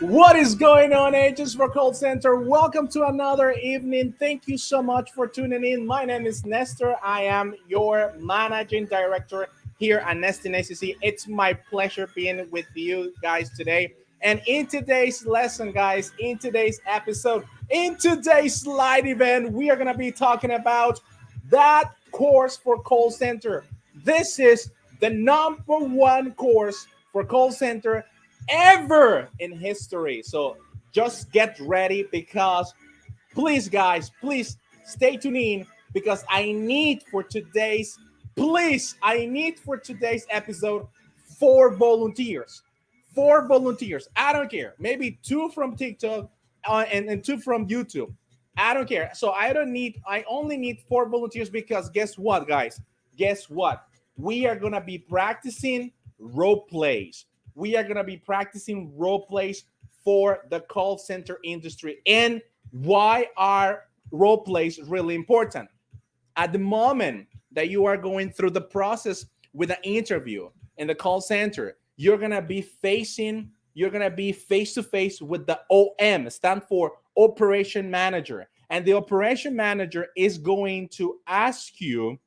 What is going on, agents for call center? Welcome to another evening. Thank you so much for tuning in. My name is Nestor. I am your managing director here at Nestin ACC. It's my pleasure being with you guys today. And in today's lesson, guys, in today's episode, in today's live event, we are going to be talking about that course for call center. This is the #1 course for call center ever in history. So just get ready because please, guys, please stay tuned in because I need for today's episode 4 volunteers. 4 volunteers. I don't care. Maybe 2 from TikTok and 2 from YouTube. I don't care. So I only need 4 volunteers because guess what, guys? Guess what? We are going to be practicing role plays. We are going to be practicing role plays for the call center industry. And why are role plays really important? At the moment that you are going through the process with an interview in the call center, you're going to be face to face with the OM, stand for operation manager. And the operation manager is going to ask you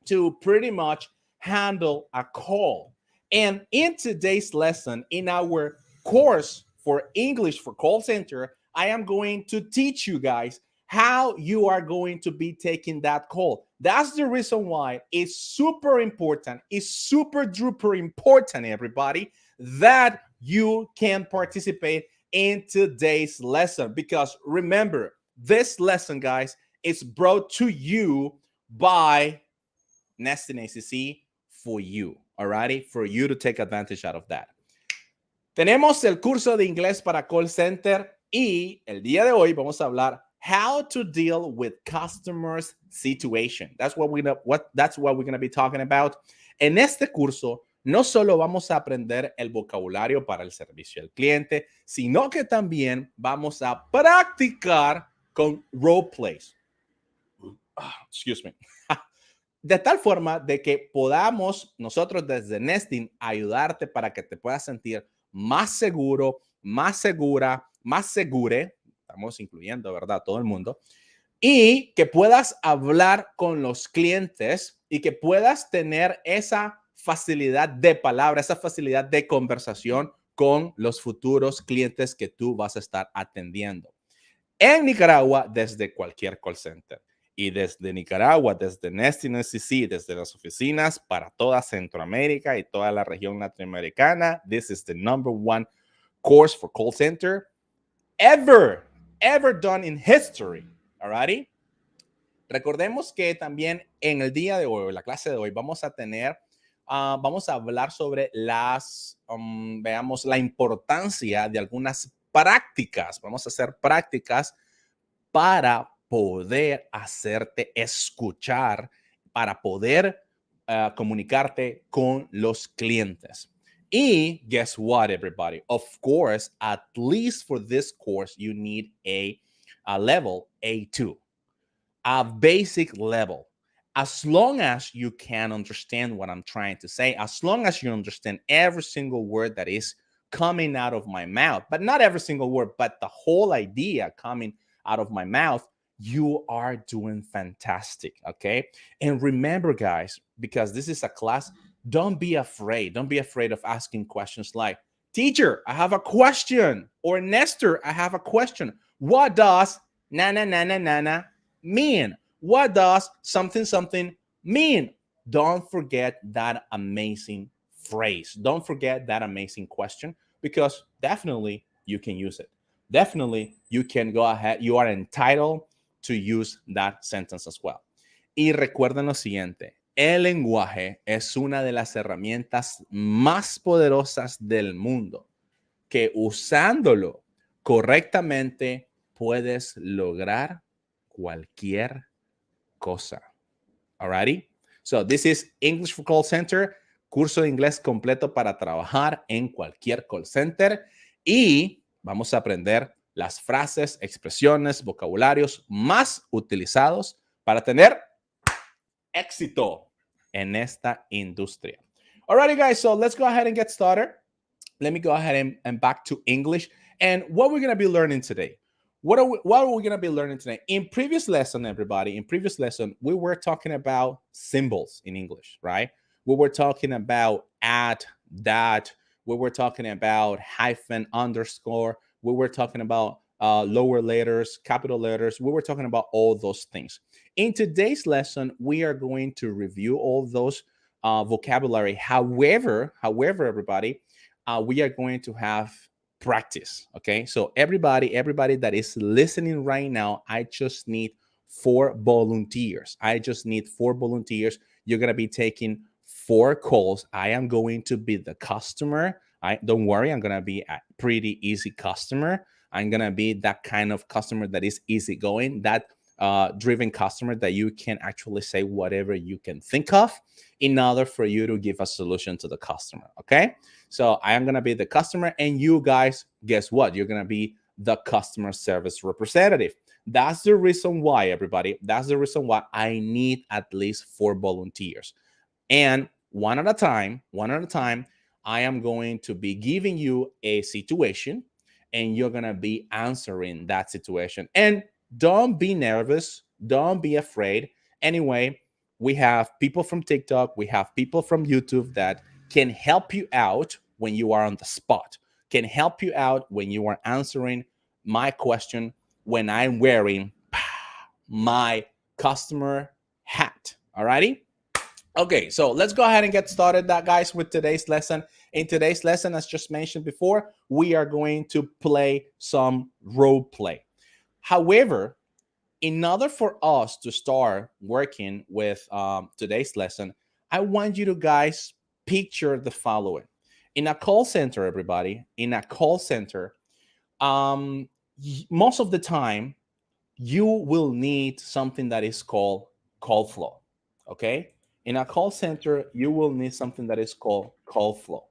to pretty much handle a call. And in today's lesson, in our course for English for call center, I am going to teach you guys how you are going to be taking that call. That's the reason why it's super important. It's super duper important, everybody, that you can participate in today's lesson. Because remember, this lesson, guys, is brought to you by Nestin ACC for you. Alrighty, for you to take advantage out of that. Tenemos el curso de inglés para call center y el día de hoy vamos a hablar how to deal with customers situation. That's what we're gonna be talking about. En este curso no solo vamos a aprender el vocabulario para el servicio al cliente, sino que también vamos a practicar con roleplays. Excuse me. De tal forma de que podamos nosotros desde Nestin ayudarte para que te puedas sentir más seguro, más segura, más segure, estamos incluyendo, ¿verdad? Todo el mundo, y que puedas hablar con los clientes y que puedas tener esa facilidad de palabra, esa facilidad de conversación con los futuros clientes que tú vas a estar atendiendo. En Nicaragua, desde cualquier call center. Y desde Nicaragua, desde Nestin ACC, desde las oficinas para toda Centroamérica y toda la región latinoamericana, this is the #1 course for call center ever done in history. Alrighty. Recordemos que también en el día de hoy, la clase de hoy, vamos a hablar sobre veamos la importancia de algunas prácticas. Vamos a hacer prácticas para poder hacerte escuchar, para poder comunicarte con los clientes. Y guess what, everybody? Of course, at least for this course, you need a level A2, a basic level. As long as you can understand what I'm trying to say, as long as you understand every single word that is coming out of my mouth, but not every single word, but the whole idea coming out of my mouth, you are doing fantastic, okay? And remember, guys, because this is a class, don't be afraid. Don't be afraid of asking questions like, teacher, I have a question, or Nestor, I have a question. What does na na na na na na mean? What does something something mean? Don't forget that amazing phrase. Don't forget that amazing question, because definitely you can use it. Definitely you can go ahead. You are entitled to use that sentence as well. Y recuerden lo siguiente, el lenguaje es una de las herramientas más poderosas del mundo, que usándolo correctamente puedes lograr cualquier cosa. Alrighty? So this is English for Call Center, curso de inglés completo para trabajar en cualquier call center, y vamos a aprender las frases, expresiones, vocabularios más utilizados para tener éxito en esta industria. Alrighty, guys, so let's go ahead and get started. Let me go ahead and back to English. And what we're going to be learning today, what are we going to be learning today? In previous lesson, everybody, in previous lesson, we were talking about symbols in English, right? We were talking about at, that. We were talking about hyphen, underscore. We were talking about lower letters, capital letters. We were talking about all those things. In today's lesson, we are going to review all those vocabulary. However, everybody, we are going to have practice. Okay, so everybody that is listening right now, I just need 4 volunteers. I just need 4 volunteers. You're gonna be taking 4 calls. I am going to be the customer. Don't worry, I'm gonna be a pretty easy customer. I'm gonna be that kind of customer that is easygoing, that driven customer that you can actually say whatever you can think of in order for you to give a solution to the customer. Okay, so I am gonna be the customer, and you guys, guess what? You're gonna be the customer service representative. That's the reason why, everybody. That's the reason why I need at least 4 volunteers, and one at a time, I am going to be giving you a situation, and you're gonna be answering that situation. And don't be nervous. Don't be afraid. Anyway, we have people from TikTok. We have people from YouTube that can help you out when you are on the spot, can help you out when you are answering my question when I'm wearing my customer hat. All righty? Okay, so let's go ahead and get started, guys, with today's lesson. In today's lesson, as just mentioned before, we are going to play some role play. However, in order for us to start working with today's lesson, I want you to guys picture the following. In a call center, everybody, in a call center, most of the time, you will need something that is called call flow, okay? In a call center, you will need something that is called call flow.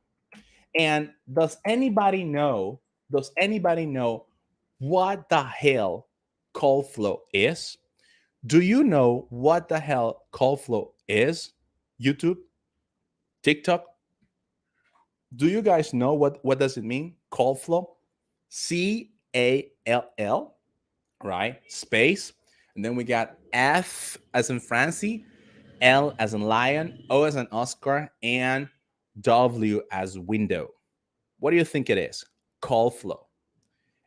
And does anybody know what the hell call flow is? Do you know what the hell call flow is? YouTube, TikTok, do you guys know what does it mean? Call flow, CALL, right? Space, and then we got F as in Francie, L as in lion, O as in Oscar, and W as window. What do you think it is? Call flow.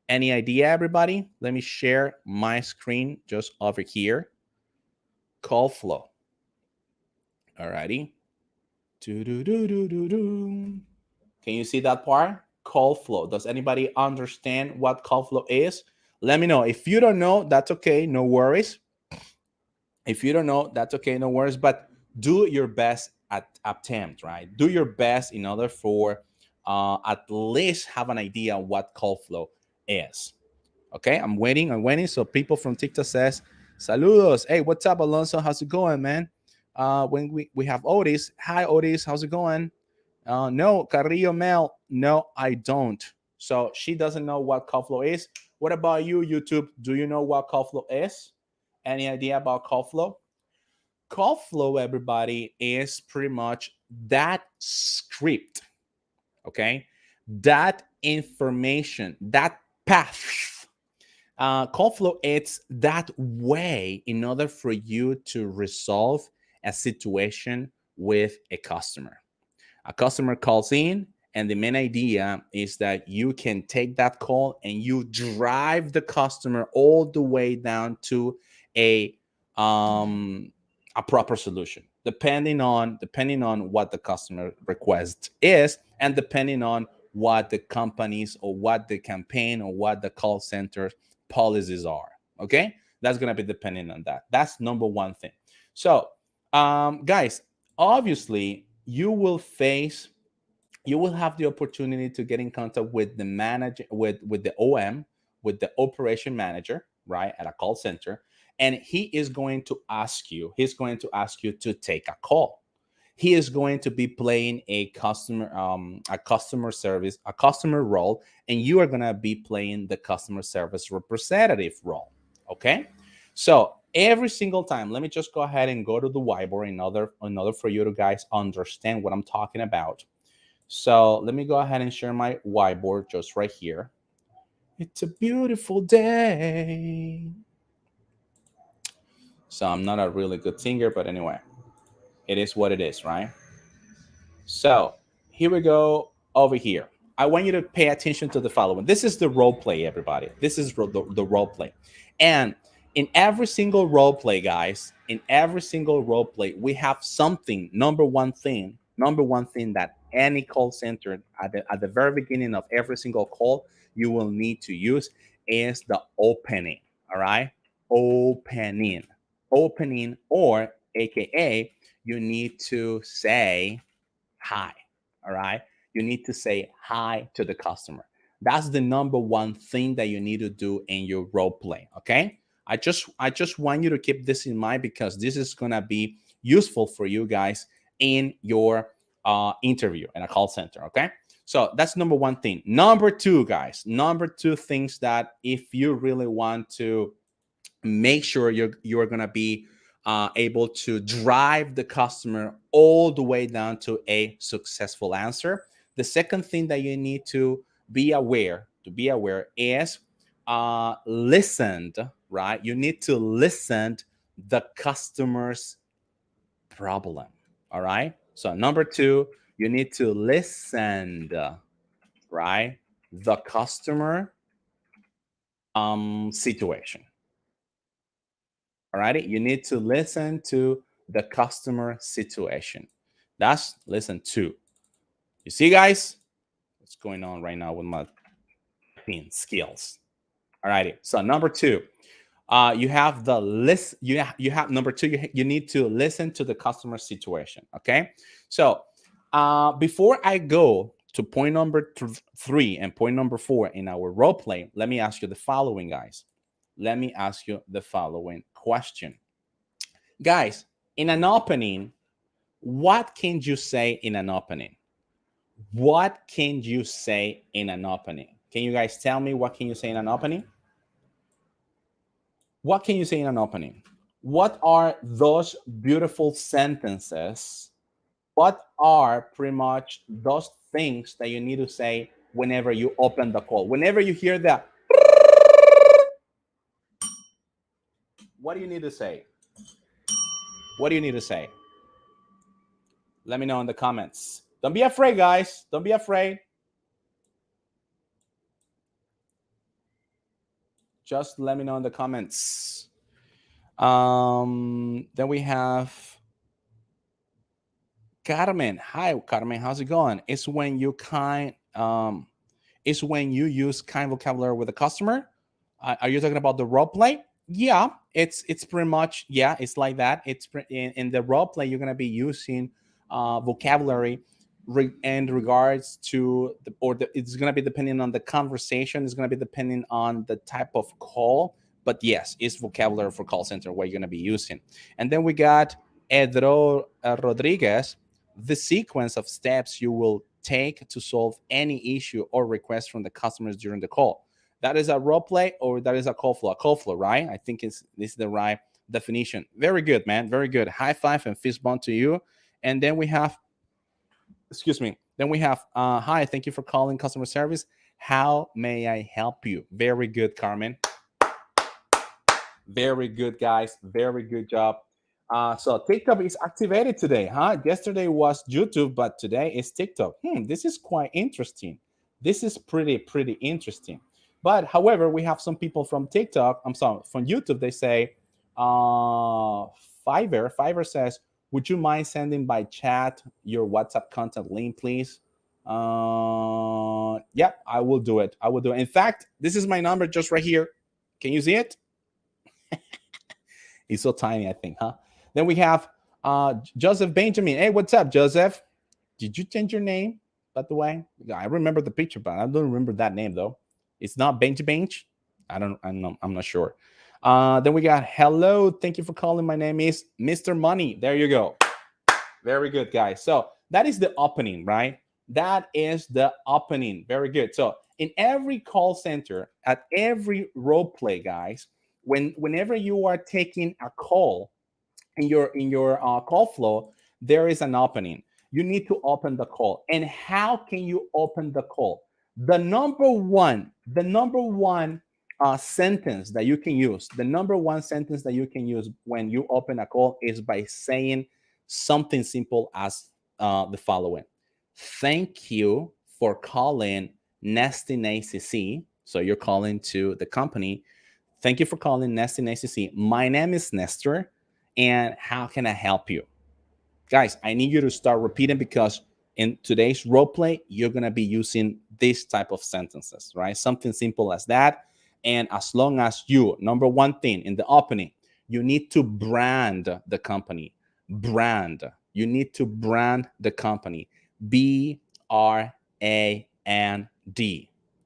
Any idea, everybody? Let me share my screen just over here. Call flow. All righty. Can you see that part? Call flow. Does anybody understand what call flow is? Let me know. If you don't know, that's okay. No worries. If you don't know, that's okay. No worries. But do your best at attempt, right? Do your best in order for at least have an idea what call flow is. Okay, I'm waiting. So people from TikTok says, saludos. Hey, what's up, Alonso? How's it going, man? When we have Otis. Hi, Otis. How's it going? No, Carrillo Mel. No, I don't. So she doesn't know what call flow is. What about you, YouTube? Do you know what call flow is? Any idea about call flow? Call flow, everybody, is pretty much that script, okay? That information, that path. Call flow, it's that way in order for you to resolve a situation with a customer. A customer calls in, and the main idea is that you can take that call and you drive the customer all the way down to a proper solution, depending on what the customer request is, and depending on what the companies or what the campaign or what the call center policies are. Okay, that's gonna be depending on that. That's number one thing. So, guys, obviously, you will have the opportunity to get in contact with the manager, with the OM, with the operation manager, right, at a call center. And he is going to ask you to take a call. He is going to be playing a customer service, a customer role, and you are going to be playing the customer service representative role. Okay. So every single time, let me just go ahead and go to the whiteboard in order for you to guys understand what I'm talking about. So let me go ahead and share my whiteboard just right here. It's a beautiful day. So I'm not a really good singer, but anyway, it is what it is, right? So here we go over here. I want you to pay attention to the following. This is the role play, everybody. This is the role play. And in every single role play, guys, in every single role play, we have something, number one thing that any call center at the very beginning of every single call you will need to use is the opening. All right. Opening, or AKA, you need to say hi. All right. You need to say hi to the customer. That's the number one thing that you need to do in your role play. Okay. I just want you to keep this in mind because this is gonna be useful for you guys in your interview in a call center. Okay. So that's number one thing. Number two, guys. Number two things that if you really want to make sure you're gonna be able to drive the customer all the way down to a successful answer. The second thing that you need to be aware is listened, right? You need to listen the customer's problem. All right. So number two, you need to listen, right? The customer situation. All righty. You need to listen to the customer situation. That's listen to. You see, guys, what's going on right now with my skills. All righty. So number two, you have the list. You have number two. You need to listen to the customer situation. Okay. So before I go to point number three and point number four in our role play, let me ask you the following, guys. Let me ask you the following question. Guys, in an opening, what can you say in an opening? What can you say in an opening? Can you guys tell me what can you say in an opening? What can you say in an opening? What are those beautiful sentences? What are pretty much those things that you need to say whenever you open the call? Whenever you hear that, what do you need to say? What do you need to say? Let me know in the comments. Don't be afraid, guys. Don't be afraid. Just let me know in the comments. Then we have Carmen. Hi, Carmen. How's it going? It's when you use kind vocabulary with a customer. Are you talking about the role play? Yeah, it's pretty much, yeah, it's like that. It's in the role play, you're gonna be using vocabulary in regards to it's gonna be depending on the conversation. It's gonna be depending on the type of call. But yes, it's vocabulary for call center where you're gonna be using. And then we got Edro Rodriguez. The sequence of steps you will take to solve any issue or request from the customers during the call. That is a role play or that is a call flow? A call flow, right? I think this is the right definition. Very good, man. Very good. High five and fist bump to you. And then we have, excuse me. Then we have, hi, thank you for calling customer service. How may I help you? Very good, Carmen. Very good, guys. Very good job. So TikTok is activated today, huh? Yesterday was YouTube, but today is TikTok. This is quite interesting. This is pretty interesting. But however, we have some people from TikTok, I'm sorry, from YouTube, they say, Fiverr says, would you mind sending by chat your WhatsApp contact link, please? Yeah, I will do it. I will do it. In fact, this is my number just right here. Can you see it? It's so tiny, I think, huh? Then we have Joseph Benjamin. Hey, what's up, Joseph? Did you change your name, by the way? I remember the picture, but I don't remember that name, though. It's not Bench. I'm not sure. Then we got, hello, thank you for calling. My name is Mr. Money. There you go. Very good, guys. So that is the opening, right? That is the opening. Very good. So in every call center, at every role play, guys, whenever you are taking a call in your call flow, there is an opening. You need to open the call. And how can you open the call? The number one sentence that you can use, the number one sentence that you can use when you open a call is by saying something simple as the following. Thank you for calling Nesting ACC. So you're calling to the company. Thank you for calling Nesting ACC. My name is Nestor, and how can I help you? Guys, I need you to start repeating because in today's role play, you're going to be using this type of sentences, right? Something simple as that. And as long as you, number one thing in the opening, you need to brand the company. Brand. You need to brand the company. B-R-A-N-D.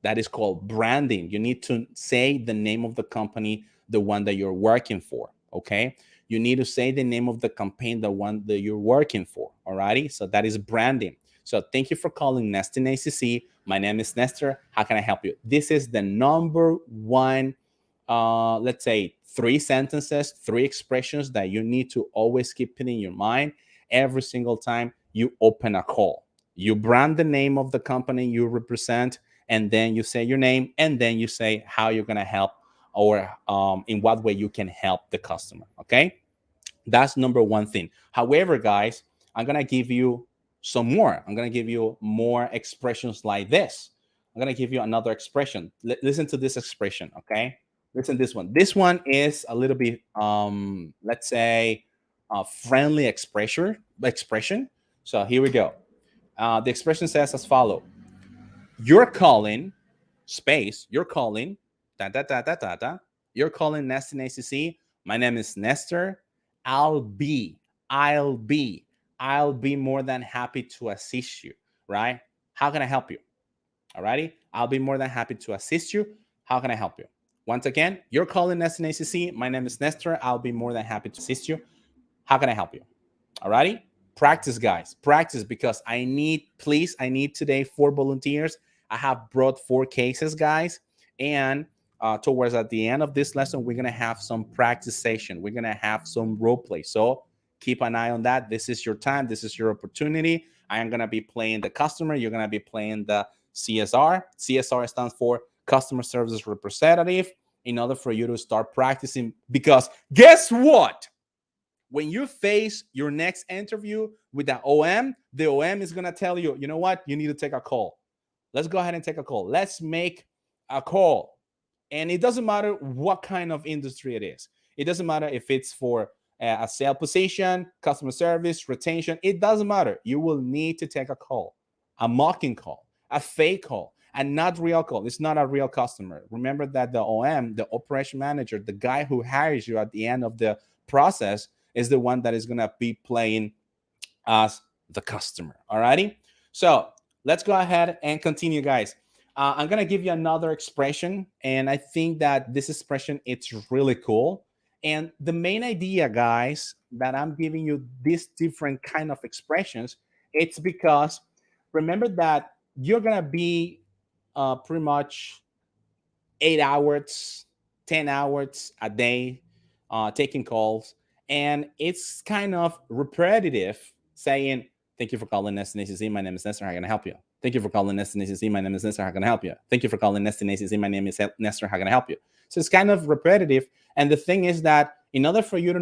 That is called branding. You need to say the name of the company, the one that you're working for, okay? You need to say the name of the campaign, the one that you're working for, all righty? So that is branding. So thank you for calling Nesting ACC. My name is Nestor. How can I help you? This is the number one, let's say, 3 sentences, 3 expressions that you need to always keep it in your mind every single time you open a call. You brand the name of the company you represent, and then you say your name, and then you say how you're going to help or in what way you can help the customer, okay? That's number one thing. However, guys, I'm going to give you some more. I'm going to give you more expressions like this. I'm going to give you another expression. Listen to this expression, okay? Listen to this one. This one is a little bit, let's say, a friendly expression. So here we go. The expression says as follows. You're calling, space, you're calling, you're calling Nesting ACC. My name is Nestor. I'll be more than happy to assist you, right? How can I help you? All righty. I'll be more than happy to assist you. How can I help you? Once again, you're calling Nesting ACC. My name is Nestor. I'll be more than happy to assist you. How can I help you? All righty. Practice, guys. Practice, because I need today 4 volunteers. I have brought 4 cases, guys. And towards at the end of this lesson, we're going to have some practice session. We're going to have some role play. So keep an eye on that. This is your time. This is your opportunity. I am going to be playing the customer. You're going to be playing the CSR. CSR stands for Customer Service Representative, in order for you to start practicing. Because guess what? When you face your next interview with the OM is going to tell you, you know what? You need to take a call. Let's go ahead and take a call. Let's make a call. And it doesn't matter what kind of industry it is. It doesn't matter if it's for a sales position, customer service, retention. It doesn't matter. You will need to take a call, a mocking call, a fake call, and not real call. It's not a real customer. Remember that the OM, the operation manager, the guy who hires you at the end of the process, is the one that is going to be playing as the customer. All righty. So let's go ahead and continue, guys. I'm going to give you another expression, and I think that this expression, it's really cool. And the main idea, guys, that I'm giving you these different kind of expressions, it's because remember that you're going to be pretty much 8 hours, 10 hours a day taking calls. And it's kind of repetitive, saying, thank you for calling Nesting ACC. My name is Nestor. How can I help you? Thank you for calling Nesting ACC. My name is Nestor. How can I help you? Thank you for calling Nesting ACC. My name is Nestor. How can I help you? So it's kind of repetitive. And the thing is that in order for you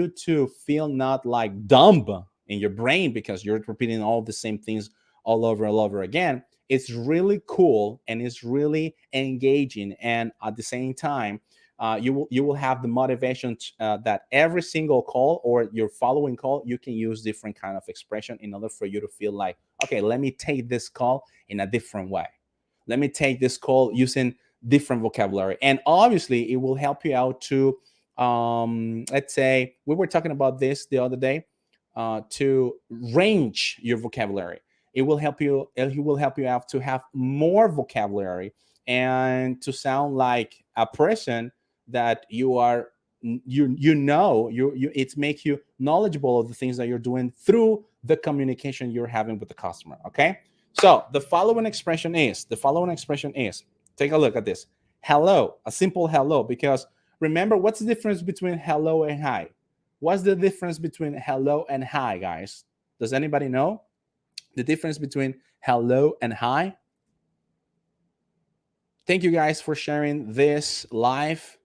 to feel not like dumb in your brain because you're repeating all the same things all over again, it's really cool and it's really engaging. And at the same time, you will have the motivation that every single call or your following call, you can use different kind of expression in order for you to feel like, okay, let me take this call in a different way. Let me take this call using different vocabulary. And obviously, it will help you out to, let's say, we were talking about this the other day, to range your vocabulary. It will help you out to have more vocabulary and to sound like a person that you are, it makes you knowledgeable of the things that you're doing through the communication you're having with the customer. Okay. So the following expression is, take a look at this. Hello, a simple hello, because remember, what's the difference between hello and hi? What's the difference between hello and hi, guys? Does anybody know the difference between hello and hi? thank you guys for sharing this live.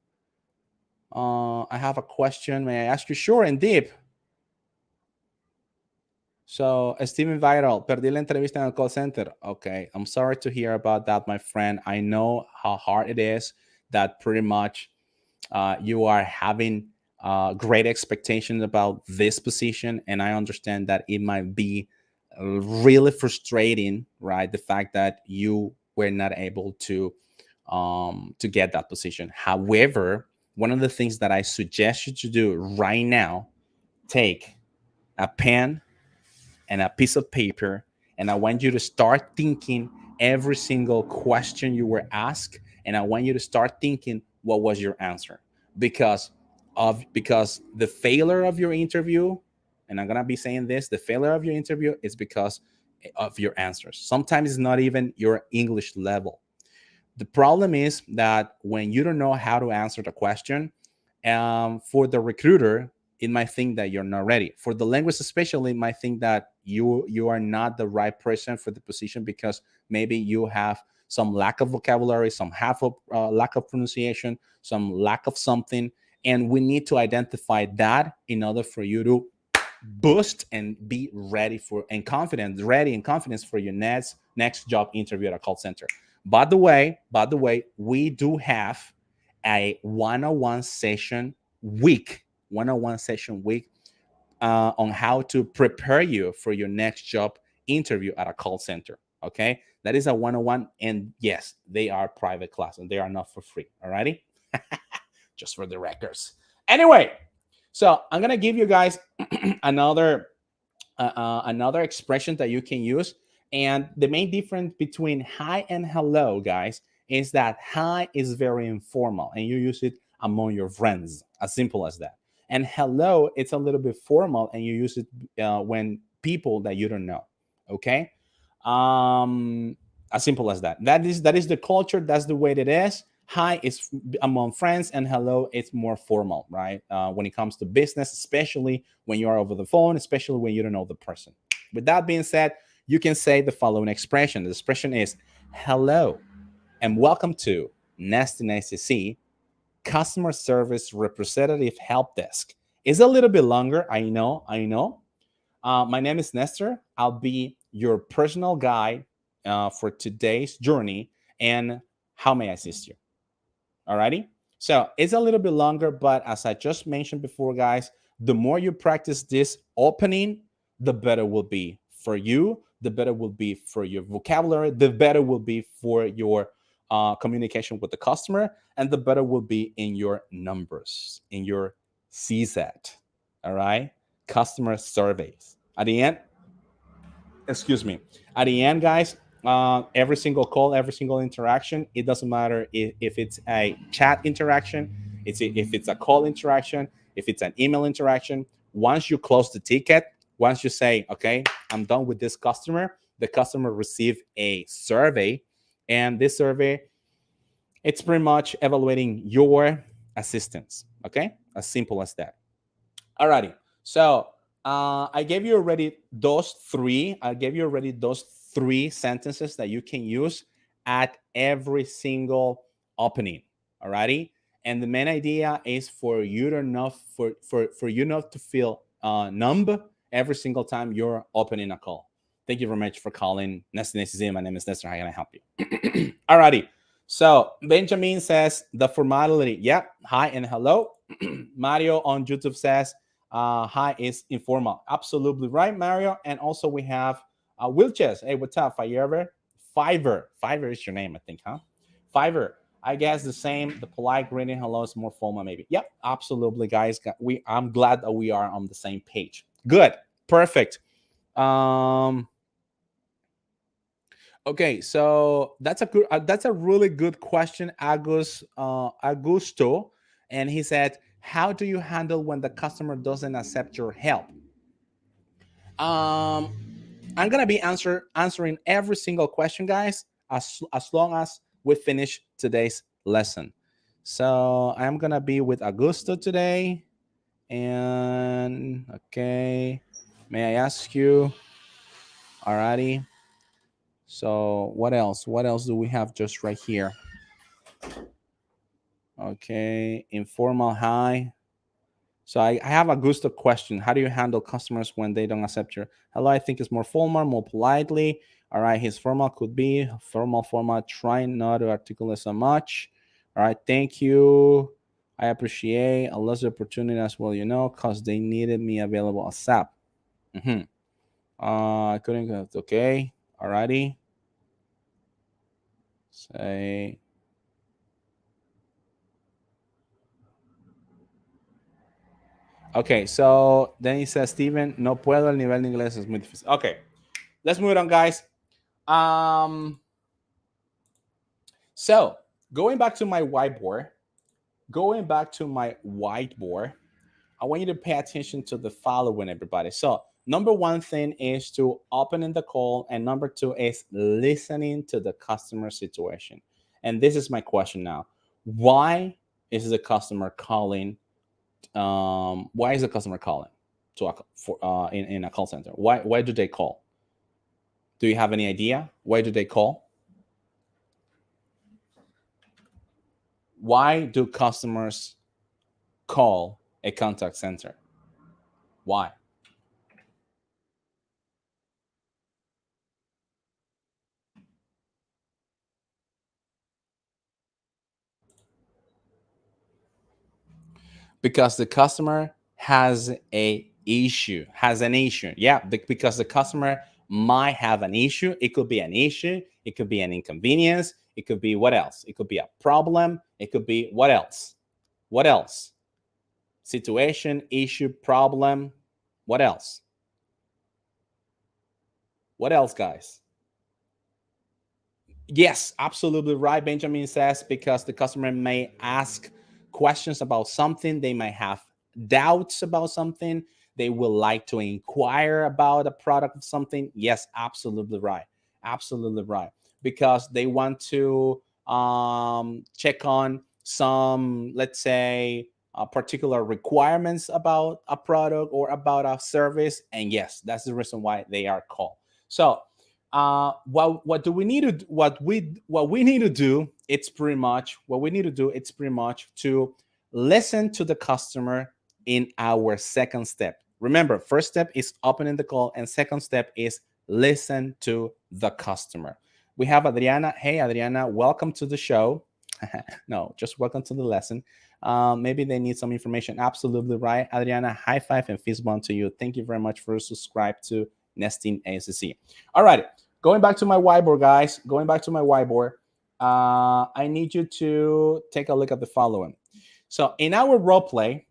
I have a question. May I ask you? Sure and deep. So, Steven Viral, perdí la entrevista en el call center. Okay, I'm sorry to hear about that, my friend. I know how hard it is, that pretty much you are having great expectations about this position, and I understand that it might be really frustrating, right? The fact that you were not able to get that position. However, one of the things that I suggest you to do right now, take a pen and a piece of paper, and I want you to start thinking every single question you were asked, and I want you to start thinking what was your answer, because the failure of your interview, and I'm gonna be saying this, the failure of your interview is because of your answers. Sometimes it's not even your English level. The problem is that when you don't know how to answer the question, for the recruiter, it might think that you're not ready. For the language, especially, it might think that you are not the right person for the position, because maybe you have some lack of vocabulary, some lack of pronunciation, some lack of something. And we need to identify that in order for you to boost and be ready for and confident, ready and confidence for your next job interview at a call center. By the way, we do have a one-on-one session week on how to prepare you for your next job interview at a call center. Okay, that is a one-on-one, and yes, they are private class and they are not for free. Alrighty, just for the records. Anyway, so I'm gonna give you guys another expression that you can use. And the main difference between hi and hello, guys, is that hi is very informal and you use it among your friends, as simple as that. And hello, it's a little bit formal and you use it when people that you don't know. Okay, as simple as that. That is the culture. That's the way it is. Hi is among friends, and hello, it's more formal, right? When it comes to business, especially when you are over the phone, especially when you don't know the person. With that being said, you can say the following expression. The expression is, hello and welcome to NSTC Customer Service Representative Help Desk. It's a little bit longer, I know. My name is Nestor. I'll be your personal guide for today's journey. And how may I assist you? Alrighty? So it's a little bit longer, but as I just mentioned before, guys, the more you practice this opening, the better will be for you, the better will be for your vocabulary, the better will be for your communication with the customer, and the better will be in your numbers, in your CSAT. All right? Customer surveys. At the end, guys, every single call, every single interaction, it doesn't matter if it's a chat interaction, if it's a call interaction, if it's an email interaction. Once you close the ticket, once you say, okay, I'm done with this customer, the customer receive a survey, and this survey, it's pretty much evaluating your assistance. Okay, as simple as that. Alrighty, so I gave you already those three sentences that you can use at every single opening. Alrighty, and the main idea is for you to not to feel numb every single time you're opening a call. Thank you very much for calling NSTC. My name is Nestor. How can I help you? Alrighty. So Benjamin says the formality. Yep. Hi and hello. Mario on YouTube says hi is informal. Absolutely right, Mario. And also we have Wilches. Hey, what's up, Fiverr? Fiverr is your name, I think, huh? Fiverr. I guess the same. The polite greeting hello is more formal, maybe. Yep, absolutely, guys. I'm glad that we are on the same page. Good, perfect. Okay, so that's a really good question, Augusto, and he said, "How do you handle when the customer doesn't accept your help?" I'm gonna be answering every single question, guys, as long as we finish today's lesson. So I'm gonna be with Augusto today, and okay, may I ask you? Alrighty. So what else? What else do we have just right here? Okay, informal hi. So I have a Gustav question. How do you handle customers when they don't accept your hello? I think it's more formal, more politely. All right, his formal could be formal format. Try not to articulate so much. All right, thank you. I appreciate a lesser opportunity as well, you know, because they needed me available ASAP. I couldn't. Okay, alrighty. Say. Okay, so then he says, Steven, no puedo, el nivel de inglés es muy difícil. Okay, let's move on, guys. So going back to my whiteboard, I want you to pay attention to the following, everybody. So number one thing is to open in the call, and number two is listening to the customer situation. And this is my question now. Why is the customer calling? Why is the customer calling in a call center? Why do they call? Do you have any idea? Why do they call? Why do customers call a contact center? Why? Because the customer has an issue. Yeah, because the customer might have an issue. It could be an issue. It could be an inconvenience. It could be what else? It could be a problem. It could be what else? What else? Situation, issue, problem. What else? What else, guys? Yes, absolutely right. Benjamin says because the customer may ask questions about something. They might have doubts about something. They will like to inquire about a product of something. Yes, absolutely right. Absolutely right. Because they want to check on some, let's say, particular requirements about a product or about a service. And yes, that's the reason why they are called. So what do we need to what we need to do? It's pretty much to listen to the customer in our second step. Remember, first step is opening the call, and second step is listen to the customer. We have Adriana. Hey, Adriana, welcome to the show. No, just welcome to the lesson. Maybe they need some information. Absolutely right, Adriana. High five and fist bump to you. Thank you very much for subscribe to Nesting ASC. All right, going back to my whiteboard, guys. Going back to my whiteboard. I need you to take a look at the following. So in our role play,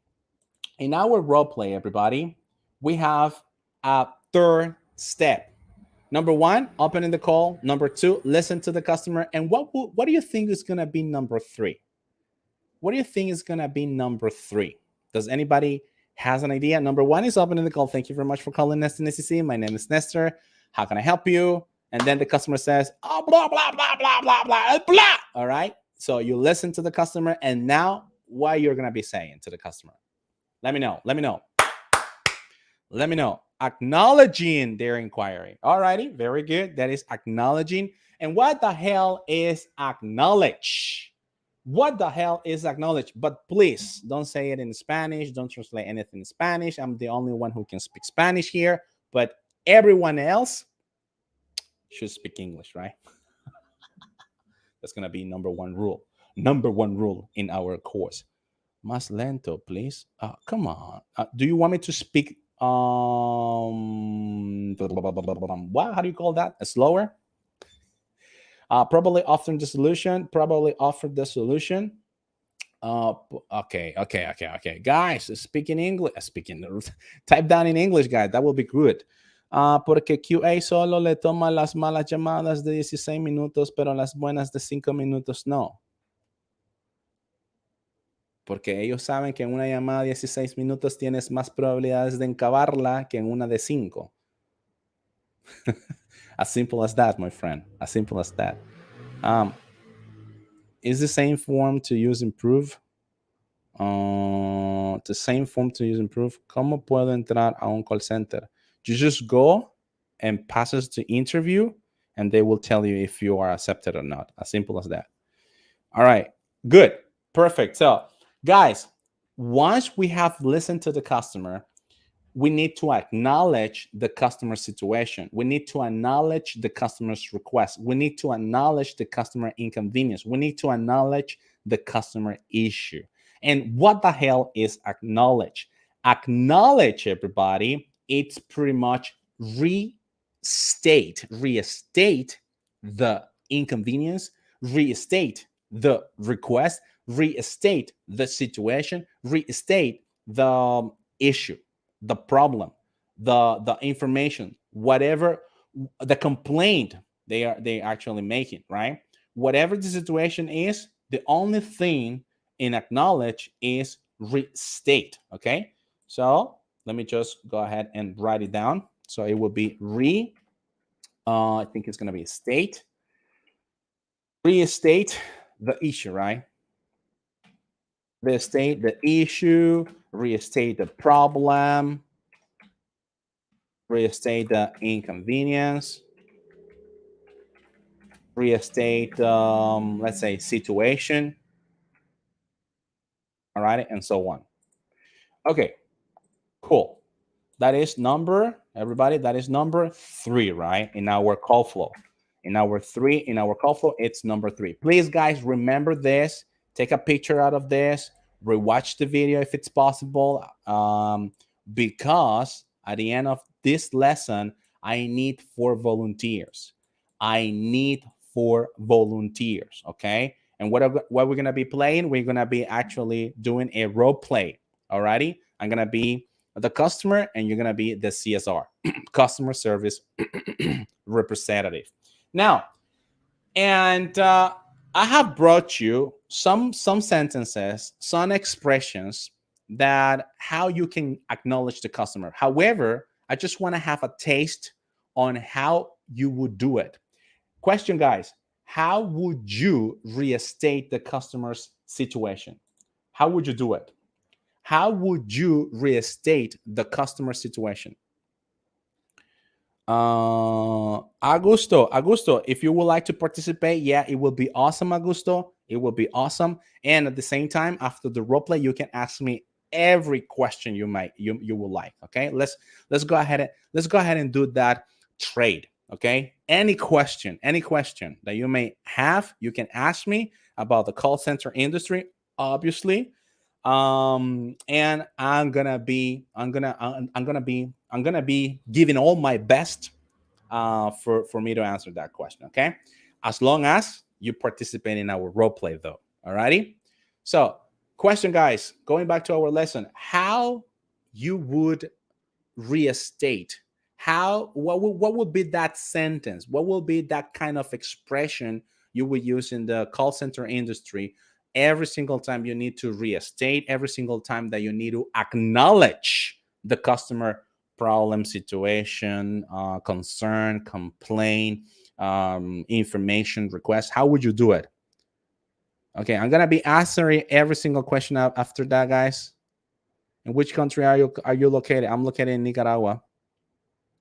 everybody, we have a third step. Number one, opening the call. Number two, listen to the customer. And what do you think is going to be number three? What do you think is going to be number three? Does anybody has an idea? Number one is opening the call. Thank you very much for calling Nestor SEC. My name is Nestor. How can I help you? And then the customer says, oh, blah, blah, blah, blah, blah, blah, blah. All right. So you listen to the customer. And now what you're going to be saying to the customer? Let me know. Acknowledging their inquiry. All righty. Very good. That is acknowledging. And what the hell is acknowledge? What the hell is acknowledge? But please don't say it in Spanish. Don't translate anything in Spanish. I'm the only one who can speak Spanish here. But everyone else should speak English, right? That's going to be number one rule. Number one rule in our course. Más lento, please. Come on. Do you want me to speak? What? How do you call that? Slower? Probably offer the solution. Okay. Guys, speaking English. Type down in English, guys. That will be good. Porque QA solo le toma las malas llamadas de 16 minutos, pero las buenas de 5 minutos no. Porque ellos saben que en una llamada de 16 minutos tienes más probabilidades de encabarla que en una de 5. As simple as that, my friend. As simple as that. Is the same form to use improve? The same form to use improve. ¿Cómo puedo entrar a un call center? You just go and passes the interview, and they will tell you if you are accepted or not. As simple as that. All right. Good. Perfect. So, guys, once we have listened to the customer, we need to acknowledge the customer situation. We need to acknowledge the customer's request. We need to acknowledge the customer inconvenience. We need to acknowledge the customer issue. And what the hell is acknowledge? Acknowledge, everybody, it's pretty much restate the inconvenience, restate the request, restate the situation, restate the issue, the problem, the information, whatever the complaint they actually making, right? Whatever the situation is, the only thing in acknowledge is restate. Okay, so let me just go ahead and write it down. So it will be I think it's going to be restate the issue, right? Restate the issue, restate the problem, restate the inconvenience, restate, let's say, situation, all right, and so on. Okay, cool. That is number, everybody, that is number 3, right, in our call flow. In our call flow, it's number 3. Please, guys, remember this. Take a picture out of this. Rewatch the video if it's possible, because at the end of this lesson, I need 4 volunteers. I need 4 volunteers, okay? And what we're going to be playing, we're going to be actually doing a role play, alrighty? I'm going to be the customer, and you're going to be the CSR, customer service representative. Now, and I have brought you some sentences, some expressions that how you can acknowledge the customer. However, I just want to have a taste on how you would do it. Question, guys, how would you restate the customer's situation? How would you do it? How would you restate the customer situation? Augusto, if you would like to participate, yeah, it will be awesome, Augusto. It will be awesome. And at the same time, after the role play, you can ask me every question you would like. Okay, let's go ahead and do that trade. Okay, any question that you may have, you can ask me about the call center industry, obviously. And I'm gonna be giving all my best for me to answer that question. Okay, as long as you participate in our role play, though. Alrighty. So, question, guys. Going back to our lesson, how you would restate? What would be that sentence? What will be that kind of expression you would use in the call center industry? Every single time you need to restate, every single time that you need to acknowledge the customer problem, situation, concern, complaint, information request, how would you do it? Okay, I'm gonna be answering every single question after that, guys. In which country are you located? I'm located in Nicaragua.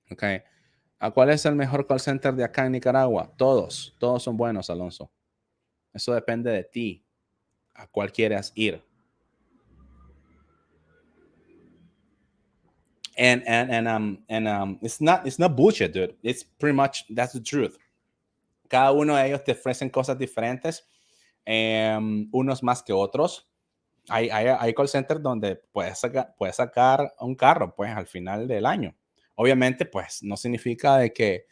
Okay. ¿Cuál es el mejor call center de acá en Nicaragua? Todos son buenos, Alonso. Eso depende de ti. A cuál quieras ir. And it's not bullshit, dude. It's pretty much, that's the truth. Cada uno de ellos te ofrecen cosas diferentes, unos más que otros. Hay call center donde puedes sacar un carro, pues, al final del año. Obviamente, pues, no significa de que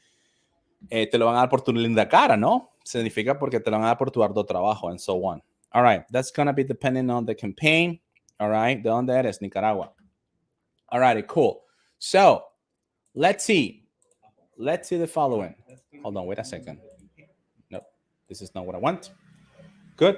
te lo van a dar por tu linda cara, ¿no? Significa porque te lo van a dar por tu arduo trabajo, and so on. All right, that's going to be depending on the campaign. All right, ¿de dónde eres? Nicaragua. All right, cool. So, let's see the following. Hold on, wait a second. No, this is not what I want. Good.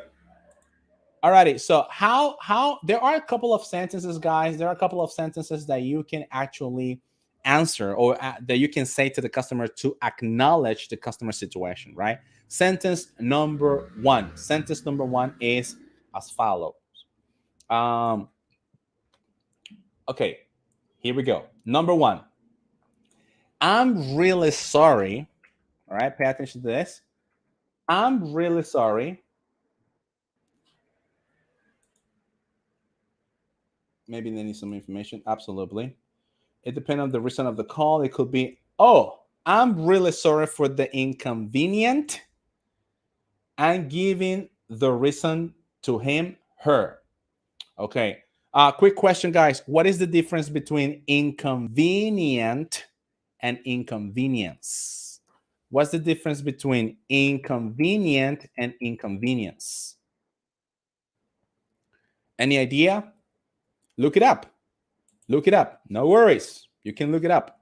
All righty, so how there are a couple of sentences, guys. There are a couple of sentences that you can actually answer, or that you can say to the customer to acknowledge the customer situation, right? Sentence number one is as follows. Okay, here we go. Number 1, I'm really sorry. All right, pay attention to this. I'm really sorry Maybe they need some information. Absolutely. It depends on the reason of the call. It could be, oh, I'm really sorry for the inconvenient. I'm giving the reason to him, her. Okay. Quick question, guys. What is the difference between inconvenient and inconvenience? What's the difference between inconvenient and inconvenience? Any idea? Look it up. Look it up. No worries. You can look it up.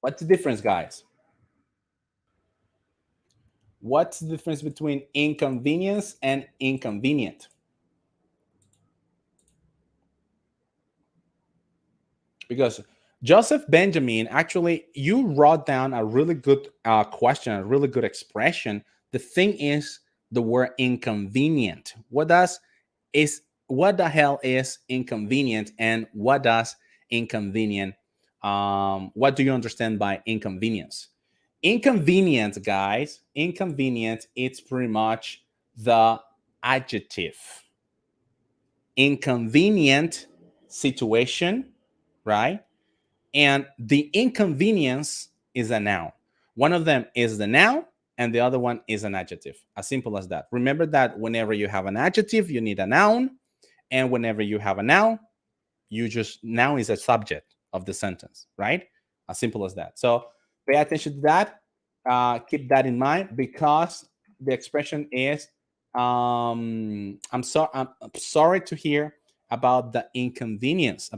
What's the difference, guys? What's the difference between inconvenience and inconvenient? Because Joseph Benjamin, actually, you wrote down a really good question, a really good expression. The thing is the word inconvenient. What the hell is inconvenient, and what does inconvenient? What do you understand by inconvenience? Inconvenience, guys. Inconvenient. It's pretty much the adjective. Inconvenient situation, right? And the inconvenience is a noun. One of them is the noun and the other one is an adjective. As simple as that. Remember that whenever you have an adjective, you need a noun. And whenever you have a noun, noun is a subject of the sentence, right? As simple as that. So pay attention to that. Keep that in mind, because the expression is, I'm sorry to hear about the inconvenience,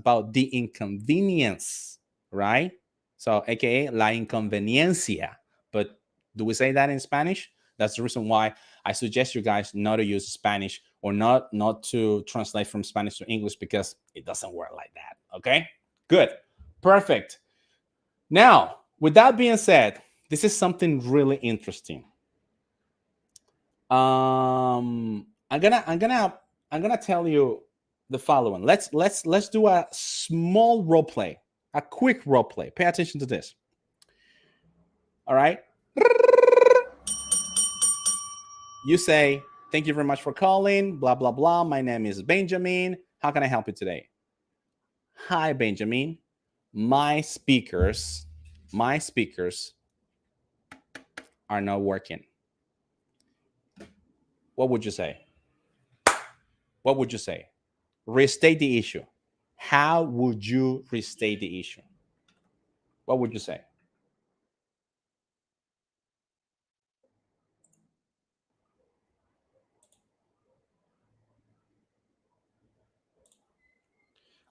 right? So aka la inconveniencia. But do we say that in Spanish? That's the reason why I suggest you guys not to use Spanish, or not to translate from Spanish to English, because it doesn't work like that. Okay, good, perfect. Now, with that being said, this is something really interesting. I'm gonna tell you the following. Let's do a small role play, a quick role play. Pay attention to this. All right. You say, thank you very much for calling, blah, blah, blah. My name is Benjamin. How can I help you today? Hi, Benjamin. My speakers are not working. What would you say? What would you say? Restate the issue. How would you restate the issue? What would you say?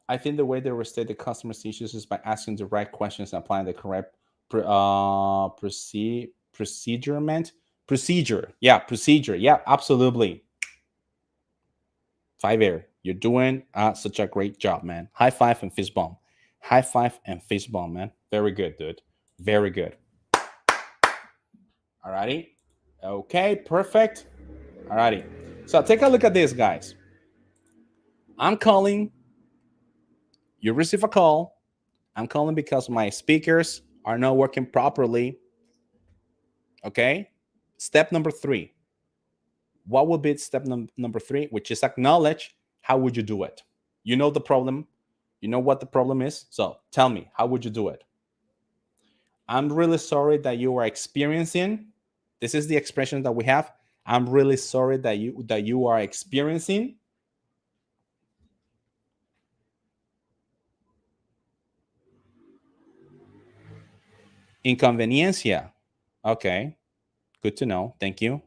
I think the way they restate the customer's issues is by asking the right questions and applying the correct procedure. Yeah, absolutely. 5 You're doing such a great job, man. High five and fist bump. High five and fist bump, man. Very good, dude. Very good. Alrighty. Okay, perfect. Alrighty. So take a look at this, guys. I'm calling. You receive a call. I'm calling because my speakers are not working properly. Okay. Step number 3. What would be step number 3, which is acknowledge? How would you do it? You know the problem. You know what the problem is. So tell me, how would you do it? I'm really sorry that you are experiencing. This is the expression that we have. I'm really sorry that you are experiencing. Inconveniencia. Okay. Good to know. Thank you.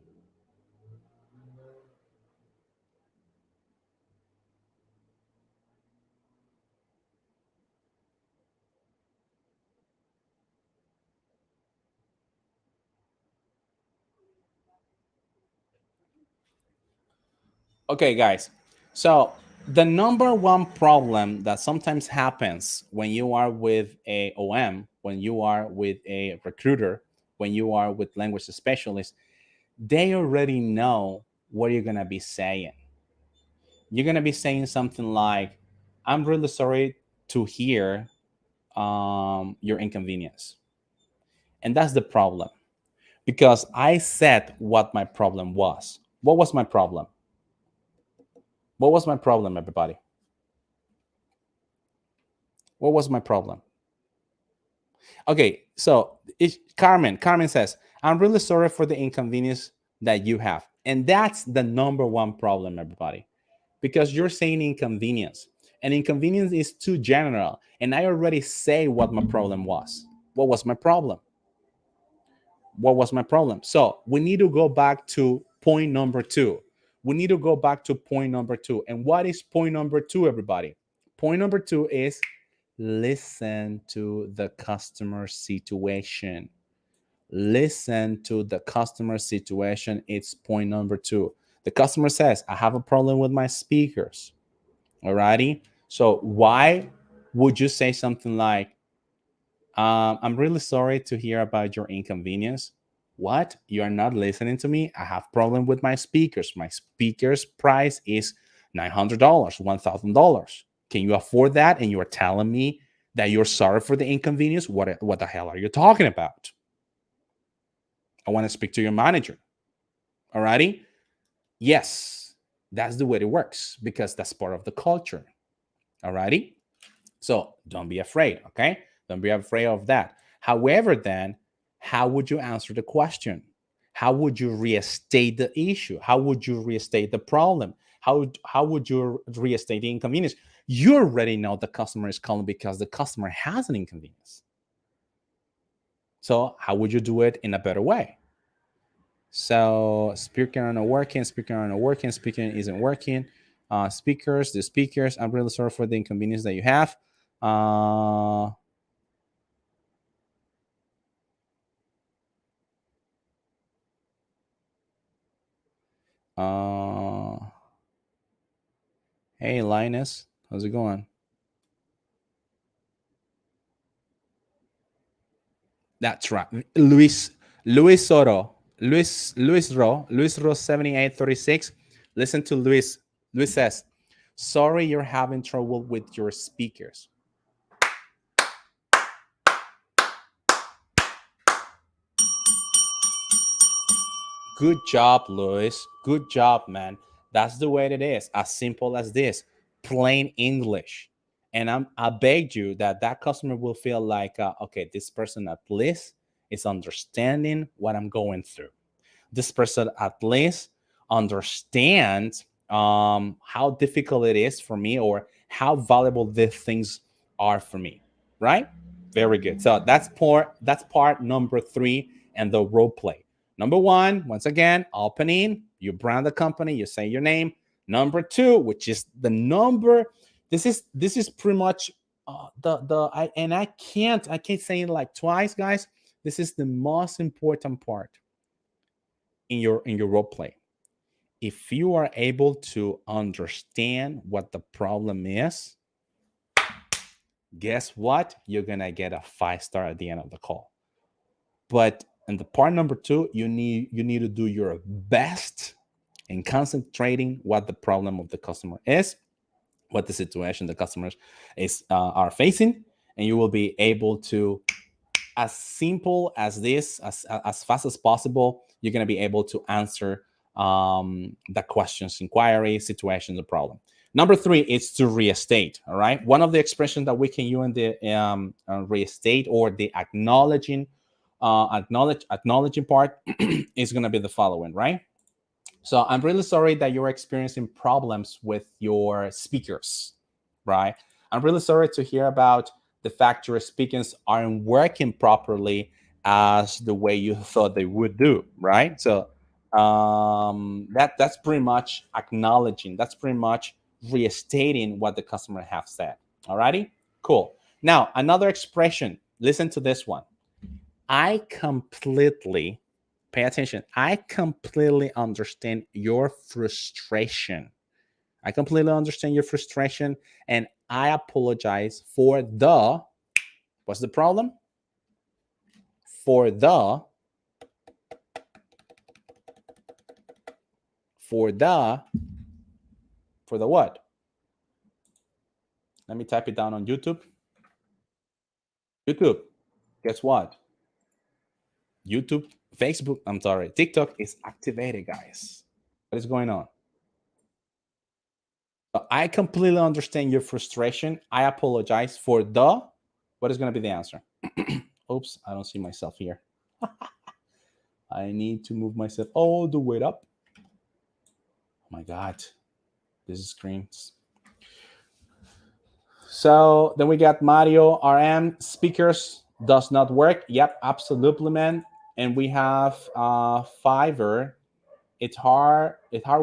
Okay, guys. So the number one problem that sometimes happens when you are with a OM, when you are with a recruiter, when you are with language specialists, they already know what you're going to be saying. You're going to be saying something like, I'm really sorry to hear your inconvenience. And that's the problem. Because I said what my problem was. What was my problem? What was my problem, everybody? What was my problem? Okay, so Carmen says, I'm really sorry for the inconvenience that you have. And that's the number one problem, everybody. Because you're saying inconvenience. And inconvenience is too general. And I already say what my problem was. What was my problem? What was my problem? So we need to go back to point number 2. We need to go back to point number 2. And what is point number 2, everybody? Point number 2 is listen to the customer situation. Listen to the customer situation. It's point number 2. The customer says, I have a problem with my speakers. Alrighty. So why would you say something like, I'm really sorry to hear about your inconvenience. What? You are not listening to me? I have problem with my speakers. My speakers price is $900, $1,000. Can you afford that? And you are telling me that you're sorry for the inconvenience? What the hell are you talking about? I want to speak to your manager. Alrighty? Yes, that's the way it works because that's part of the culture. Alrighty? So don't be afraid, okay? Don't be afraid of that. However, then, how would you answer the question? How would you restate the issue? How would you restate the problem? How would you restate the inconvenience? You already know the customer is calling because the customer has an inconvenience. So how would you do it in a better way? So speaking isn't working, speaking isn't working. The speakers, I'm really sorry for the inconvenience that you have. Hey, Linus, how's it going? That's right. Luis Ro 7836. Listen to Luis. Luis says, sorry you're having trouble with your speakers. Good job, Luis. Good job, man. That's the way it is. As simple as this. Plain English. And I beg you that customer will feel like, okay, this person at least is understanding what I'm going through. This person at least understands how difficult it is for me or how valuable these things are for me, right? Very good. So that's part number 3 and the role play. Number 1, once again, opening, you brand the company, you say your name. Number 2, which is the number, this is pretty much I can't say it like twice, guys. This is the most important part in your role play. If you are able to understand what the problem is, guess what? You're gonna get a 5-star at the end of the call. But in the part number 2, you need to do your best in concentrating what the problem of the customer is, what the situation the customers are facing, and you will be able to, as simple as this, as fast as possible, you're going to be able to answer the questions, inquiry, situation, the problem. Number 3 is to restate. All right. One of the expressions that we can use in the restate or the acknowledging part is going to be the following, right? So I'm really sorry that you're experiencing problems with your speakers, right? I'm really sorry to hear about the fact your speakers aren't working properly as the way you thought they would do, right? So that's pretty much acknowledging. That's pretty much restating what the customer have said. Alrighty, cool. Now another expression. Listen to this one. I completely, pay attention. I completely understand your frustration. I completely understand your frustration, and I apologize for the, what's the problem? For the what? Let me type it down on YouTube. YouTube, guess what? YouTube, Facebook, I'm sorry, TikTok is activated, guys. What is going on? So I completely understand your frustration. I apologize for what is going to be the answer? Oops, I don't see myself here. I need to move myself all the way up. Oh my God, this screens. So then we got Mario RM, speakers does not work. Yep, absolutely, man. And we have Fiverr. It's hard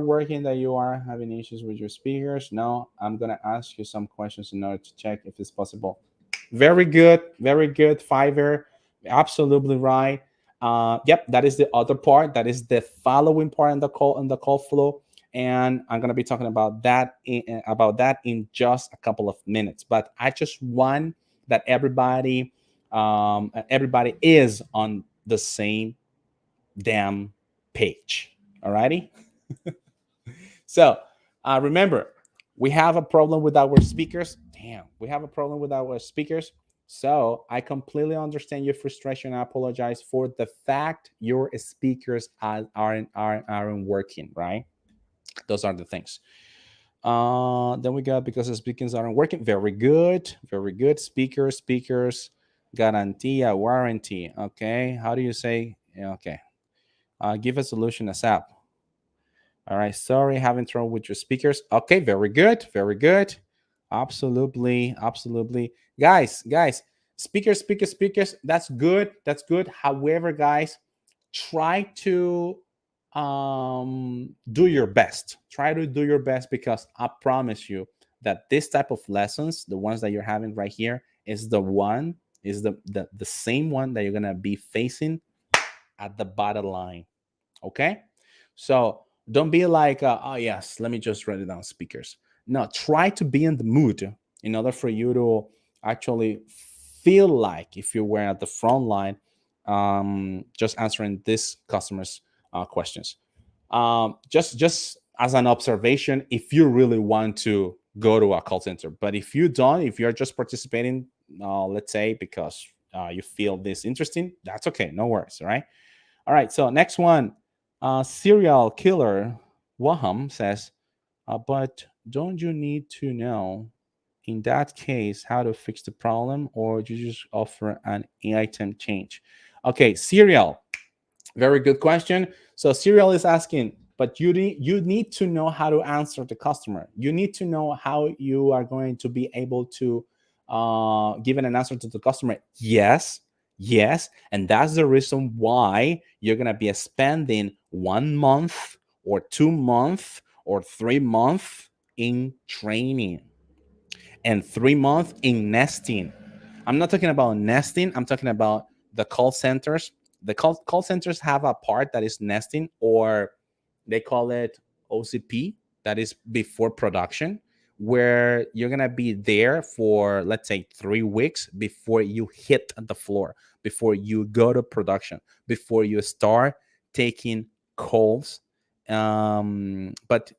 working that you are having issues with your speakers. No, I'm gonna ask you some questions in order to check if it's possible. Very good, Fiverr. Absolutely right. Yep, that is the other part. That is the following part in the call flow, and I'm gonna be talking about that in just a couple of minutes. But I just want that everybody is on the same damn page. Alrighty. So remember, we have a problem with our speakers. Damn, we have a problem with our speakers. So I completely understand your frustration. I apologize for the fact your speakers aren't working, right? Those are the things. Then we got because the speakers aren't working. Very good. Speakers, garantía, warranty. Okay. How do you say? Okay. Give a solution ASAP. All right. Sorry, having trouble with your speakers. Okay. Very good. Absolutely. Guys. Speakers. That's good. However, guys, try to do your best. Because I promise you that this type of lessons, the ones that you're having right here, is the same one that you're gonna be facing at the bottom line. Okay, so don't be like, oh yes, let me just write it down, speakers. No, try to be in the mood in order for you to actually feel like if you were at the front line, just answering this customer's questions. Just as an observation, if you really want to go to a call center, but if you don't, if you're just participating, let's say because you feel this interesting, that's okay, no worries. All right, so next one, serial killer Waham says, but don't you need to know in that case how to fix the problem, or you just offer an item change? Okay, serial, very good question. So serial is asking, but you need to know how to answer the customer. You need to know how you are going to be able to give an answer to the customer. Yes, and that's the reason why you're gonna be spending 1 month or 2 months or 3 months in training and 3 months in nesting. I'm not talking about nesting. I'm talking about the call centers. The call centers have a part that is nesting, or they call it OCP, that is before production, where you're going to be there for, let's say, 3 weeks before you hit the floor, before you go to production, before you start taking calls. But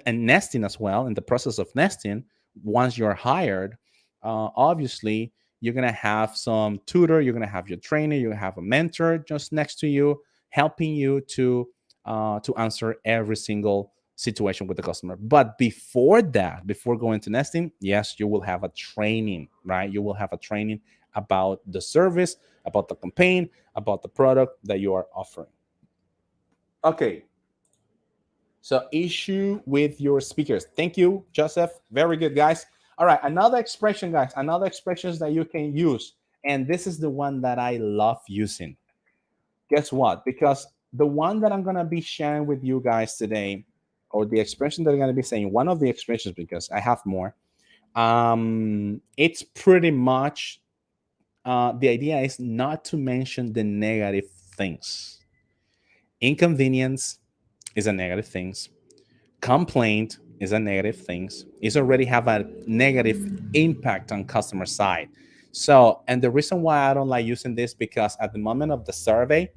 nesting as well, in the process of nesting, once you're hired, obviously, you're going to have some tutor, you're going to have your trainer, you're going to have a mentor just next to you, helping you to answer every single situation with the customer. But before that, before going to nesting, yes, you will have a training, right? You will have a training about the service, about the campaign, about the product that you are offering. Okay. So issue with your speakers. Thank you, Joseph. Very good, guys. All right, another expression, guys. Another expressions that you can use. And this is the one that I love using. Guess what? Because the one that I'm going to be sharing with you guys today, or the expression that I'm going to be saying, one of the expressions, because I have more, it's pretty much, the idea is not to mention the negative things. Inconvenience is a negative things. Complaint is a negative things. It's already have a negative impact on customer side. So, and the reason why I don't like using this, because at the moment of the survey,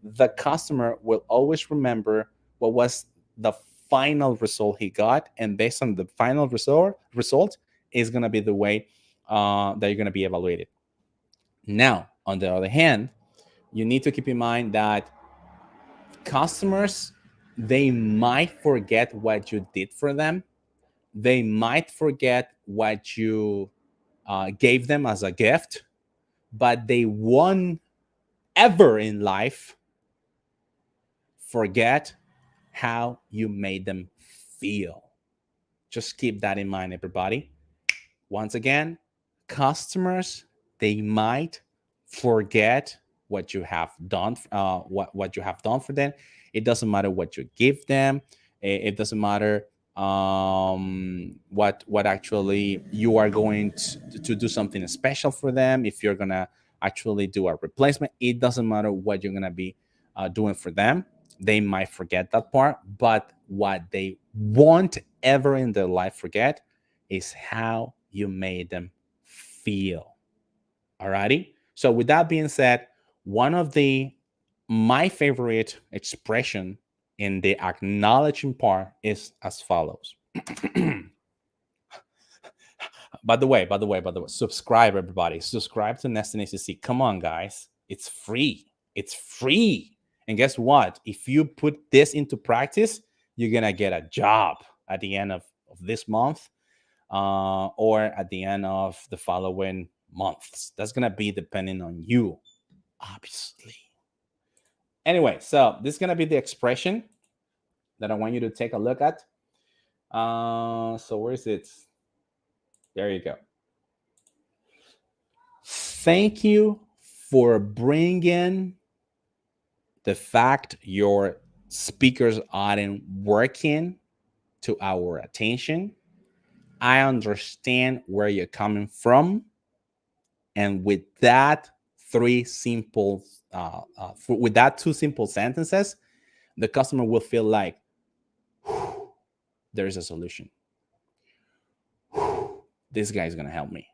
the customer will always remember what was the final result he got, and based on the final result is going to be the way that you're going to be evaluated. Now, on the other hand, you need to keep in mind that customers, they might forget what you did for them. They might forget what you gave them as a gift, but they won't ever in life forget how you made them feel. Just keep that in mind, everybody. Once again, customers, they might forget what you have done, what you have done for them. It doesn't matter what you give them. It doesn't matter what actually you are going to do something special for them. If you're gonna actually do a replacement, it doesn't matter what you're gonna be doing for them. They might forget that part, but what they won't ever in their life forget is how you made them feel. Alrighty. So with that being said, one of my favorite expression in the acknowledging part is as follows. By the way, subscribe, everybody. Subscribe to Nest and ACC. Come on, guys. It's free. It's free. And guess what? If you put this into practice, you're going to get a job at the end of this month or at the end of the following months. That's going to be depending on you, obviously. Anyway, so this is going to be the expression that I want you to take a look at. So where is it? There you go. Thank you for bringing the fact your speakers aren't working to our attention. I understand where you're coming from. And with that two simple sentences, the customer will feel like there's a solution. This guy is going to help me.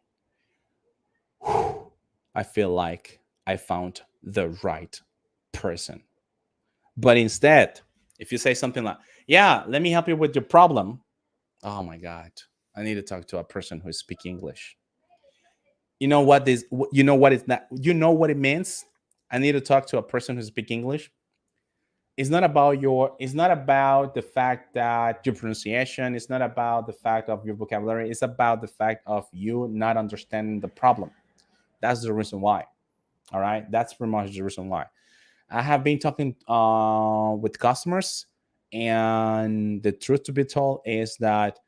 I feel like I found the right person. But instead, if you say something like, yeah, let me help you with your problem. Oh my God, I need to talk to a person who speaks English. You know what it means? I need to talk to a person who speaks English. It's not about the fact that your pronunciation, it's not about the fact of your vocabulary, it's about the fact of you not understanding the problem. That's the reason why. All right, that's pretty much the reason why. I have been talking with customers, and the truth to be told is that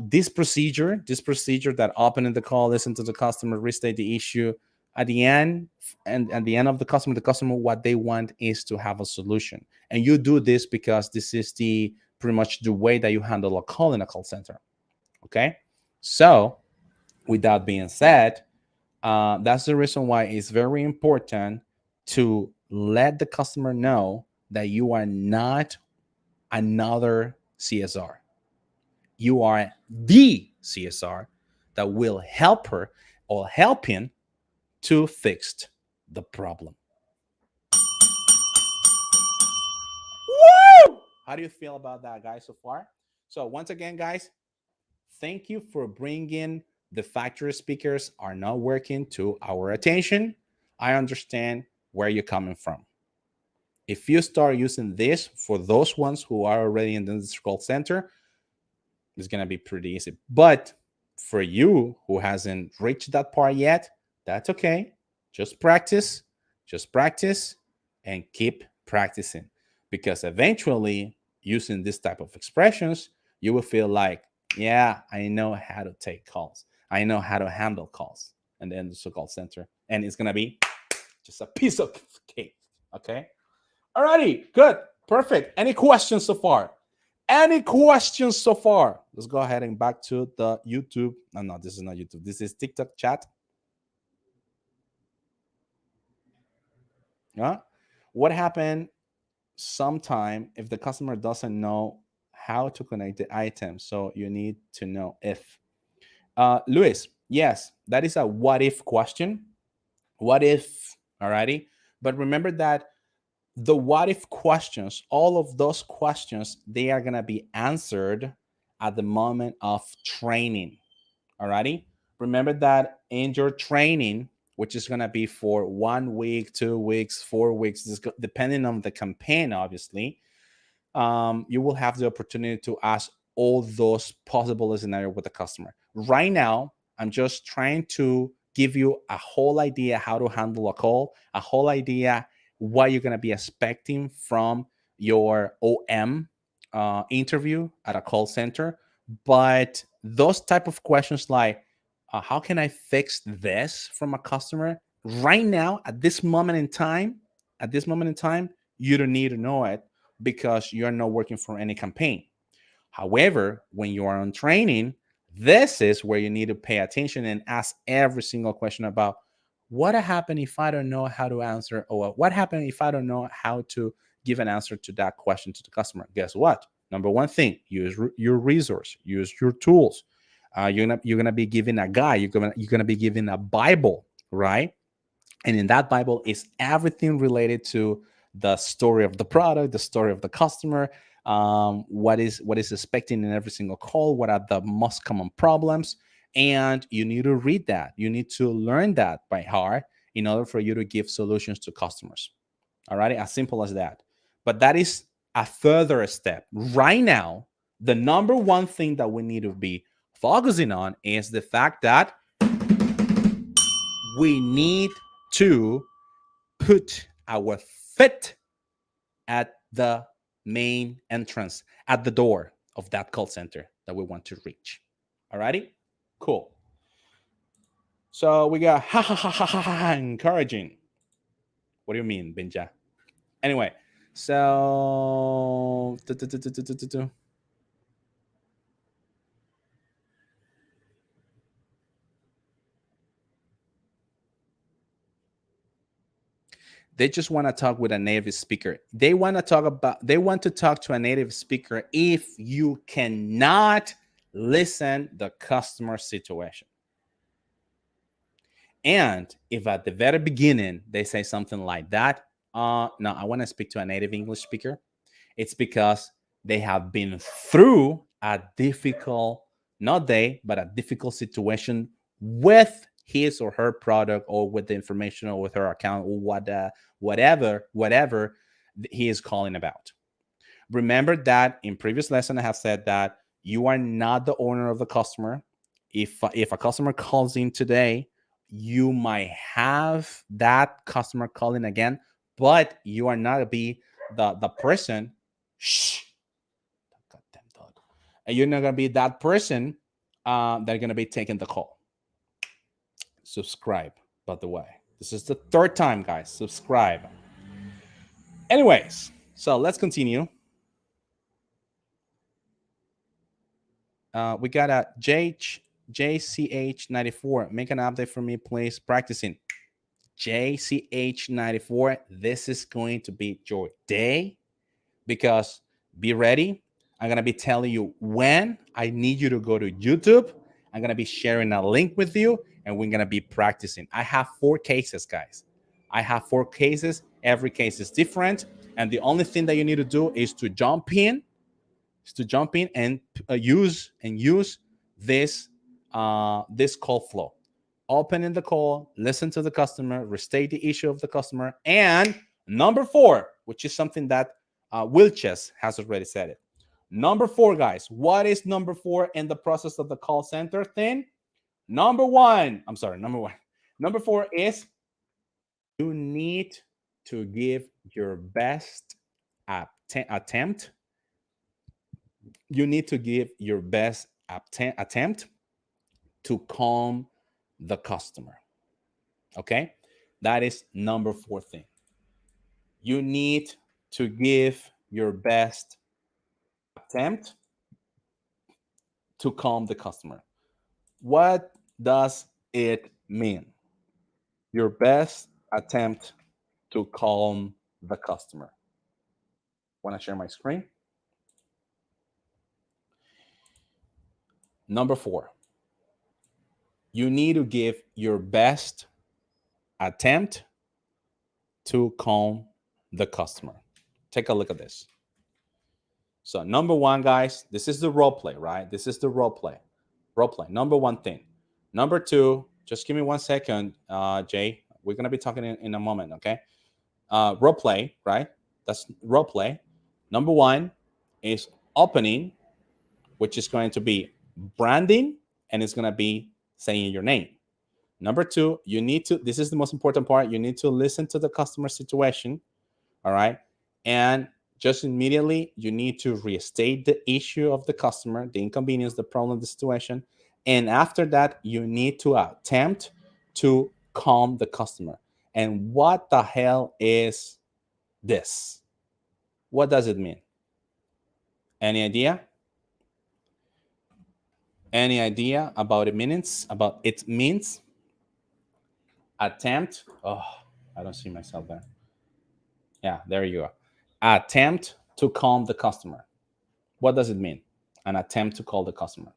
this procedure that opening the call, listen to the customer, restate the issue, at the end of the customer, what they want is to have a solution. And you do this because this is pretty much the way that you handle a call in a call center. Okay. So with that being said, that's the reason why it's very important to let the customer know that you are not another CSR. You are the CSR that will help her or help him to fix the problem. Woo! How do you feel about that, guys, so far? So once again, guys, thank you for bringing the factory speakers are not working to our attention. I understand where you're coming from. If you start using this for those ones who are already in the call center, it's going to be pretty easy. But for you who hasn't reached that part yet, that's okay. Just practice, and keep practicing. Because eventually, using this type of expressions, you will feel like, yeah, I know how to take calls. I know how to handle calls. And then the call center. And it's going to be just a piece of cake. Okay? Alrighty, good, perfect. Any questions so far? Let's go ahead and back to the YouTube. No, this is not YouTube. This is TikTok chat. What happened sometime if the customer doesn't know how to connect the item? So you need to know if. Luis, yes, that is a what if question. What if, alrighty? But remember that the what if questions, all of those questions, they are going to be answered at the moment of training. Alrighty. Remember that in your training, which is going to be for 1 week, 2 weeks, 4 weeks, depending on the campaign, obviously. You will have the opportunity to ask all those possible scenarios with the customer. Right now, I'm just trying to give you a whole idea how to handle a call, a whole idea what you're going to be expecting from your OM interview at a call center. But those type of questions like, how can I fix this from a customer? Right now, at this moment in time, you don't need to know it because you're not working for any campaign. However, when you are on training, this is where you need to pay attention and ask every single question about what happened if I don't know how to answer, or what happened if I don't know how to give an answer to that question to the customer. Guess what? Number one thing, use your resource, use your tools. You're gonna be given a guide. You're gonna be given a Bible, right? And in that Bible is everything related to the story of the product, the story of the customer, what is expecting in every single call, what are the most common problems, and you need to read that. You need to learn that by heart in order for you to give solutions to customers. All right, as simple as that. But that is a further step. Right now, the number one thing that we need to be focusing on is the fact that we need to put our foot at the main entrance, at the door of that call center that we want to reach. All righty? Cool. So we got ha ha ha ha ha ha, encouraging. What do you mean, Benja? Anyway, so they just want to talk with a native speaker. They want to talk to a native speaker if you cannot listen the customer situation. And if at the very beginning they say something like that, no, I want to speak to a native English speaker, it's because they have been through a difficult, not they, but a difficult situation with his or her product, or with the information, or with her account, or whatever he is calling about. Remember that in previous lesson I have said that you are not the owner of the customer. If a customer calls in today, you might have that customer calling again, but you are not be the person. Shh. Goddamn dog. And you're not gonna be that person that's gonna be taking the call. Subscribe, by the way. This is the third time, guys. Subscribe. Anyways, so let's continue. We got a JCH94. Make an update for me, please. Practicing. JCH94. This is going to be your day, because be ready. I'm going to be telling you when I need you to go to YouTube. I'm going to be sharing a link with you, and we're going to be practicing. I have 4 cases, guys. I have 4 cases. Every case is different. And the only thing that you need to do is to jump in, and use this call flow. Open in the call, listen to the customer, restate the issue of the customer. And number 4, which is something that Wilches has already said it. Number 4, guys. What is number 4 in the process of the call center thing? Number 1. Number 4 is you need to give your best attempt. You need to give your best attempt to calm the customer. Okay? That is number 4 thing. You need to give your best attempt to calm the customer. What does it mean? Your best attempt to calm the customer. Want to share my screen? Number 4, you need to give your best attempt to calm the customer. Take a look at this. So number 1, guys, this is the role play, right? This is the role play. Number 1 thing. Number 2, Just give me 1 second, Jay. We're going to be talking in a moment, okay? Role play, right? That's role play. Number 1 is opening, which is going to be branding, and it's going to be saying your name. Number 2, you need to, this is the most important part, you need to listen to the customer situation, all right? And just immediately, you need to restate the issue of the customer, the inconvenience, the problem, the situation. And after that, you need to attempt to calm the customer. And what the hell is this? What does it mean? Any idea? Any idea about it means? About it means? Attempt. Oh, I don't see myself there. Yeah, there you go. Attempt to calm the customer. What does it mean? An attempt to call the customer.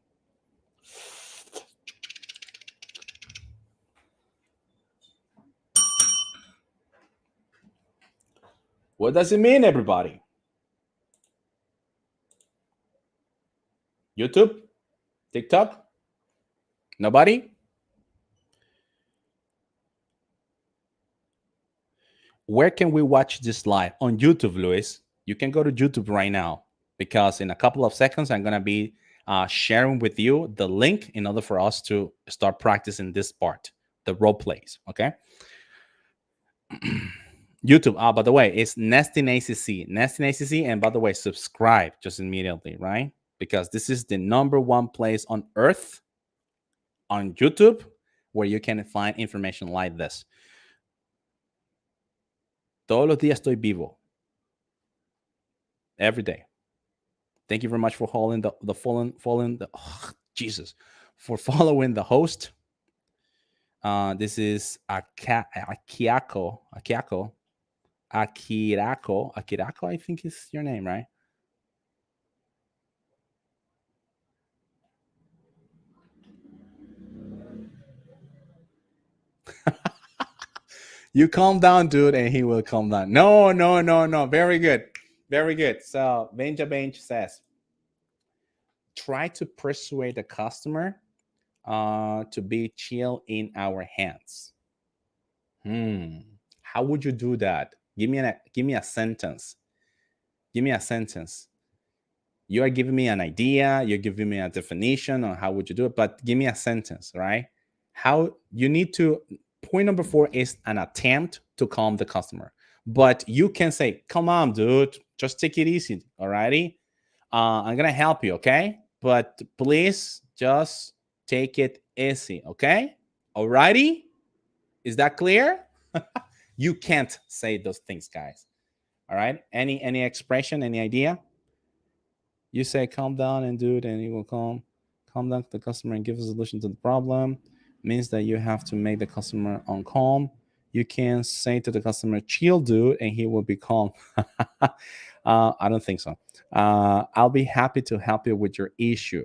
What does it mean, everybody? YouTube? TikTok? Nobody? Where can we watch this live? On YouTube, Luis. You can go to YouTube right now, because in a couple of seconds, I'm going to be sharing with you the link in order for us to start practicing this part, the role plays, okay? YouTube, by the way, it's Nesting ACC. Nesting ACC, and by the way, subscribe just immediately, right? Because this is the #1 place on earth, on YouTube, where you can find information like this. Todos los días estoy vivo. Every day. Thank you very much for following Jesus, for following the host. This is Akirako, I think is your name, right? You calm down, dude, and he will calm down. No. Very good. Very good. So Benj says, try to persuade the customer to be chill in our hands. How would you do that? Give me a sentence. Give me a sentence. You are giving me an idea. You're giving me a definition on how would you do it, but give me a sentence, right? How you need to. Point number 4 is an attempt to calm the customer. But you can say, come on, dude, just take it easy, alrighty? I'm going to help you, okay? But please just take it easy, okay? Alrighty? Is that clear? You can't say those things, guys. All right? Any expression, any idea? You say, calm down, and dude, and he will calm down the customer and give a solution to the problem. Means that you have to make the customer calm. You can say to the customer, chill, dude, and he will be calm. I don't think so. I'll be happy to help you with your issue.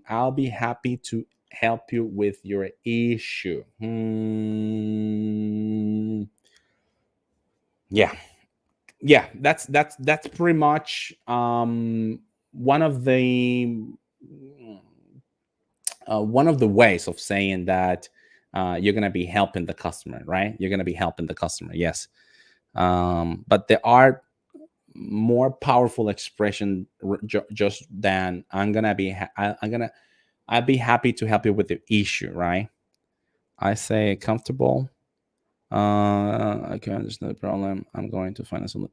I'll be happy to help you with your issue. Yeah, that's pretty much one of the ways of saying that you're going to be helping the customer, right? You're going to be helping the customer, yes. But there are more powerful expression just than I'll be happy to help you with the issue, right? I say comfortable. I can understand the problem. I'm going to find a solution.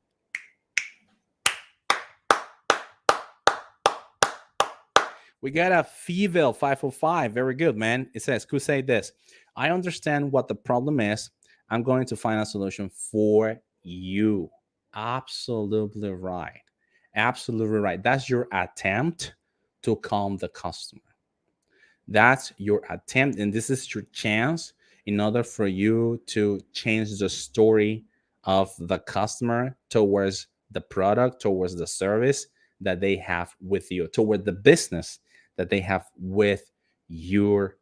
We got a Fevel 505. Very good, man. It says, could say this. I understand what the problem is. I'm going to find a solution for you. Absolutely right. Absolutely right. That's your attempt to calm the customer. That's your attempt, and this is your chance in order for you to change the story of the customer towards the product, towards the service that they have with you, toward the business that they have with your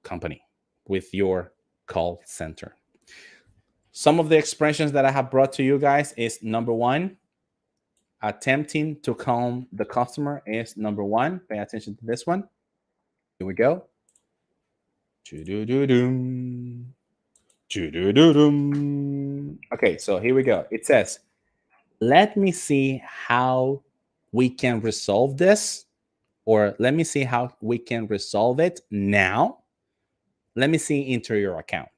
company, with your call center. Some of the expressions that I have brought to you guys is number 1, attempting to calm the customer is number 1. Pay attention to this one. Here we go. Okay, so here we go. It says, let me see how we can resolve this, or let me see how we can resolve it now. Let me see into your account.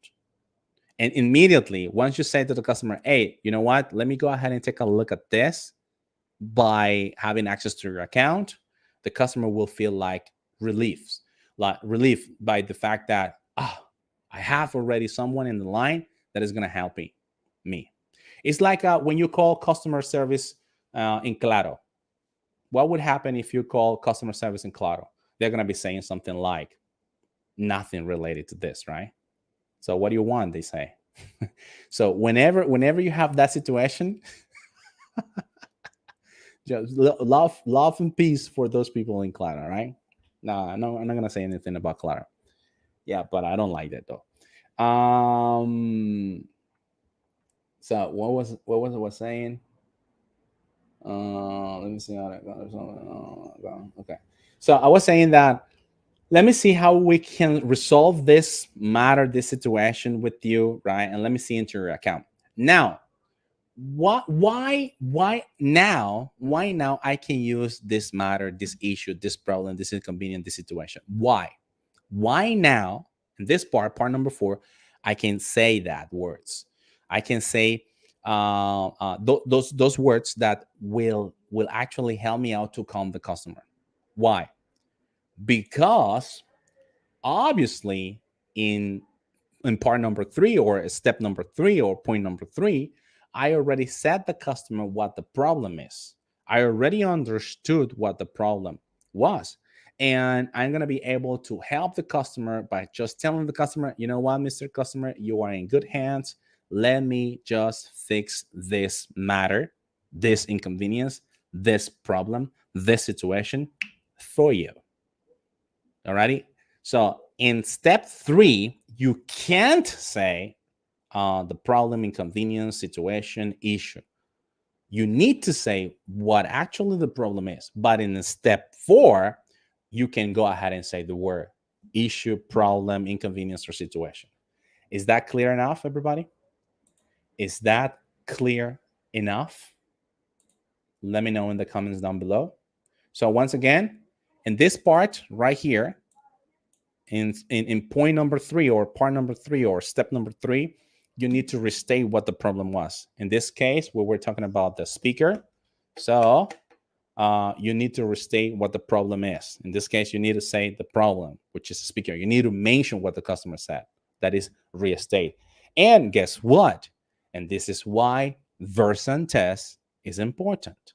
And immediately, once you say to the customer, hey, you know what? Let me go ahead and take a look at this. By having access to your account, the customer will feel like relief by the fact that, I have already someone in the line that is going to help me. It's like when you call customer service in Claro. What would happen if you call customer service in Claro? They're going to be saying something like, nothing related to this, right? So what do you want? They say. So whenever you have that situation, just love and peace for those people in Claro, right? No, I'm not gonna say anything about Claro. Yeah, but I don't like that though. So what was I saying? Let me see how that goes. Okay. So I was saying that let me see how we can resolve this matter, this situation with you, right? And let me see into your account. Now, why now I can use this matter, this issue, this problem, this inconvenience, this situation? Why now in this part number 4, I can say that words. I can say those words that will actually help me out to calm the customer. Why? Because obviously in part number 3, or step number 3, or point number 3, I already said the customer what the problem is. I already understood what the problem was. And I'm going to be able to help the customer by just telling the customer, you know what, Mr. Customer, you are in good hands. Let me just fix this matter, this inconvenience, this problem, this situation for you. Alrighty. So in step 3, you can't say the problem, inconvenience, situation, issue. You need to say what actually the problem is. But in step 4, you can go ahead and say the word issue, problem, inconvenience, or situation. Is that clear enough, everybody? Is that clear enough? Let me know in the comments down below. So once again, in this part right here, in point number 3, or part number 3, or step number 3, you need to restate what the problem was. In this case, we were talking about the speaker. So you need to restate what the problem is. In this case, you need to say the problem, which is the speaker. You need to mention what the customer said. That is restate. And guess what? And this is why verse and test is important.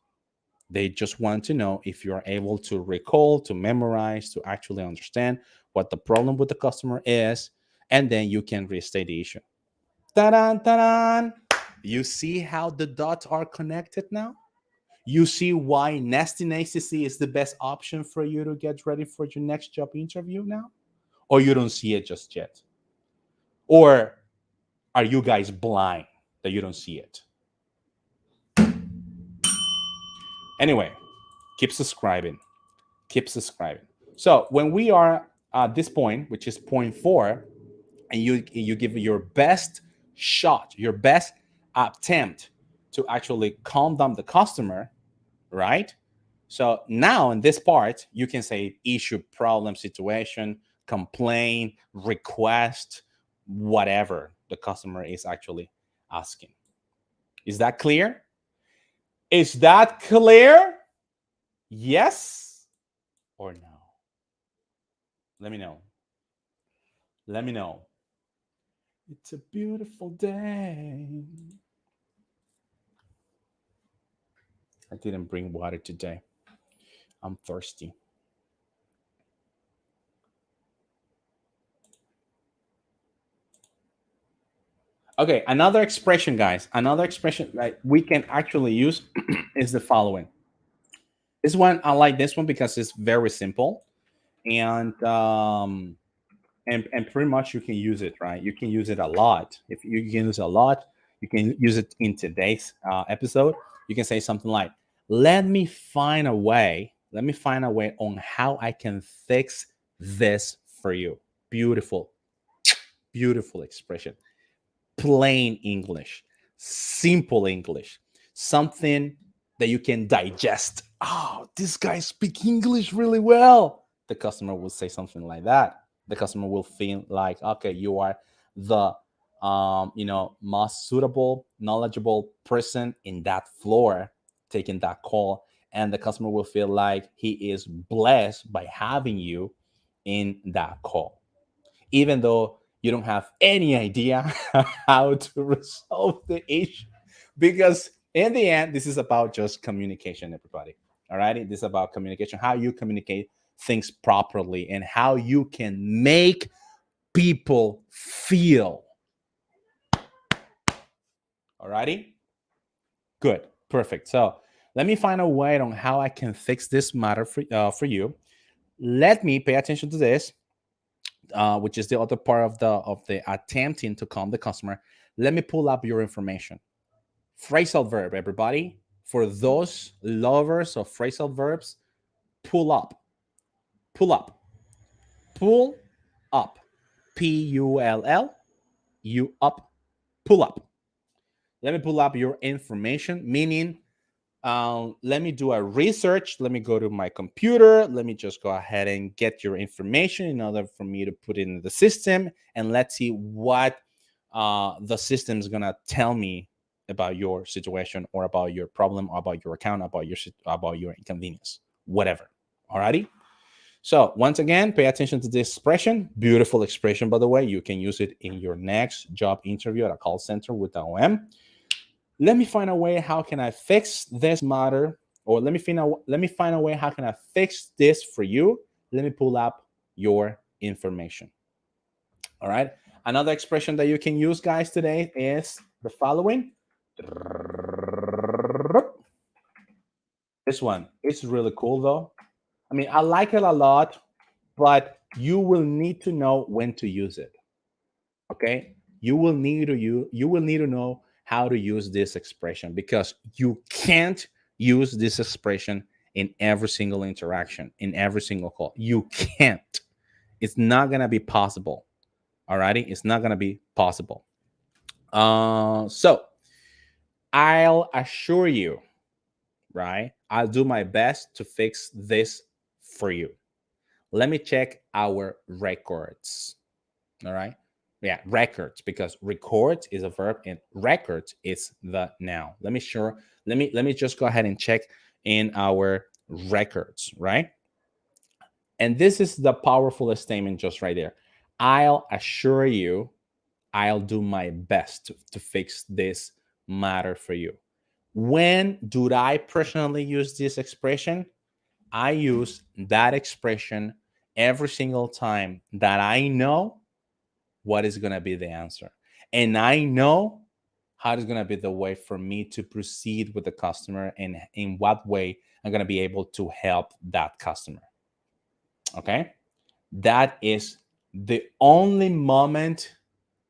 They just want to know if you're able to recall, to memorize, to actually understand what the problem with the customer is, and then you can restate the issue. Ta-da, ta-da! You see how the dots are connected now? You see why nesting ACC is the best option for you to get ready for your next job interview now? Or you don't see it just yet? Or are you guys blind that you don't see it? Anyway, keep subscribing. Keep subscribing. So when we are at this point, which is point 4, and you give your best shot, your best attempt to actually calm down the customer, right? So now in this part, you can say issue, problem, situation, complaint, request, whatever the customer is actually asking. Is that clear? Is that clear? Yes or no? Let me know. Let me know. It's a beautiful day. I didn't bring water today. I'm thirsty. Okay, another expression, guys. Another expression that we can actually use is the following. This one, I like this one because it's very simple. And pretty much you can use it, right? You can use it a lot. If you can use it a lot, you can use it in today's episode. You can say something like, let me find a way on how I can fix this for you. Beautiful, beautiful expression. Plain English, simple English, something that you can digest. Oh, this guy speaks English really well. The customer will say something like that. The customer will feel like, okay, you are the most suitable, knowledgeable person in that floor taking that call, and the customer will feel like he is blessed by having you in that call, even though you don't have any idea how to resolve the issue, because in the end, this is about just communication, everybody. All right, this is about communication, how you communicate things properly, and how you can make people feel. Alrighty, good, perfect. So let me find a way on how I can fix this matter for you. Let me pay attention to this, which is the other part of the attempting to calm the customer. Let me pull up your information. Phrasal verb, everybody. For those lovers of phrasal verbs, pull up, pull up, pull up. P-U-L-L-U up, pull up. Let me pull up your information, meaning let me do a research. Let me go to my computer. Let me just go ahead and get your information in order for me to put it in the system. And let's see what the system is going to tell me about your situation, or about your problem, or about your account, about your inconvenience, whatever. Alrighty. So once again, pay attention to this expression. Beautiful expression, by the way. You can use it in your next job interview at a call center with the OM. Let me find a way, how can I fix this matter? Or let me find a way, how can I fix this for you? Let me pull up your information. All right. Another expression that you can use, guys, today is the following. This one is really cool, though. I mean, I like it a lot, but you will need to know when to use it. Okay? You will need to know how to use this expression, because you can't use this expression in every single interaction, in every single call. You can't. It's not going to be possible. Alrighty? It's not going to be possible. So I'll assure you, right? I'll do my best to fix this for you. Let me check our records. All right. Yeah, records, because record is a verb and records is the noun. Let me just go ahead and check in our records, right? And this is the powerful statement just right there. I'll assure you, I'll do my best to fix this matter for you. When do I personally use this expression? I use that expression every single time that I know what is going to be the answer. And I know how it's going to be the way for me to proceed with the customer, and in what way I'm going to be able to help that customer. Okay? That is the only moment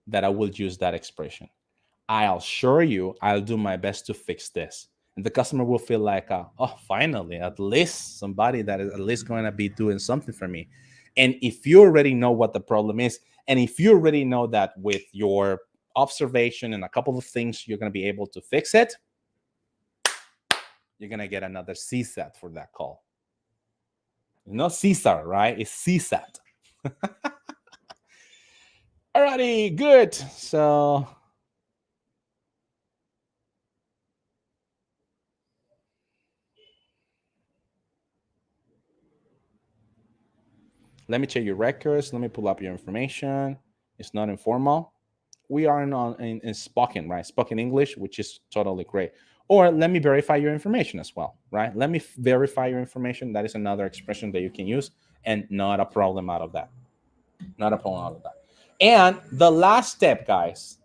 that I will use that expression. I'll assure you, I'll do my best to fix this. And the customer will feel like, oh, finally, at least somebody that is at least going to be doing something for me. And if you already know what the problem is, and if you already know that with your observation and a couple of things, you're going to be able to fix it, you're going to get another CSAT for that call. Not Caesar, right? It's CSAT. Alrighty, good. So let me check your records. Let me pull up your information. It's not informal. We are in spoken, right? Spoken English, which is totally great. Or let me verify your information as well, right? Let me verify your information. That is another expression that you can use, and not a problem out of that. Not a problem out of that. And the last step, guys,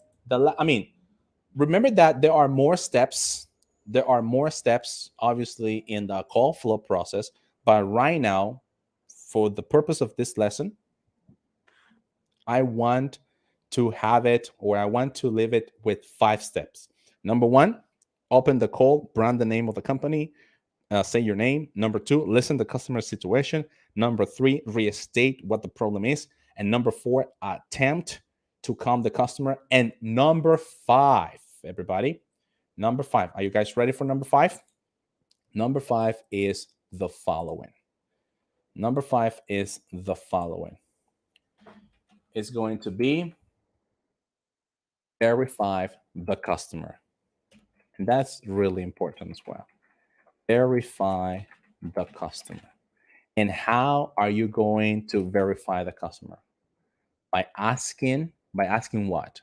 remember that there are more steps. There are more steps, obviously, in the call flow process. But right now, for the purpose of this lesson, I want to have it, or I want to leave it with 5 steps. Number 1, open the call, brand the name of the company, say your name. Number 2, listen to customer situation. Number 3, restate what the problem is. And number 4, attempt to calm the customer. And number 5, everybody, number 5. Are you guys ready for number 5? Number 5 is the following. Number 5 is the following. It's going to be verify the customer. And that's really important as well. Verify the customer. And how are you going to verify the customer? By asking what?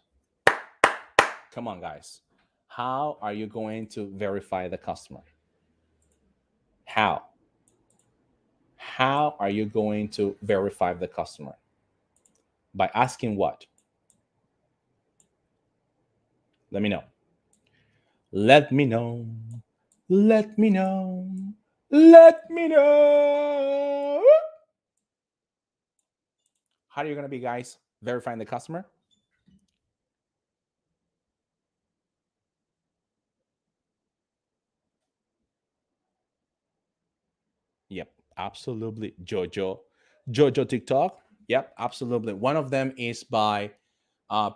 Come on, guys. How are you going to verify the customer? How? How are you going to verify the customer? By asking what? Let me know. Let me know. Let me know. Let me know. How are you going to be, guys, verifying the customer? Yep, absolutely. Jojo TikTok. Yep, absolutely. One of them is by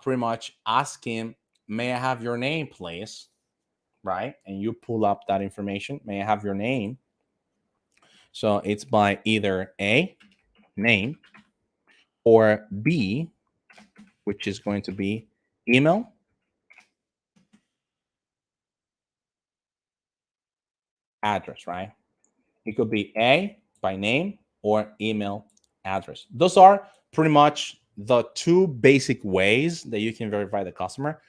pretty much asking, may I have your name, please? Right? And you pull up that information. May I have your name? So it's by either A, name, or B, which is going to be email, address, right? It could be A by name or email address. Those are pretty much the 2 basic ways that you can verify the customer.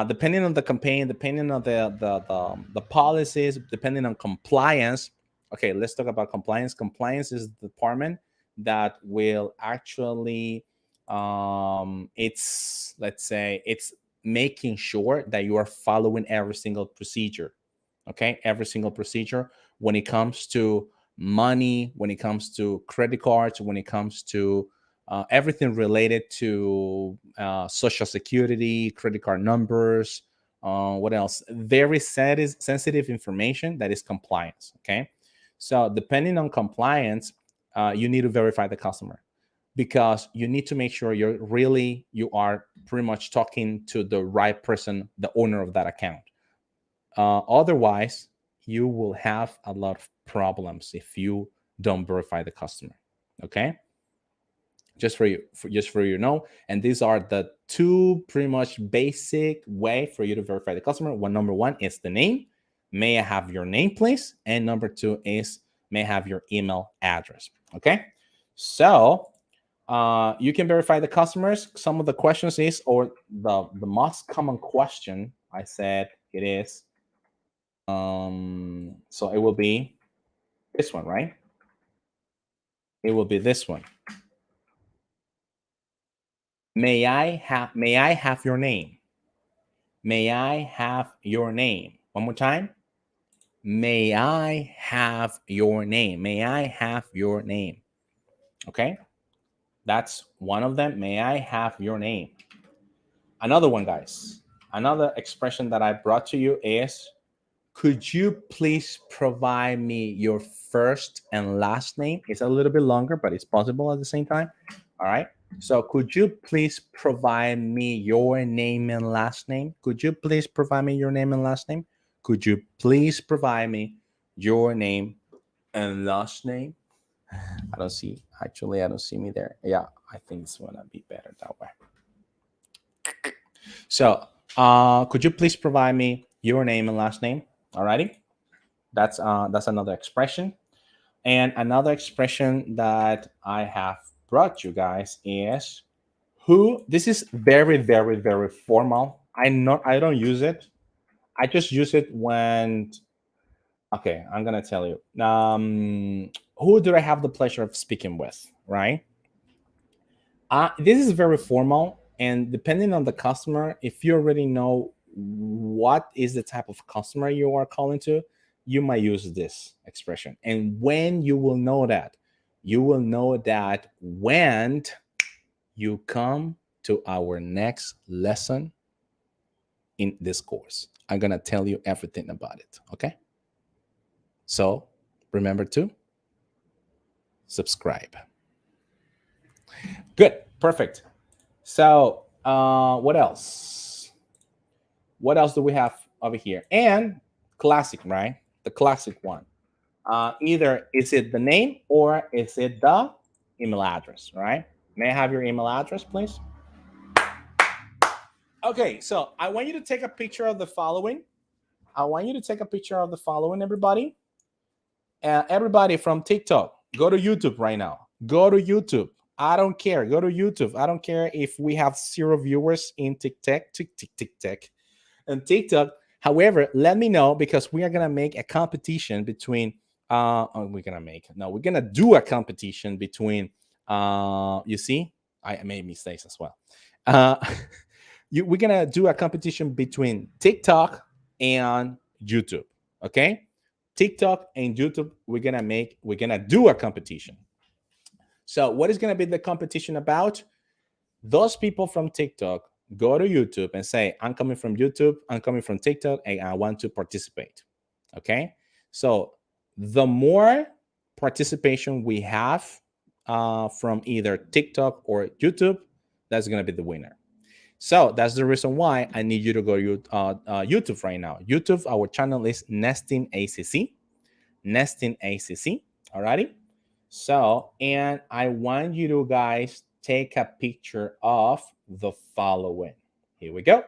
Depending on the campaign, depending on the policies, depending on compliance. Okay, let's talk about compliance. Compliance is the department that will actually, let's say, it's making sure that you are following every single procedure. Okay, every single procedure when it comes to money, when it comes to credit cards, when it comes to everything related to social security, credit card numbers, what else? Very sensitive information that is compliance. Okay, so depending on compliance, you need to verify the customer, because you need to make sure you are pretty much talking to the right person, the owner of that account. Otherwise, you will have a lot of problems if you don't verify the customer. Okay, just for you to know. And these are the 2 pretty much basic way for you to verify the customer. Number 1 is the name. May I have your name, please? And number 2 is, may I have your email address? Okay, so you can verify the customers. Some of the questions is, or the most common question, I said it is, so it will be this one, right? It will be this one. May I have your name? May I have your name? One more time. May I have your name? May I have your name? Okay, that's one of them. May I have your name? Another one, guys. Another expression that I brought to you is, could you please provide me your first and last name? It's a little bit longer, but it's possible at the same time. All right. So could you please provide me your name and last name? Could you please provide me your name and last name? Could you please provide me your name and last name? I don't see me there. Yeah, I think it's gonna be better that way. So could you please provide me your name and last name? Alrighty, that's another expression. And another expression that I have brought you guys is who. This is very, very, very formal. I don't use it. I just use it when, okay, I'm gonna tell you. Who do I have the pleasure of speaking with, right? This is very formal, and depending on the customer, if you already know what is the type of customer you are calling to, you might use this expression. And when you will know that, when you come to our next lesson in this course. I'm gonna tell you everything about it. Okay, so remember to subscribe. Good, perfect. So what else? What else do we have over here? And classic, right? The classic one. Either is it the name or is it the email address, right? May I have your email address, please? Okay, so I want you to take a picture of the following. I want you to take a picture of the following, everybody. Everybody from TikTok, go to YouTube right now. Go to YouTube. I don't care. Go to YouTube. I don't care if we have 0 viewers in TikTok and TikTok. However, let me know, because we are gonna make a competition between. We're gonna do a competition between. You see, I made mistakes as well. We're gonna do a competition between TikTok and YouTube. Okay, TikTok and YouTube. We're gonna do a competition. So what is going to be the competition about? Those people from TikTok go to YouTube and say, I'm coming from YouTube, I'm coming from TikTok, and I want to participate. Okay? So the more participation we have from either TikTok or YouTube, that's going to be the winner. So that's the reason why I need you to go to YouTube right now. YouTube, our channel is Nesting ACC. Nesting ACC. Alrighty? So, and I want you to guys take a picture of the following. Here we go.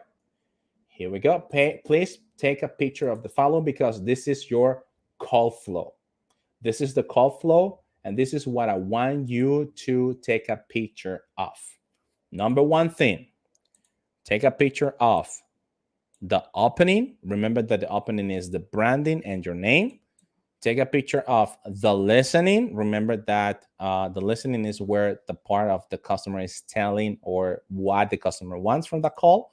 Here we go. Please take a picture of the following, because this is your call flow. This is the call flow, and this is what I want you to take a picture of. Number one thing, take a picture of the opening. Remember that the opening is the branding and your name. Take a picture of the listening. Remember that the listening is where the part of the customer is telling or what the customer wants from the call.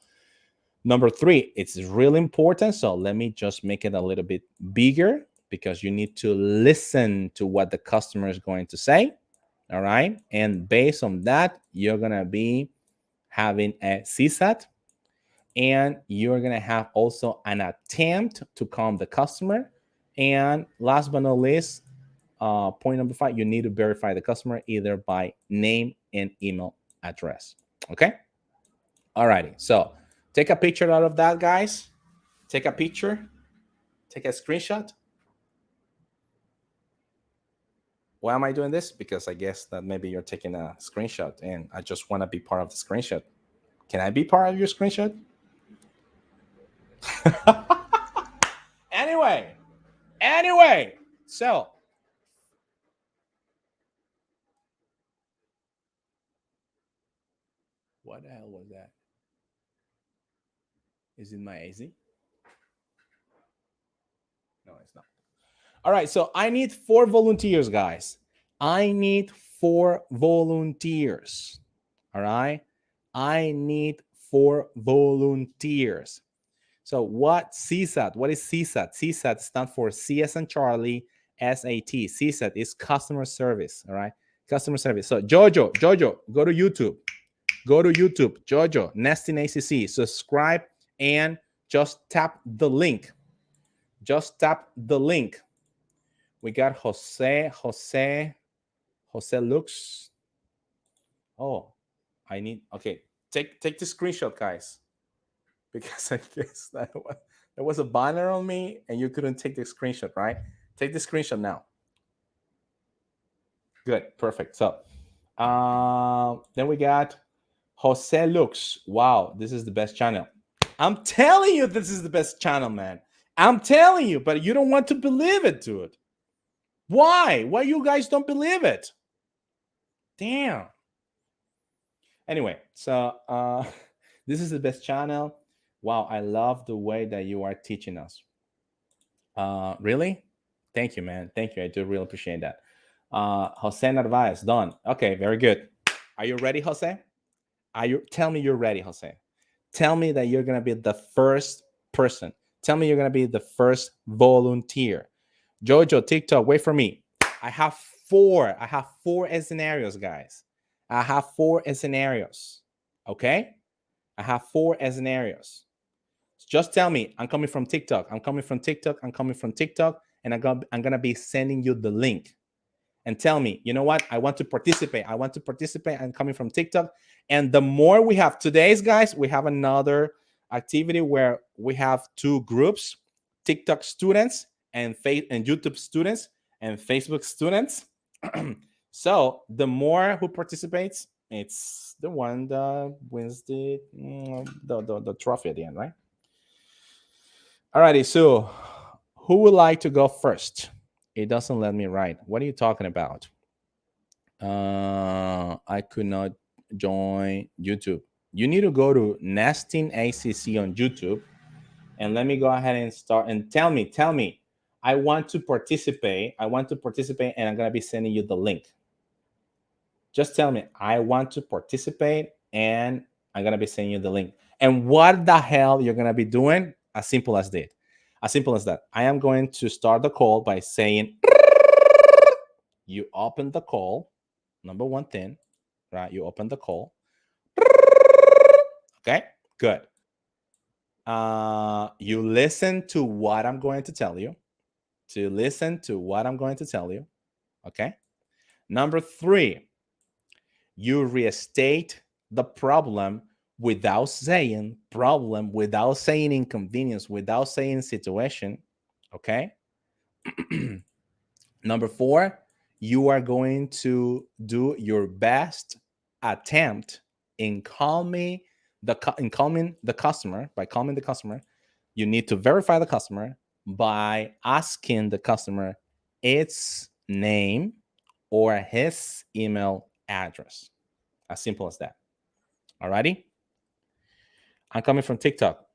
Number 3, it's really important. So let me just make it a little bit bigger, because you need to listen to what the customer is going to say. All right. And based on that, you're going to be having a CSAT, and you're going to have also an attempt to calm the customer. And last but not least, point number 5, you need to verify the customer either by name and email address. Okay. All righty. So take a picture out of that, guys. Take a picture. Take a screenshot. Why am I doing this? Because I guess that maybe you're taking a screenshot and I just want to be part of the screenshot. Can I be part of your screenshot? Anyway, so what the hell was that? Is it my AZ? No, it's not. All right, so I need 4 volunteers, guys. I need 4 volunteers. All right, I need 4 volunteers. So what CSAT? What is CSAT? CSAT stands for C as in Charlie, SAT. CSAT is customer service. All right, customer service. So Jojo, go to YouTube. Go to YouTube, Jojo, Nesting ACC. Subscribe and just tap the link. Just tap the link. We got Jose Lux. Oh, I need. Okay, take the screenshot, guys. Because I guess there was a banner on me and you couldn't take the screenshot, right? Take the screenshot now. Good, perfect. So then we got Jose Lux. Wow, this is the best channel. I'm telling you, this is the best channel, man. I'm telling you, but you don't want to believe it, dude. Why? Why you guys don't believe it? Damn. Anyway, so this is the best channel. Wow, I love the way that you are teaching us. Really? Thank you, man. Thank you. I do really appreciate that. Jose Narvaez, done. Okay, very good. Are you ready, Jose? Tell me you're ready, Jose. Tell me that you're going to be the first person. Tell me you're going to be the first volunteer. Jojo, TikTok, wait for me. I have 4. I have 4 scenarios, guys. I have 4 scenarios. Okay? I have 4 scenarios. Just tell me, I'm coming from TikTok. I'm coming from TikTok. I'm coming from TikTok. and I'm gonna be sending you the link. And tell me, you know what? I want to participate. I want to participate. I'm coming from TikTok. And the more we have today's, guys, we have another activity where we have 2 groups, TikTok students and YouTube students and Facebook students. So the more who participates, it's the one that wins the trophy at the end, right? Alrighty, so who would like to go first? It doesn't let me write. What are you talking about? I could not join YouTube. You need to go to Nesting ACC on YouTube, and let me go ahead and start and tell me. I want to participate. And I'm gonna be sending you the link. Just tell me, I want to participate, and I'm gonna be sending you the link. And what the hell you're gonna be doing? As simple as that. As simple as that. I am going to start the call by saying, you open the call. Number one thing, right? You open the call. Okay, good. You listen to what I'm going to tell you. Okay. Number 3, you restate the problem without saying problem, without saying inconvenience, without saying situation. Okay. Number 4, you are going to do your best attempt in calming the customer. By calming the customer, you need to verify the customer by asking the customer its name or his email address. As simple as that. Alrighty? I'm coming from TikTok.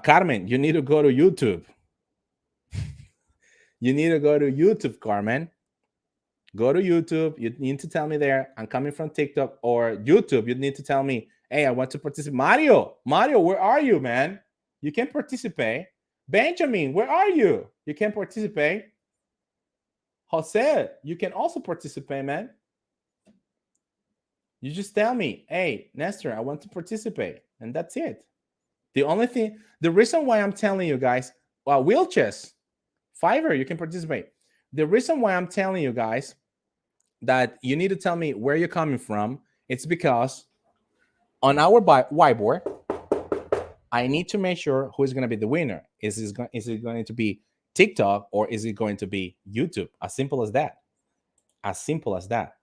Carmen, you need to go to YouTube. You need to go to YouTube, Carmen. Go to YouTube. You need to tell me there, I'm coming from TikTok, or YouTube. You need to tell me, hey, I want to participate. Mario, where are you, man? You can participate. Benjamin, where are you? You can participate. Jose, you can also participate, man. You just tell me, hey, Nestor, I want to participate. And that's it. The reason why I'm telling you guys, well, Wheelchess, Fiverr, you can participate. The reason why I'm telling you guys that you need to tell me where you're coming from, it's because on our whiteboard, I need to make sure who is going to be the winner. Is it going to be TikTok or is it going to be YouTube? As simple as that. As simple as that.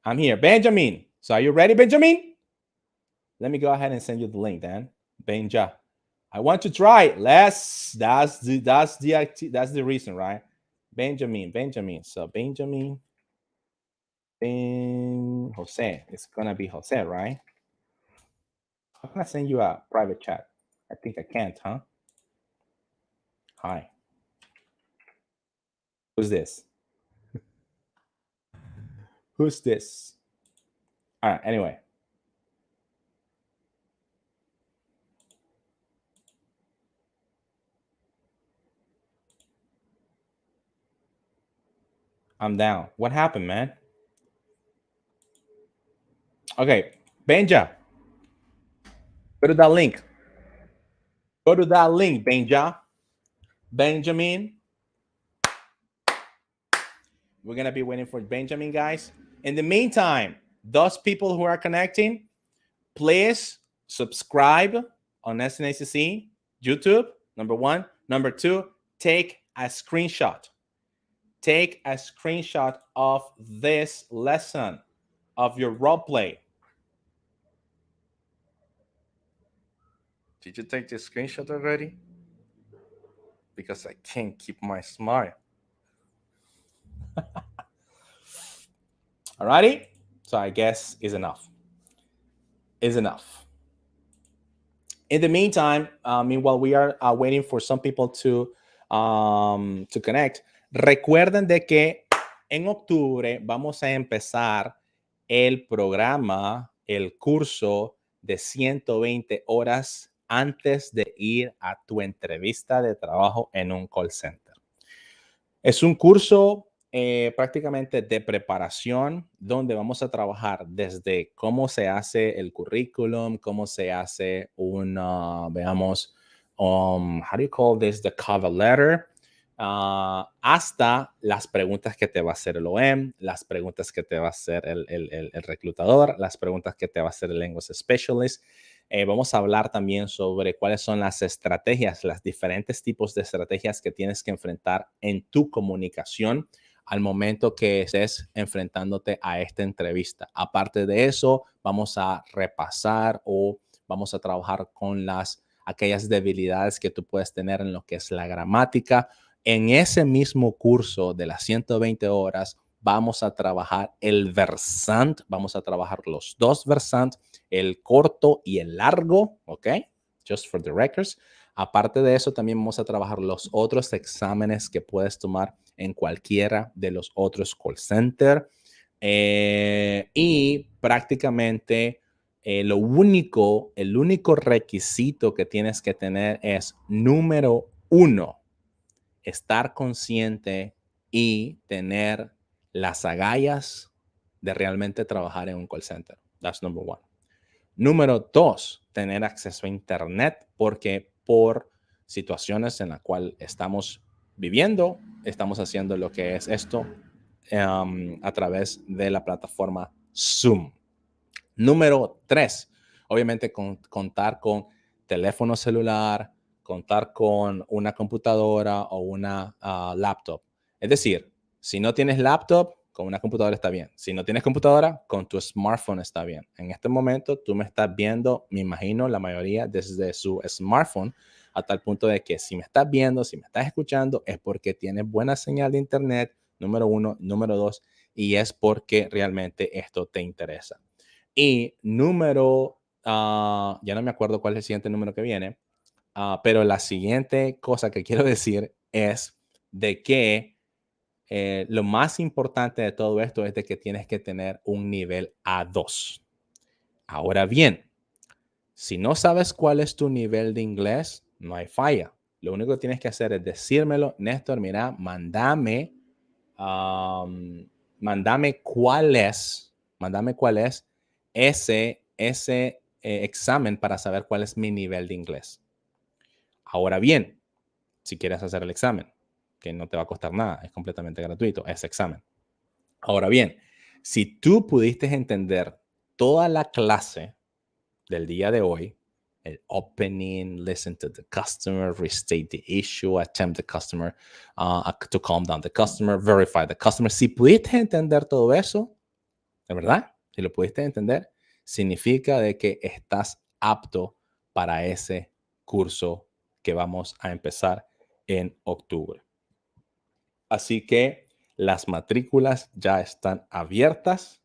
I'm here. Benjamin. So are you ready, Benjamin? Let me go ahead and send you the link then. Benja. I want to try. That's the reason, right? Benjamin. So Benjamin. Jose. It's gonna be Jose, right? I'm gonna send you a private chat. I think I can't, huh? Hi. Who's this? Who's this? All right, anyway. I'm down. What happened, man? Okay, Benja. Go to that link. Go to that link, Benja. Benjamin. We're going to be waiting for Benjamin, guys. In the meantime, those people who are connecting, please subscribe on SNACC YouTube, number 1. Number 2, take a screenshot. Take a screenshot of this lesson, of your role play. Did you take the screenshot already? Because I can't keep my smile. Alrighty, so I guess is enough. Is enough. In the meantime, meanwhile we are waiting for some people to connect. Recuerden de que en octubre vamos a empezar el programa, el curso de 120 horas antes de ir a tu entrevista de trabajo en un call center. Es un curso prácticamente de preparación donde vamos a trabajar desde cómo se hace el currículum, cómo se hace veamos, how do you call this, the cover letter, hasta las preguntas que te va a hacer el OM, las preguntas que te va a hacer el reclutador, las preguntas que te va a hacer el Language Specialist. Vamos a hablar también sobre cuáles son las estrategias, los diferentes tipos de estrategias que tienes que enfrentar en tu comunicación al momento que estés enfrentándote a esta entrevista. Aparte de eso, vamos a repasar o vamos a trabajar con aquellas debilidades que tú puedes tener en lo que es la gramática. En ese mismo curso de las 120 horas, vamos a trabajar el versant, vamos a trabajar los dos versant, el corto y el largo, ¿ok? Just for the records. Aparte de eso, también vamos a trabajar los otros exámenes que puedes tomar en cualquiera de los otros call center. Y prácticamente el único requisito que tienes que tener es, número 1, estar consciente y tener las agallas de realmente trabajar en un call center. That's number 1. Número 2, tener acceso a internet, porque por situaciones en las cuales estamos viviendo, estamos haciendo lo que es esto a través de la plataforma Zoom. Número 3, obviamente contar con teléfono celular, contar con una computadora o una laptop. Es decir, si no tienes laptop, con una computadora está bien. Si no tienes computadora, con tu smartphone está bien. En este momento, tú me estás viendo, me imagino, la mayoría desde su smartphone, a tal punto de que si me estás viendo, si me estás escuchando, es porque tienes buena señal de internet, número 1. Número 2, y es porque realmente esto te interesa. Y número, ya no me acuerdo cuál es el siguiente número que viene, pero la siguiente cosa que quiero decir es de que lo más importante de todo esto es de que tienes que tener un nivel A2. Ahora bien, si no sabes cuál es tu nivel de inglés, no hay falla. Lo único que tienes que hacer es decírmelo, Néstor, mira, mándame cuál es ese examen para saber cuál es mi nivel de inglés. Ahora bien, si quieres hacer el examen, que no te va a costar nada, es completamente gratuito, ese examen. Ahora bien, si tú pudiste entender toda la clase del día de hoy, el opening, listen to the customer, restate the issue, attempt the customer, to calm down the customer, verify the customer. Si pudiste entender todo eso, de verdad, si lo pudiste entender, significa de que estás apto para ese curso que vamos a empezar en octubre. Así que las matrículas ya están abiertas.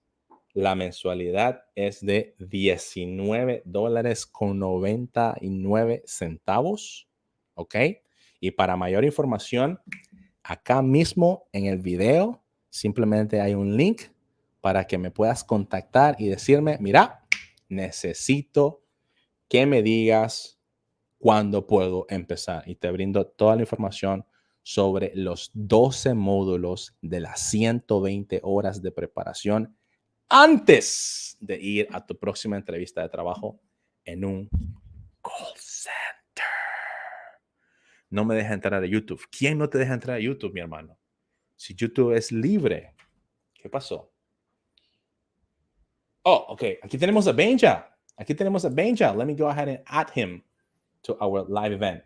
La mensualidad es de $19.99. ¿Ok? Y para mayor información, acá mismo en el video, simplemente hay un link para que me puedas contactar y decirme, mira, necesito que me digas cuándo puedo empezar. Y te brindo toda la información sobre los 12 módulos de las 120 horas de preparación antes de ir a tu próxima entrevista de trabajo en un call center. No me deja entrar a YouTube. ¿Quién no te deja entrar a YouTube, mi hermano? Si YouTube es libre. ¿Qué pasó? Oh, ok. Aquí tenemos a Benja. Let me go ahead and add him to our live event.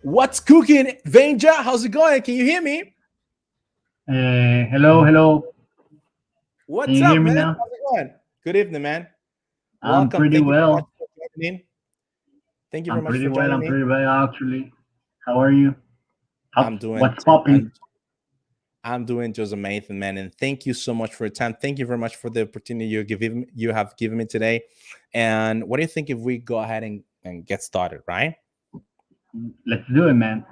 What's cooking, Benja? How's it going? Can you hear me? Hello. What's up, man? How's it going? Good evening, man. I'm pretty well. Thank you very much for joining me. I'm pretty well, actually. How are you? What's popping? I'm doing just amazing, man. And thank you so much for your time. Thank you very much for the opportunity you have given me today. And what do you think if we go ahead and get started, right? Let's do it, man.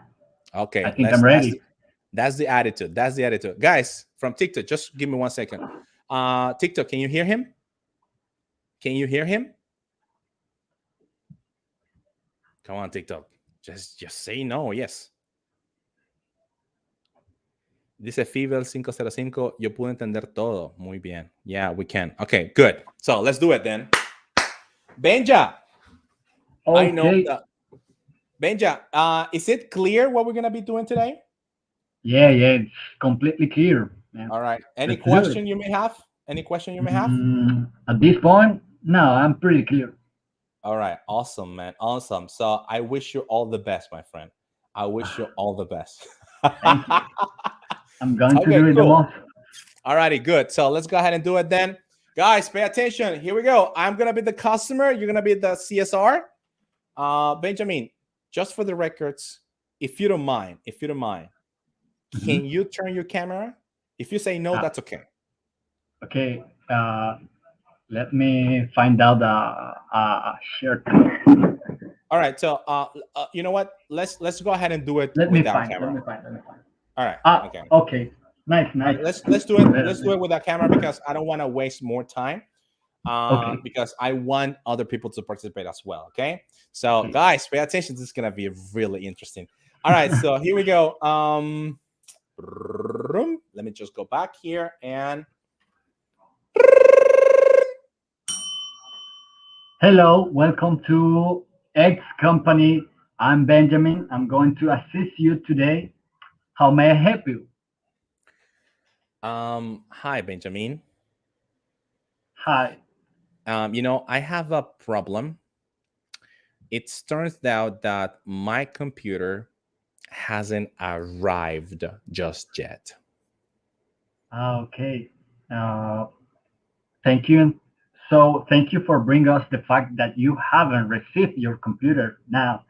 Okay. I think I'm ready. That's the attitude. Guys, from TikTok, just give me 1 second. TikTok, can you hear him? Come on, TikTok. Just say no, yes. Dice Fibel 505, yo pude entender todo. Muy bien. Yeah, we can. Okay, good. So let's do it then. Benja. Okay. I know that Benja, is it clear what we're gonna be doing today? Yeah, it's completely clear, man. All right. Any Let's do it. question you may have? Any question you may have? At this point, no, I'm pretty clear. All right. Awesome, man. Awesome. So I wish you all the best, my friend. I wish you all the best. Thank you. I'm going to Okay, do it the cool. most. All righty, good. So let's go ahead and do it then. Guys, pay attention. Here we go. I'm going to be the customer. You're going to be the CSR. Benjamin, just for the records, if you don't mind, can you turn your camera? If you say no, that's okay. Okay. Let me find out a shirt. All right. So, you know what? Let's go ahead and do it Let me without find. camera. Let me find. All right. Okay. Okay. Nice. All right, let's do it. Let's do it without camera because I don't want to waste more time. Okay. Because I want other people to participate as well. Okay. So, guys, pay attention. This is gonna be really interesting. All right. So here we go. Let me just go back here and. Hello, welcome to X Company. I'm Benjamin. I'm going to assist you today. How may I help you? Hi, Benjamin. Hi. I have a problem. It turns out that my computer hasn't arrived just yet. Okay. Thank you. So thank you for bringing us the fact that you haven't received your computer now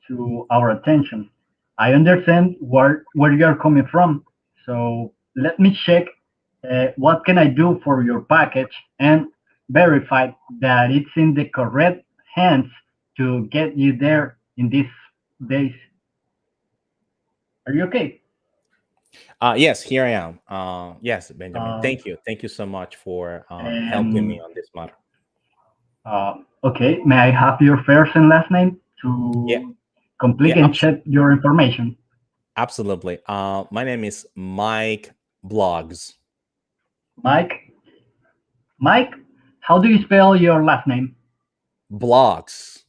to our attention. I understand where you're coming from. So let me check what can I do for your package and verify that it's in the correct hands to get you there in these days. Are you okay? Yes, here I am. Yes, Benjamin. Thank you. Thank you so much for helping me on this matter. Okay. May I have your first and last name to complete and check your information? Absolutely. My name is Mike Blogs. Mike, how do you spell your last name? Blogs.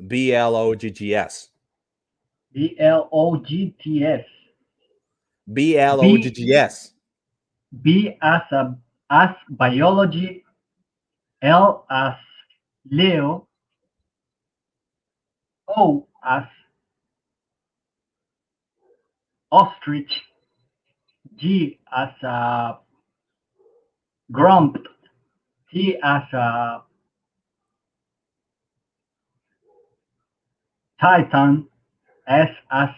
B-L-O-G-G-S. B-L-O-G-T-S. B-L-O-G-G-S. B as biology, L as Leo, O as ostrich, G as grump, T as titan, S as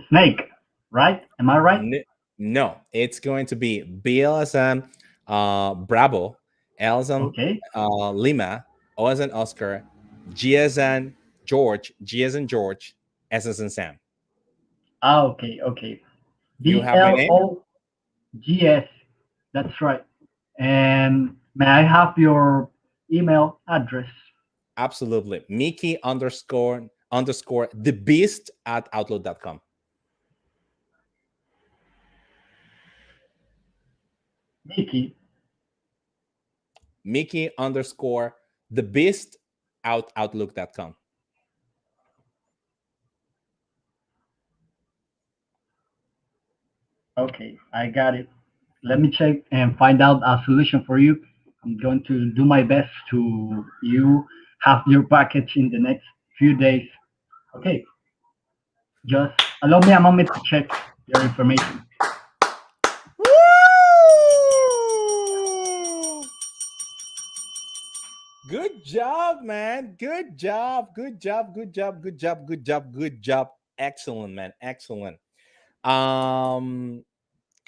snake. Right? Am I right? No, it's going to be B as in Bravo, L as in Lima, O as in Oscar, G as in George, G as in George, S as in Sam. Okay. You have my name? B-L-O-G-S. That's right. And may I have your email address? Absolutely. Mickey __ the beast at outlook.com. Mickey _ the beast at outlook.com. Okay, I got it. Let me check and find out a solution for you. I'm going to do my best to you have your package in the next few days. Okay. Just allow me a moment to check your information. Woo! Good job, man. Good job. Excellent, man. Excellent.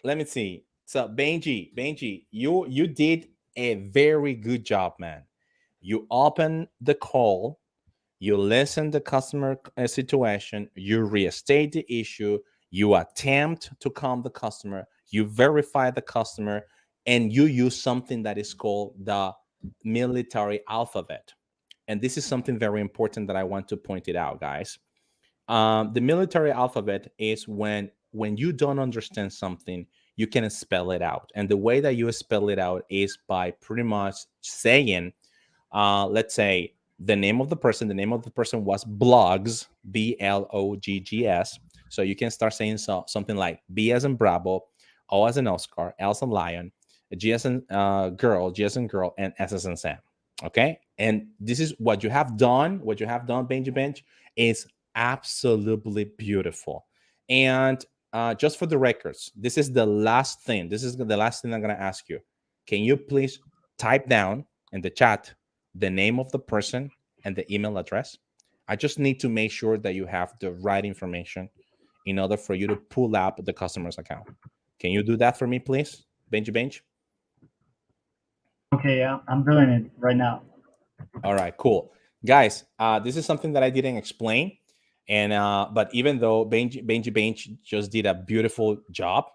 Let me see. So Benji, you did a very good job, man. You open the call, you listen the customer situation, you restate the issue, you attempt to calm the customer, you verify the customer, and you use something that is called the military alphabet. And this is something very important that I want to point it out, guys. The military alphabet is when you don't understand something, you can spell it out. And the way that you spell it out is by pretty much saying, let's say, the name of the person. The name of the person was Blogs, Bloggs. So you can start saying something like B as in Bravo, O as in Oscar, L as in Lion, G as in girl, G as in girl, and S as in Sam. Okay, and this is what you have done. What you have done, Benji Bench, is absolutely beautiful. And just for the records, this is the last thing. This is the last thing I'm gonna ask you. Can you please type down in the chat the name of the person and the email address? I just need to make sure that you have the right information in order for you to pull up the customer's account. Can you do that for me, please, Benji Bench? Okay, yeah, I'm doing it right now. All right, cool. Guys, this is something that I didn't explain. And but even though Benji just did a beautiful job,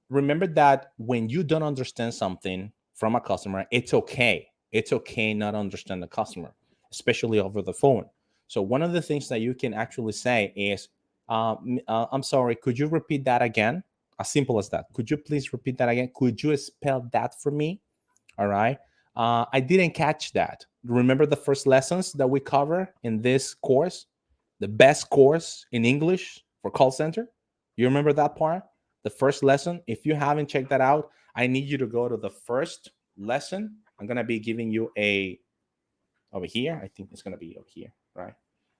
remember that when you don't understand something from a customer, it's okay. It's okay not to understand the customer, especially over the phone. So one of the things that you can actually say is, I'm sorry, could you repeat that again? As simple as that. Could you please repeat that again? Could you spell that for me? All right. I didn't catch that. Remember the first lessons that we cover in this course, the best course in English for call center? You remember that part? The first lesson? If you haven't checked that out, I need you to go to the first lesson. I'm going to be giving you over here. I think it's going to be over here, right?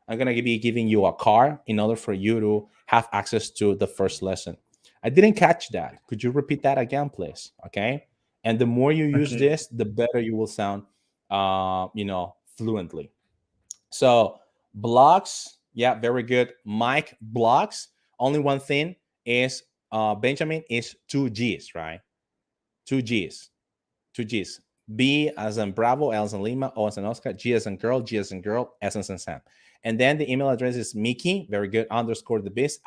I'm going to be giving you a card in order for you to have access to the first lesson. I didn't catch that. Could you repeat that again, please? Okay. And the more you use this, the better you will sound, fluently. So blogs, yeah, very good. Mike, blogs. Only one thing is, Benjamin, is 2 G's, right? 2 G's. 2 G's. B as in Bravo, L as in Lima, O as in Oscar, G as in girl, G as in girl, S as in Sam. And then the email address is Mickey, very good, _ the biz,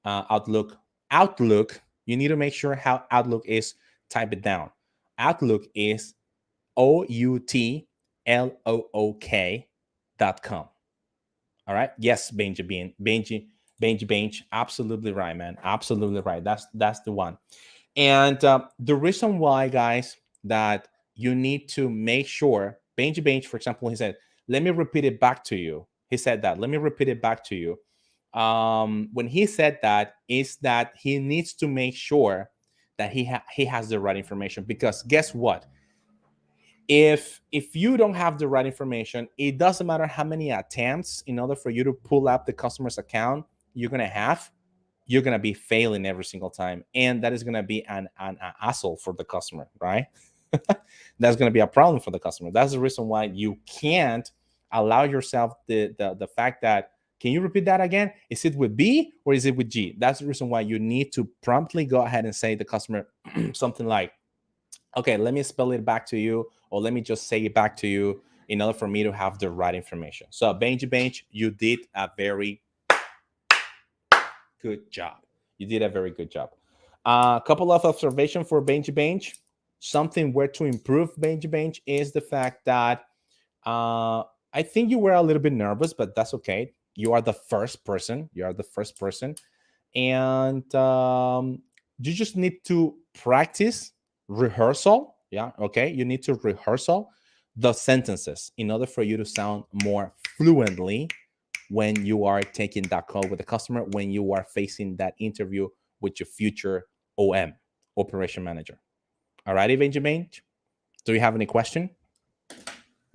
Outlook. Outlook, you need to make sure how Outlook is. Type it down. Outlook is outlook.com. All right. Yes, Benji, absolutely right, man. Absolutely right. That's the one. And the reason why, guys, that you need to make sure, Benji, for example, he said, let me repeat it back to you. He said that. Let me repeat it back to you. When he said that, is that he needs to make sure that he has the right information, because guess what? If you don't have the right information, it doesn't matter how many attempts in order for you to pull up the customer's account you're gonna be failing every single time, and that is gonna be an hassle for the customer, right? That's gonna be a problem for the customer. That's the reason why you can't allow yourself the fact that, can you repeat that again? Is it with B or is it with G? That's the reason why you need to promptly go ahead and say to the customer something like, okay, let me spell it back to you, or let me just say it back to you in order for me to have the right information. So Benji, you did a very good job. You did a very good job. A couple of observations for Benji. Something where to improve, Benji, is the fact that I think you were a little bit nervous, but that's okay. You are the first person. And you just need to practice rehearsal. Yeah, okay. You need to rehearsal the sentences in order for you to sound more fluently when you are taking that call with the customer, when you are facing that interview with your future OM, operation manager. All righty, Benjamin. Do you have any question?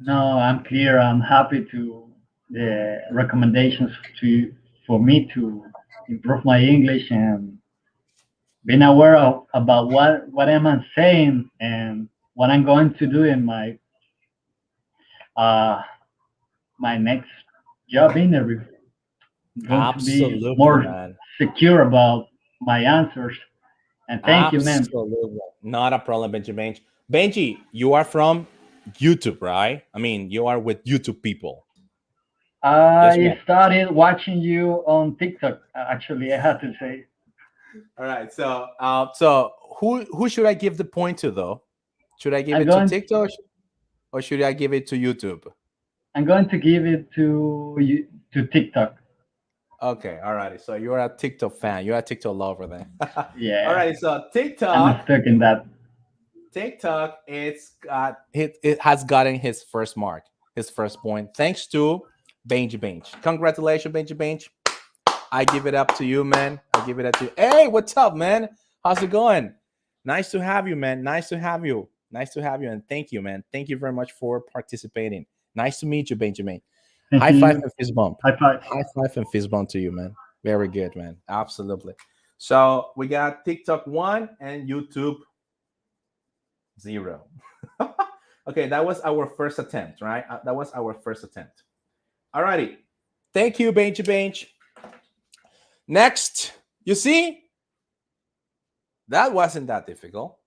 No, I'm clear. I'm happy to the recommendations for me to improve my English and being aware about what am I saying and what I'm going to do in my next job interview. I'm going Absolutely, to be more man. secure about my answers. And thank you, man. Not a problem, Benjamin. Benji, you are from YouTube, right? I mean, you are with YouTube people. I started watching you on TikTok. Actually, I have to say. All right. So who should I give the point to, though? Should I give it to TikTok or should I give it to YouTube? I'm going to give it to TikTok. Okay. All right. So you're a TikTok fan. You're a TikTok lover then. Yeah. All right. So TikTok. I'm stuck in that. TikTok, it has gotten his first mark, his first point, thanks to Benji. Congratulations, Benji. I give it up to you, man. I give it up to you. Hey, what's up, man? How's it going? Nice to have you, man. Nice to have you. And thank you, man. Thank you very much for participating. Nice to meet you, Benjamin. High five and fist bump. High five. High five and fist bump to you, man. Very good, man. Absolutely. So we got TikTok 1 and YouTube 0. Okay, that was our first attempt, right? That was our first attempt. Alrighty. Thank you, Benji. Next, you see? That wasn't that difficult.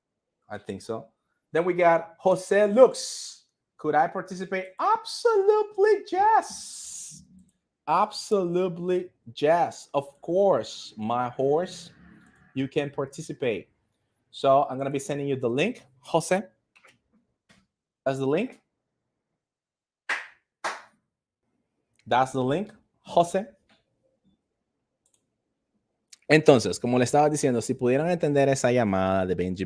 I think so. Then we got Jose Lux. Could I participate? Absolutely, yes. Absolutely, yes. Of course, my horse. You can participate. So I'm going to be sending you the link, Jose. That's the link. That's the link, Jose. Entonces, como le estaba diciendo, si pudieran entender esa llamada de Benji,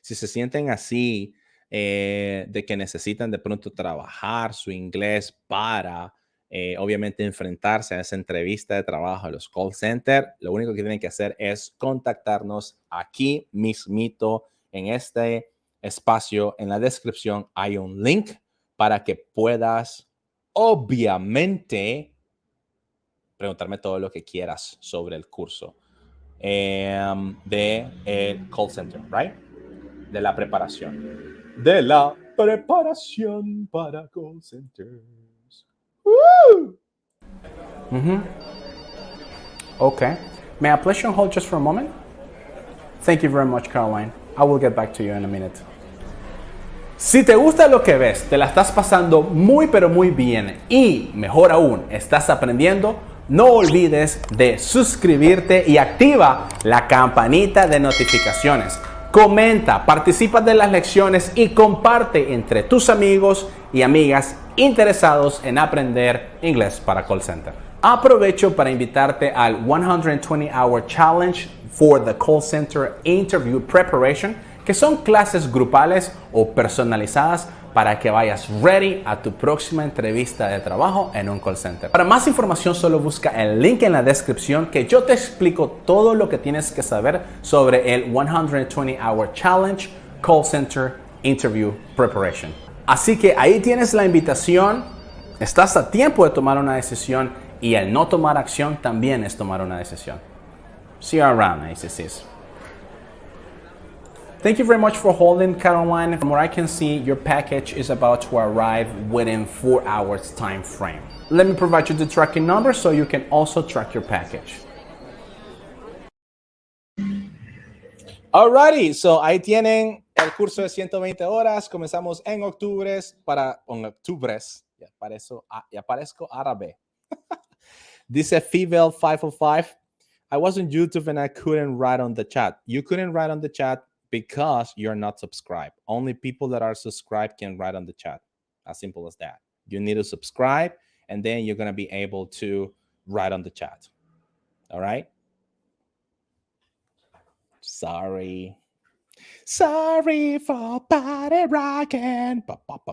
si se sienten así, de que necesitan de pronto trabajar su inglés para, obviamente, enfrentarse a esa entrevista de trabajo a los call centers, lo único que tienen que hacer es contactarnos aquí mismito en este espacio. En la descripción hay un link para que puedas, obviamente, preguntarme todo lo que quieras sobre el curso de el call center, right? De la preparación. De la preparación para call centers. Woo! Okay. May I place you on hold just for a moment? Thank you very much, Caroline. I will get back to you in a minute. Si te gusta lo que ves, te la estás pasando muy pero muy bien y, mejor aún, estás aprendiendo, no olvides de suscribirte y activa la campanita de notificaciones. Comenta, participa de las lecciones y comparte entre tus amigos y amigas interesados en aprender inglés para call center. Aprovecho para invitarte al 120 Hour Challenge for the Call Center Interview Preparation, que son clases grupales o personalizadas para que vayas ready a tu próxima entrevista de trabajo en un call center. Para más información, solo busca el link en la descripción que yo te explico todo lo que tienes que saber sobre el 120 Hour Challenge Call Center Interview Preparation. Así que ahí tienes la invitación. Estás a tiempo de tomar una decisión y el no tomar acción también es tomar una decisión. See you around, ACCs. Thank you very much for holding, Caroline. From what I can see, your package is about to arrive within 4 hours time frame. Let me provide you the tracking number so you can also track your package. Alrighty, so ahí tienen el curso de 120 horas. Comenzamos en octubre ya parezco árabe. Dice Fevel 505. I was on YouTube and I couldn't write on the chat. You couldn't write on the chat because you're not subscribed. Only people that are subscribed can write on the chat. As simple as that. You need to subscribe and then you're going to be able to write on the chat. All right? Sorry for body rocking.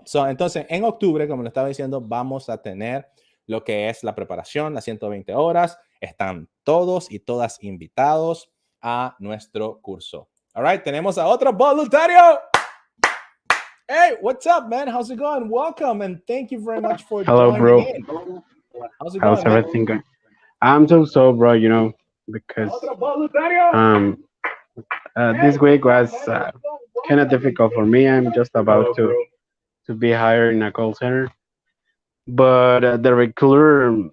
So, entonces, en octubre, como le estaba diciendo, vamos a tener lo que es la preparación, las 120 horas. Están todos y todas invitados a nuestro curso. All right, tenemos a otro voluntario. Hey, what's up, man? How's it going? Welcome, and thank you very much for Hello, bro. in. How's it going, How's everything going? I'm so, bro, you know, because this week was kind of difficult for me. I'm just about to be hired in a call center, but the recruiter,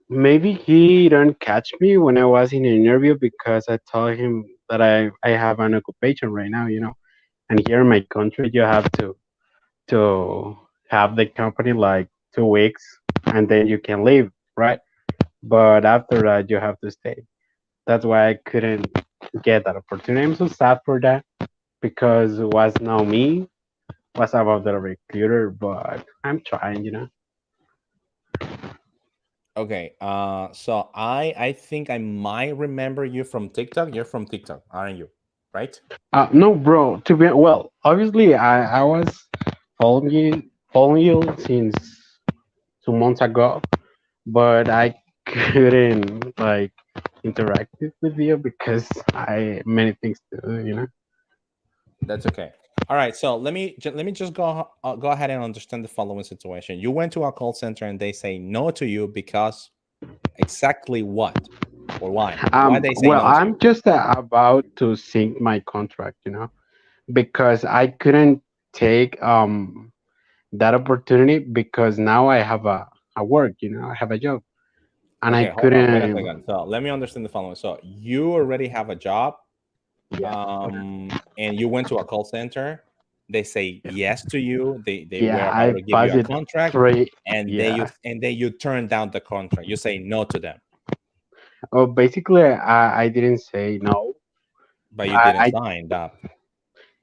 maybe he didn't catch me when I was in an interview because I told him that I have an occupation right now, you know, and here in my country you have to have the company like 2 weeks and then you can leave, right? But after that you have to stay. That's why I couldn't get that opportunity. I'm so sad for that because it was not me, it was about the recruiter, but I'm trying, you know. Okay, so I think I might remember you from TikTok. You're from TikTok, aren't you? right? No, bro. To be well, obviously, I was following you since 2 months ago, but I couldn't like interact with you because I many things to do, you know. That's okay. All right, so let me just go ahead and understand the following situation. You went to a call center and they say no to you because exactly what or why? Why they say Well, no to you? I'm just about to sync my contract, you know, because I couldn't take that opportunity because now I have a work, you know, I have a job, and I Okay, hold on, wait a couldn't. second. So let me understand the following. So you already have a job, Yeah, and you went to a call center. They say yeah, yes to you. They yeah. were about I to give you passed a it contract, three. and Yeah. then you turn down the contract. You say no to them, Oh, basically, I didn't say no. but you didn't I sign up.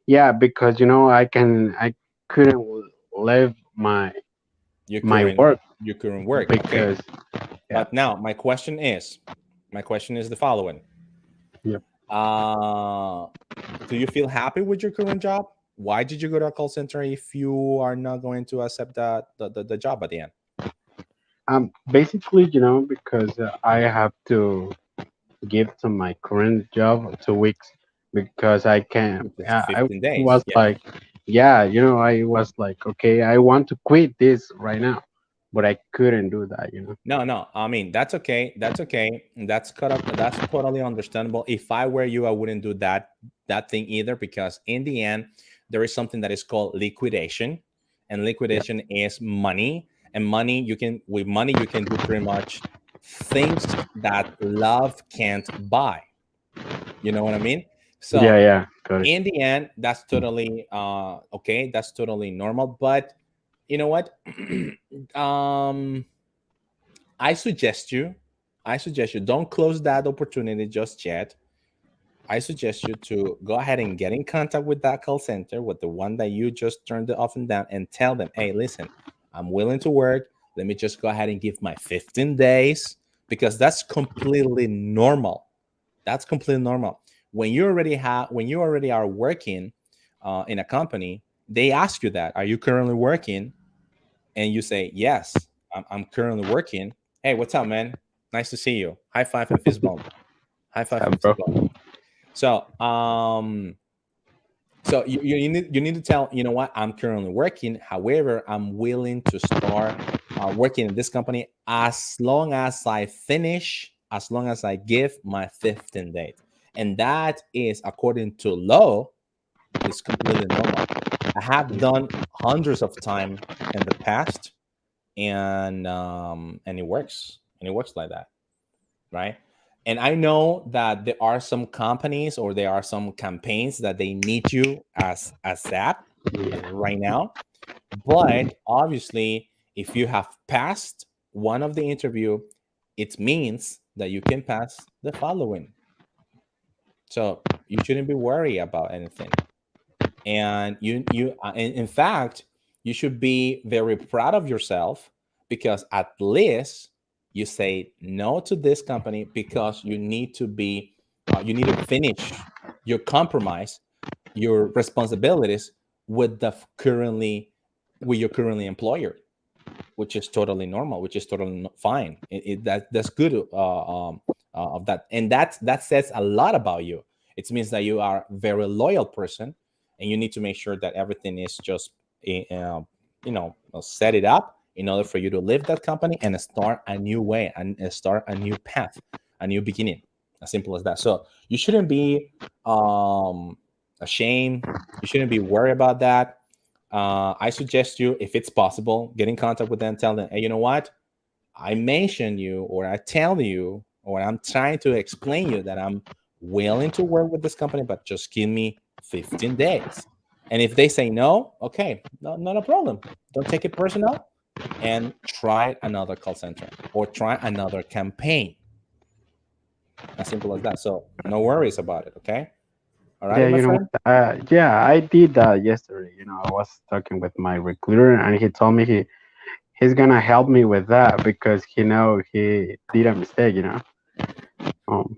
Yeah, because you know I couldn't leave You my couldn't work you couldn't work. Okay, because yeah. but now my question is the following. Yep. Do you feel happy with your current job? Why did you go to a call center if you are not going to accept the job at the end? Basically, you know, because I have to give to my current job 2 weeks because I can. Which is I 15 days. was Yeah. like, yeah, you know, I was like, okay, I want to quit this right now, but I couldn't do that, you know. No. I mean, that's okay. That's okay. That's cut up. That's totally understandable. If I were you, I wouldn't do that thing either, because in the end, there is something that is called liquidation, and Yeah. liquidation is money. And money, with money you can do pretty much things that love can't buy. You know what I mean? Yeah, So yeah, got it. in the end, that's totally okay. That's totally normal. But you know what? um I suggest you, don't close that opportunity just yet. I suggest you to go ahead and get in contact with that call center, with the one that you just turned it off and down, and tell them, hey, listen, I'm willing to work. Let me just go ahead and give my 15 days, because that's completely normal. That's completely normal. When you already are working in a company, they ask you that, are you currently working? And you say, yes, I'm currently working. Hey, what's up, man? Nice to see you. High five and fist bump. High five and Bro. fist bump. So, you need to tell, you know what, I'm currently working. However, I'm willing to start working in this company as long as I give my 15 days. And that is, according to law, is completely normal. I have done hundreds of times in the past, and it works. And it works like that, right? And I know that there are some companies, or there are some campaigns that they need you as that right now. But obviously, if you have passed one of the interview, it means that you can pass the following. So you shouldn't be worried about anything. And in fact, you should be very proud of yourself, because at least you say no to this company, because you need to finish your compromise, your responsibilities with your currently employer, which is totally normal, which is totally fine. That's good of that, and that says a lot about you. It means that you are a very loyal person, and you need to make sure that everything is just set it up in order for you to leave that company and start a new way, and start a new path, a new beginning. As simple as that. So you shouldn't be ashamed. You shouldn't be worried about that. I suggest you, if it's possible, get in contact with them, tell them, hey, you know what, I mention you, or I tell you, or I'm trying to explain you that I'm willing to work with this company, but just give me 15 days. And if they say no, okay, not a problem. Don't take it personal, and try another call center, or try another campaign. As simple as that. So no worries about it, okay? All Yeah, righty, my you know, friend? yeah, I did that yesterday. You know, I was talking with my recruiter, and he told me he's gonna help me with that because he did a mistake. You know. Um,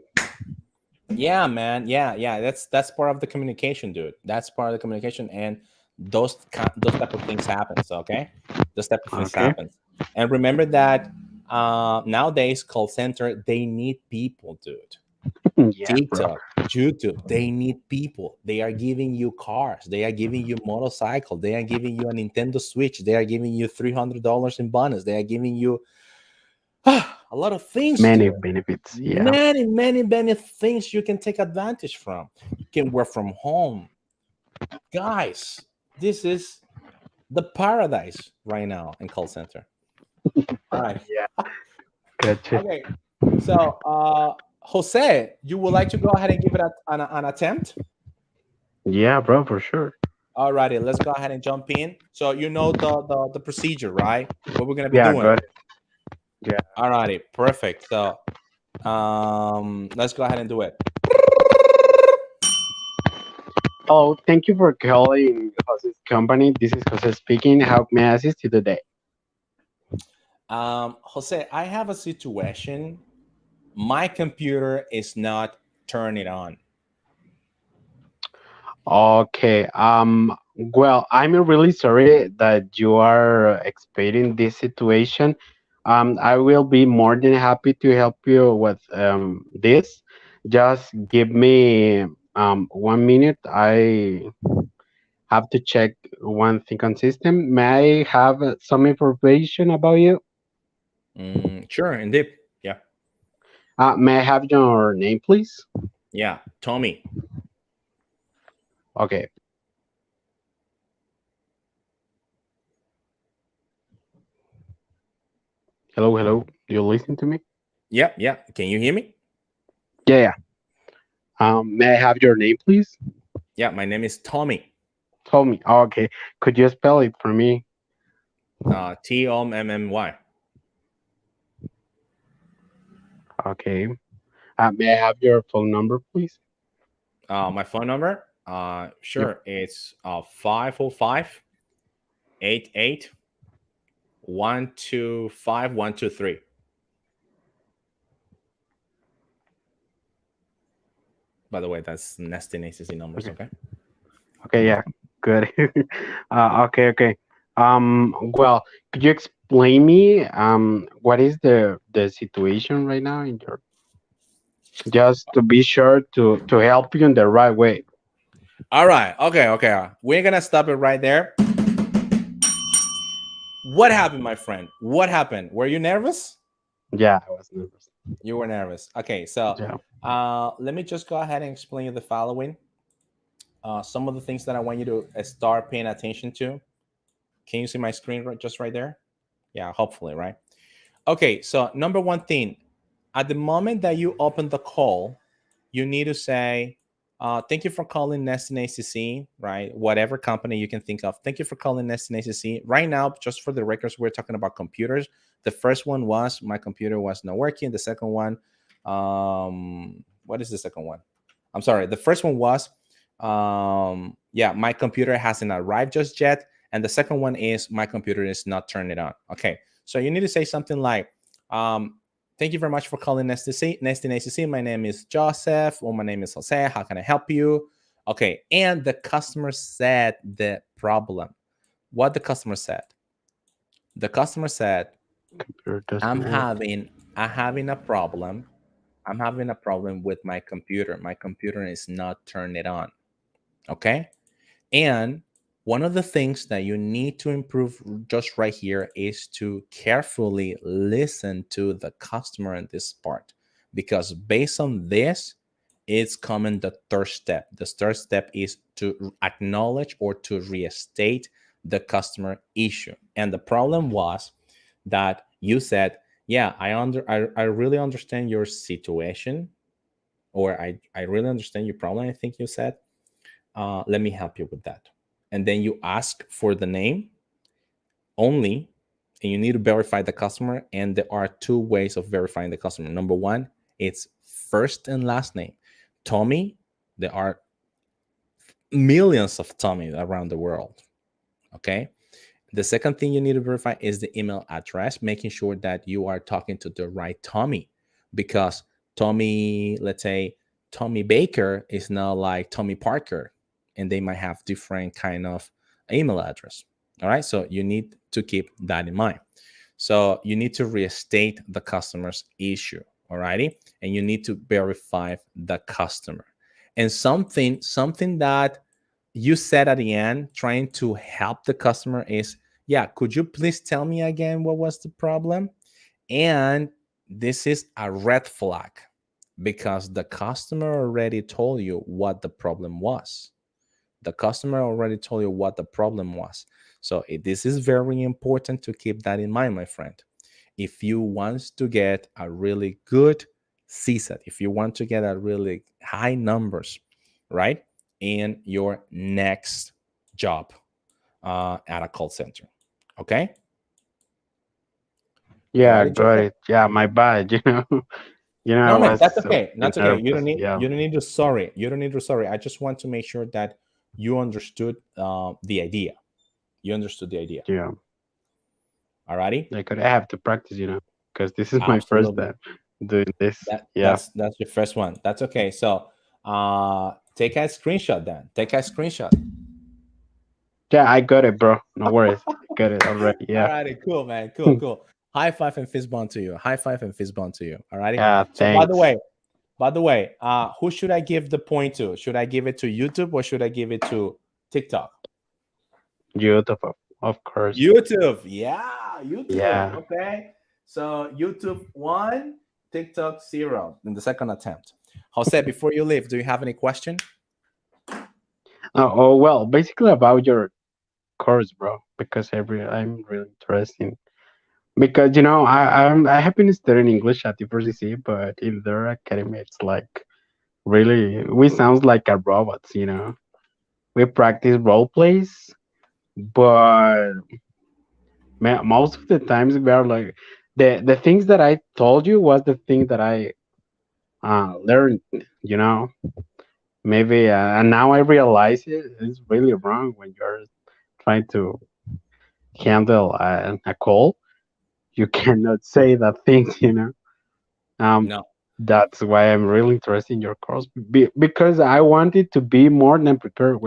Yeah, man. Yeah. That's part of the communication, dude. That's part of the communication, and those type of things happens. Okay, those type of things Okay. happens. And remember that nowadays call center, they need people, dude. Yeah, bro. TikTok, YouTube, they need people. They are giving you cars. They are giving you motorcycle. They are giving you a Nintendo Switch. They are giving you $300 in bonus. They are giving you a lot of things, Many dude. benefits. Yeah. Many things you can take advantage from. You can work from home. Guys, this is the paradise right now in call center. All right. Yeah. Gotcha. Okay. So, Jose, you would like to go ahead and give it an attempt? Yeah, bro, for sure. Alrighty, let's go ahead and jump in. So you know the procedure, right? What we're gonna be Yeah, doing. got it. Yeah. Alrighty, perfect. So let's go ahead and do it. Oh, thank you for calling Jose's company. This is Jose speaking. How may I assist you today? Jose, I have a situation. My computer is not turning on. Okay. Well, I'm really sorry that you are experiencing this situation. I will be more than happy to help you with this. Just give me 1 minute. I have to check one thing on system. May I have some information about you? Sure, indeed. Yeah. May I have your name, please? Yeah, Tommy. Okay. Hello, hello. Do you listen to me? Yeah. Can you hear me? Yeah. May I have your name, please? Yeah, my name is Tommy. Tommy. Oh, okay. Could you spell it for me? Tommy. Okay. May I have your phone number, please? My phone number? Sure. It's 505 88 125 123. By the way, that's nesting ACC numbers, okay? Okay, yeah. Good. Okay. Well, could you explain me what is the situation right now in your, just to be sure to help you in the right way. All right. Okay. We're gonna stop it right there. What happened, my friend? What happened? Were you nervous? Yeah, I was nervous. You were nervous. Okay, so Yeah. let me just go ahead and explain you the following. Some of the things that I want you to start paying attention to. Can you see my screen just right there? Yeah, hopefully, right? Okay, so number one thing, at the moment that you open the call, you need to say, thank you for calling Nesting ACC, right? Whatever company you can think of. Thank you for calling Nesting ACC. Right now, just for the records, we're talking about computers. The first one was my computer was not working. The second one, what is the second one? I'm sorry. The first one was, yeah, my computer hasn't arrived just yet. And the second one is my computer is not turning on. Okay, so you need to say something like, thank you very much for calling Nesting ACC. My name is Joseph, or my name is Jose. How can I help you? Okay, and the customer said the problem. What the customer said? The customer said, I'm having a problem. I'm having a problem with my computer. My computer is not turning on. Okay, and one of the things that you need to improve just right here is to carefully listen to the customer in this part, because based on this, it's coming the third step. The third step is to acknowledge or to restate the customer issue. And the problem was that you said, yeah, I really understand your situation, or I really understand your problem. I think you said, let me help you with that. And then you ask for the name only, and you need to verify the customer. And there are two ways of verifying the customer. Number one, it's first and last name. Tommy, there are millions of Tommy around the world. Okay. The second thing you need to verify is the email address, making sure that you are talking to the right Tommy, because Tommy, let's say Tommy Baker is not like Tommy Parker, and they might have different kind of email address. All right, so you need to keep that in mind. So you need to restate the customer's issue, all righty, and you need to verify the customer. And something that you said at the end, trying to help the customer is, yeah, could you please tell me again what was the problem? And this is a red flag because the customer already told you what the problem was. The customer already told you what the problem was. So this is very important to keep that in mind, my friend. If you want to get a really good CSAT, if you want to get a really high numbers, right, in your next job at a call center, okay? Yeah, Alrighty, got Joseph? it. Yeah, my bad. I No, man, was that's so okay. That's okay. You don't nervous. need Yeah, you don't need to sorry. You don't need to sorry. I just want to make sure that you understood the idea. You understood the idea. yeah. Alrighty? I could have to practice, because this is my first Absolutely. time doing this. That Yeah, that's your first one. That's okay. So take a screenshot then. Take a screenshot. yeah. I got it, bro. No worries. I got it already. Yeah, Alrighty, cool, man. Cool, cool. High five and fist bump to you. High five and fist bump to you. Alrighty. yeah. So by Thanks. the way, who should I give the point to? Should I give it to YouTube or should I give it to TikTok? YouTube, of course. YouTube. Yeah, YouTube. Yeah. Okay. So YouTube 1, TikTok 0 in the second attempt. Jose, before you leave, do you have any question? Oh, well, basically about your course, bro. Because I'm really interested. Because I have been studying English at the university, but in their academy, it's like really we sounds like a robots. We practice role plays, but most of the times we are like the things that I told you was the thing that I learned. Maybe and now I realize it's really wrong when you're trying to handle a call. You cannot say that things. No. That's why I'm really interested in your course because I want it to be more than prepared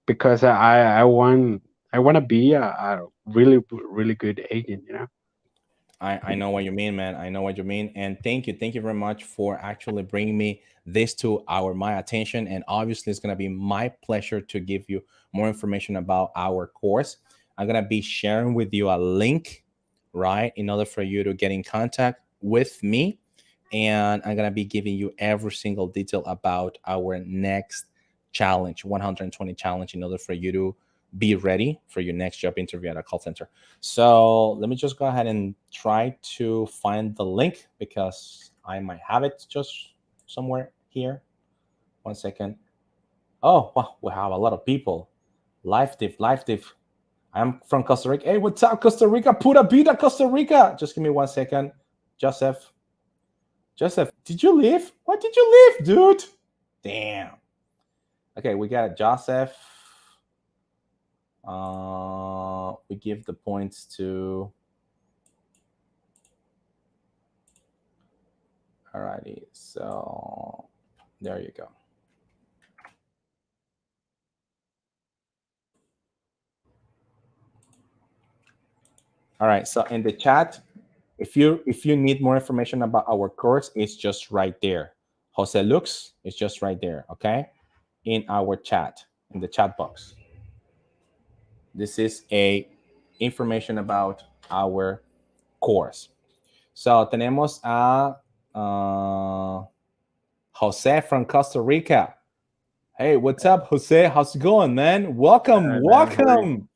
because I want to be a really really good agent. I know what you mean, man. I know what you mean. And thank you very much for actually bringing me this to my attention. And obviously, it's going to be my pleasure to give you more information about our course. I'm going to be sharing with you a link, right, in order for you to get in contact with me. And I'm going to be giving you every single detail about our next challenge, 120 challenge, in order for you to be ready for your next job interview at a call center. So let me just go ahead and try to find the link because I might have it just somewhere here. 1 second. Oh, wow, we have a lot of people. Live diff. I'm from Costa Rica. Hey, what's up, Costa Rica? Pura vida, Costa Rica. Just give me 1 second. Joseph, did you leave? Why did you leave, dude? Damn. Okay, we got Joseph. We give the points to. Alrighty, so there you go. All right, so in the chat, if you need more information about our course, it's just right there. Jose Lux is just right there, okay? In our chat, in the chat box. This is a information about our course. So tenemos a Jose from Costa Rica. Hey, what's up, Jose? How's it going, man? Welcome.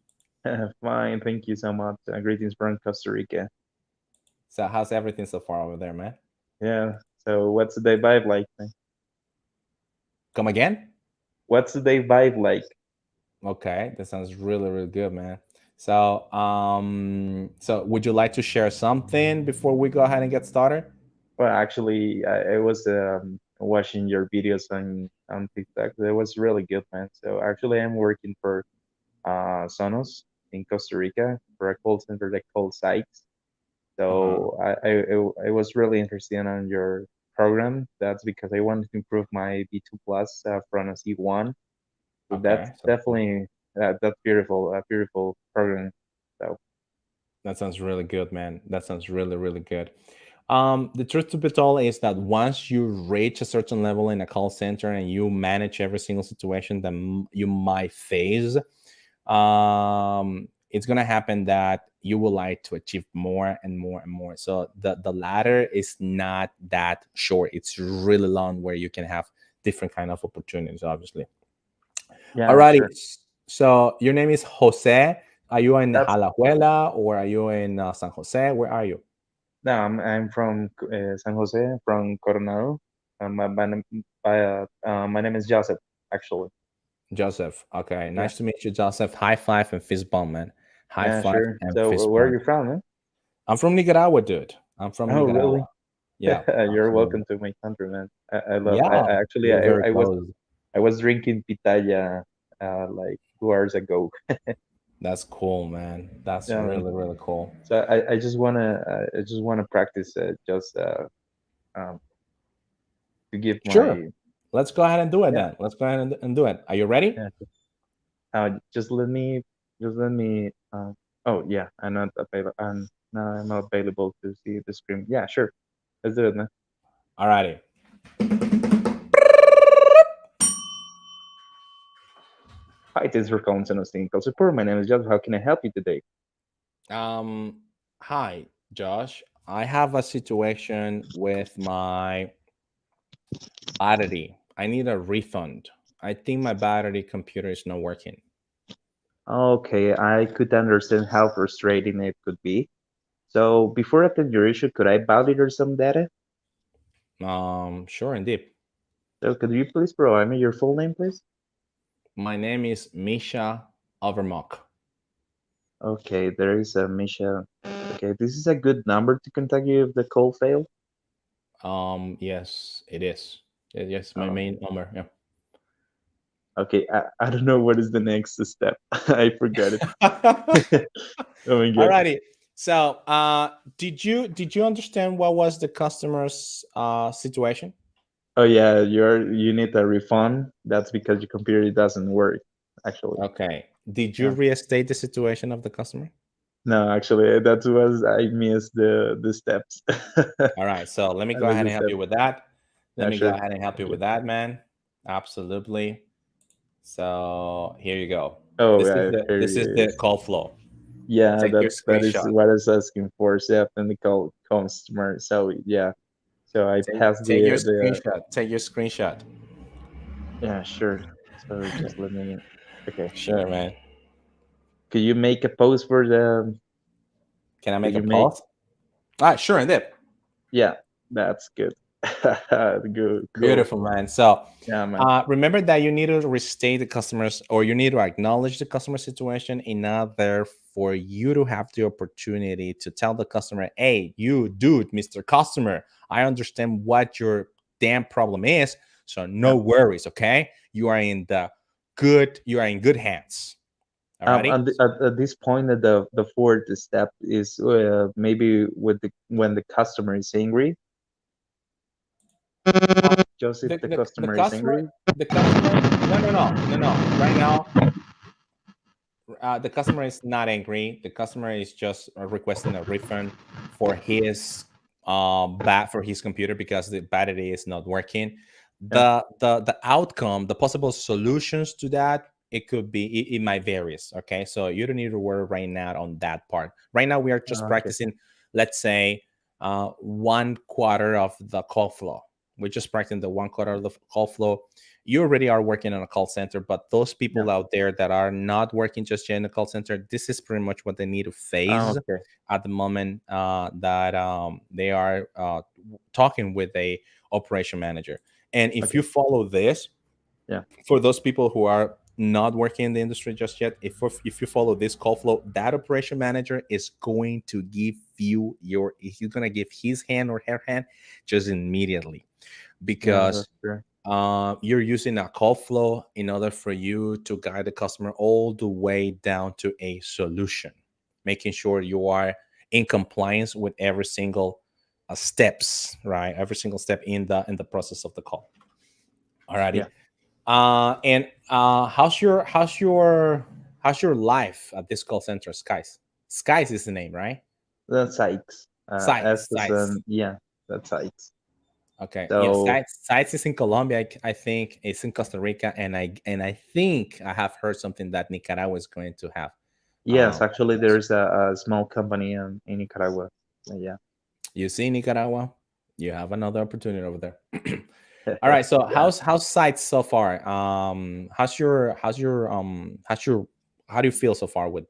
Fine, thank you so much. Greetings from Costa Rica. So how's everything so far over there, man? Yeah. So what's the day vibe like? Come again? What's the day vibe like? Okay, that sounds really, really good, man. So, so would you like to share something before we go ahead and get started? Well, actually, I was watching your videos on TikTok. It was really good, man. So actually, I'm working for Sonos in Costa Rica for a call center that called Sites. So I was really interested on your program. That's because I wanted to improve my B2 plus from a C1. So that's Okay, so definitely that's beautiful, a beautiful program. So that sounds really good, man. That sounds really, really good. The truth to be told is that once you reach a certain level in a call center and you manage every single situation that you might face, it's gonna happen that you would like to achieve more and more and more. So the ladder is not that short; it's really long, where you can have different kind of opportunities, obviously. yeah, Alrighty. sure. So your name is Jose. Are you in That's Alajuela or are you in San Jose? Where are you? no, I'm from San Jose, from Coronado. My name is Joseph, actually. Joseph. Okay. Yeah, Nice to meet you, Joseph. High five and fist bump, man. High yeah, five sure. and So fist where are bump. you from, man? I'm from Nicaragua, dude. I'm from Oh, really? Nicaragua. Yeah, You're absolutely. welcome to my country, man. I love. Yeah, I actually we're very close. I was drinking pitaya like 2 hours ago. That's cool, man. That's Yeah, man. really, really cool. So I just wanna practice just um to give Sure. my Let's go ahead and do it yeah, then. Let's go ahead and do it. Are you ready? yeah. Just let me oh yeah, I'm not available to see the screen. Yeah, sure. Let's do it, man. Alrighty. Hi, thanks for calling San Technical Support. My name is Jeff. How can I help you today? Um, Hi, Josh. I have a situation with my battery. I need a refund. I think my battery computer is not working. Okay, I could understand how frustrating it could be. So before I attend your issue, could I validate some data? Sure, indeed. So could you please provide me your full name, please? My name is Misha Overmock. Okay, there is a Misha. Okay, this is a good number to contact you if the call failed. Yes, it is. Yes, my Oh, main number. Yeah. okay, I don't know what is the next step. I forgot it. Oh my god. Alrighty. So, did you understand what was the customer's situation? Oh yeah, you need a refund. That's because your computer doesn't work, actually. Okay. Did you Yeah. restate the situation of the customer? No, actually, that was I missed the steps. All right. So let me I go missed ahead the and help step. you with that. Let Yeah, me go sure. ahead and help you Thank you. with that, man. Absolutely. So here you go. Oh This is yeah, the here this is it the is. call flow. Yeah, Take your that is screenshot. what I was asking for. So technical customer. So yeah, so I passed Take your the screenshot. Take your screenshot. yeah, sure. So just let me. Okay, Sure, man. could you make a post for the? Can I Could make a you make? pause? All right, sure, I did. Yeah, that's good. Good, cool. Beautiful, man. So Yeah, man. remember that you need to restate the customers, or you need to acknowledge the customer situation in order for you to have the opportunity to tell the customer, hey, you dude, Mr. Customer, I understand what your damn problem is. So Yeah. no worries, okay? You are in good hands. Alrighty? At this point, the fourth step is maybe with when the customer is angry. Just if the The customer is customer, angry. no. Right now, the customer is not angry. The customer is just requesting a refund for his for his computer because the battery is not working. Yeah. The outcome, the possible solutions to that, it could be it might varies. Okay, so you don't need to worry right now on that part. Right now, we are just Okay. practicing. Let's say 1/4 of the call flow. We're just practicing the 1/4 of the call flow. You already are working on a call center, but those people Yeah. out there that are not working just yet in the call center, this is pretty much what they need to face Okay. at the moment that they are talking with a operation manager. And if Okay. you follow this, Yeah. for those people who are not working in the industry just yet, if you follow this call flow, that operation manager is going to give you he's going to give his hand or her hand just immediately, Yeah, because that's true. you're using a call flow in order for you to guide the customer all the way down to a solution, making sure you are in compliance with every single steps, right? Every single step in the process of the call. Alrighty. Yeah. And how's your life at this call center, Skies? Skies is the name, right? That's Sykes. Sites, S is sites. yeah, that's Sykes. Okay. Yeah, So sites is in Colombia. I think it's in Costa Rica, and I think I have heard something that Nicaragua is going to have. yes, actually, Also. there's a small company in Nicaragua. Yeah. You see, Nicaragua, you have another opportunity over there. All right. So Yeah. how's sites so far? How do you feel so far with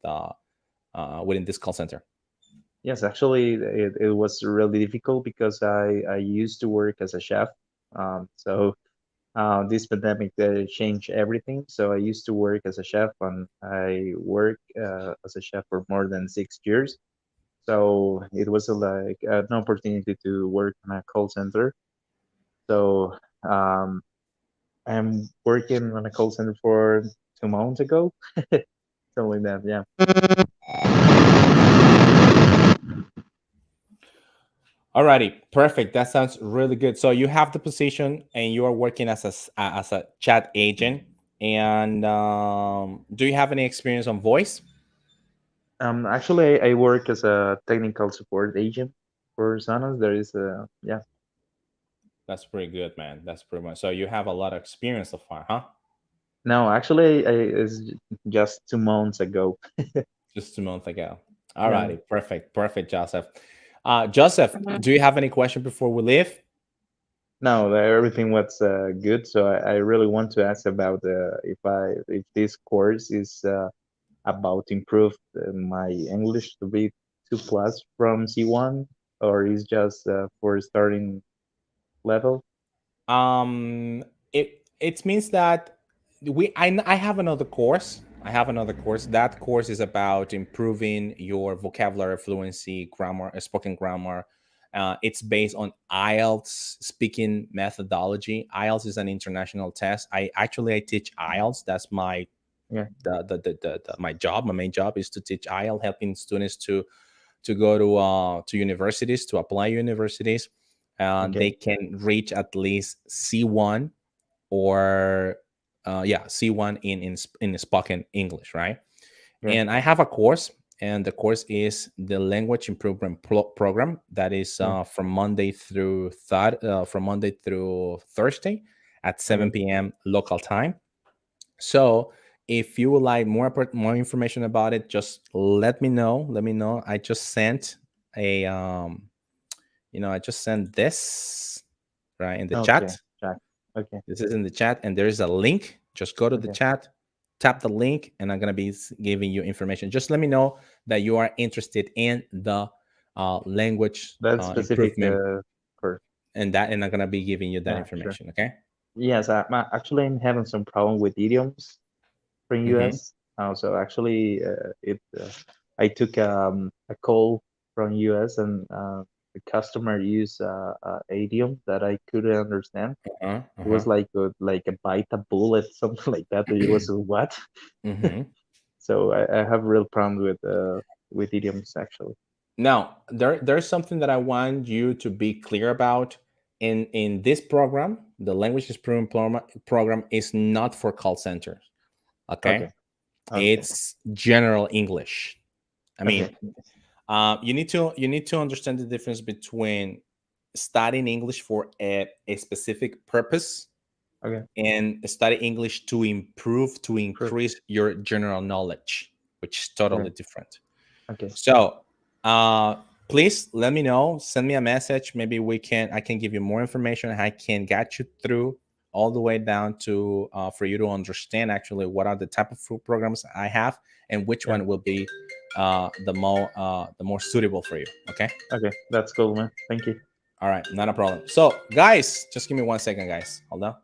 within this call center? Yes, actually, it was really difficult because I used to work as a chef. So this pandemic changed everything. So I used to work as a chef, and I worked as a chef for more than 6 years. So it was like an opportunity to work in a call center. So um, I'm working on a call center for 2 months ago, something like that. Yeah. Alrighty, perfect. That sounds really good. So you have the position, and you are working as a chat agent. And do you have any experience on voice? Actually, I work as a technical support agent for Sonos. There is a yeah. That's pretty good, man. That's pretty much. So you have a lot of experience so far, huh? No, actually, it's just 2 months ago. Just a month ago. Yeah. Alrighty, perfect, perfect, Joseph. Joseph, do you have any question before we leave? No, everything was good. So I really want to ask about if this course is about improve my English to be 2+ from C1, or is just for starting level. Um, it means that I have another course. I have another course. That course is about improving your vocabulary fluency, grammar, spoken grammar. It's based on IELTS speaking methodology. IELTS is an international test. I teach IELTS. That's my Yeah. my job. My main job is to teach IELTS, helping students to go to universities, to apply universities. Okay. They can reach at least C1 or C1 in spoken English, right? Yeah. And I have a course, and the course is the language improvement program that is Yeah. from Monday through Thursday at Okay. 7 p.m. local time. So if you would like more information about it, just let me know. Let me know. I just sent a I just sent this right in the Okay. chat. Jack. Okay. This is in the chat, and there is a link. Just go to the Okay. chat, tap the link, and I'm gonna be giving you information. Just let me know that you are interested in the language That specific improvement, course. and I'm gonna be giving you that Yeah. Sure. information. Okay. Yes. Actually, I'm having some problem with idioms from Mm-hmm. US. So actually, I took a call from US, and the customer used idiom that I couldn't understand. Uh-huh. It was Uh-huh. like a bite a bullet, something like that. It was what? Mm-hmm. So I have real problem with idioms actually. Now, there's something that I want you to be clear about. In this program, the language improvement program is not for call centers. Okay. Okay, Okay. it's general English. I Okay. mean, you need to understand the difference between studying English for a specific purpose Okay. and study English to improve, to Proof. increase your general knowledge, which is Okay. totally different. Okay. So, please let me know. Send me a message. Maybe I can give you more information. I can get you through all the way down to for you to understand actually what are the type of food programs I have and which Yeah. one will be the more suitable for you. Okay. Okay. That's cool, man. Thank you. All right. Not a problem. So, guys, just give me 1 second, guys. Hold on.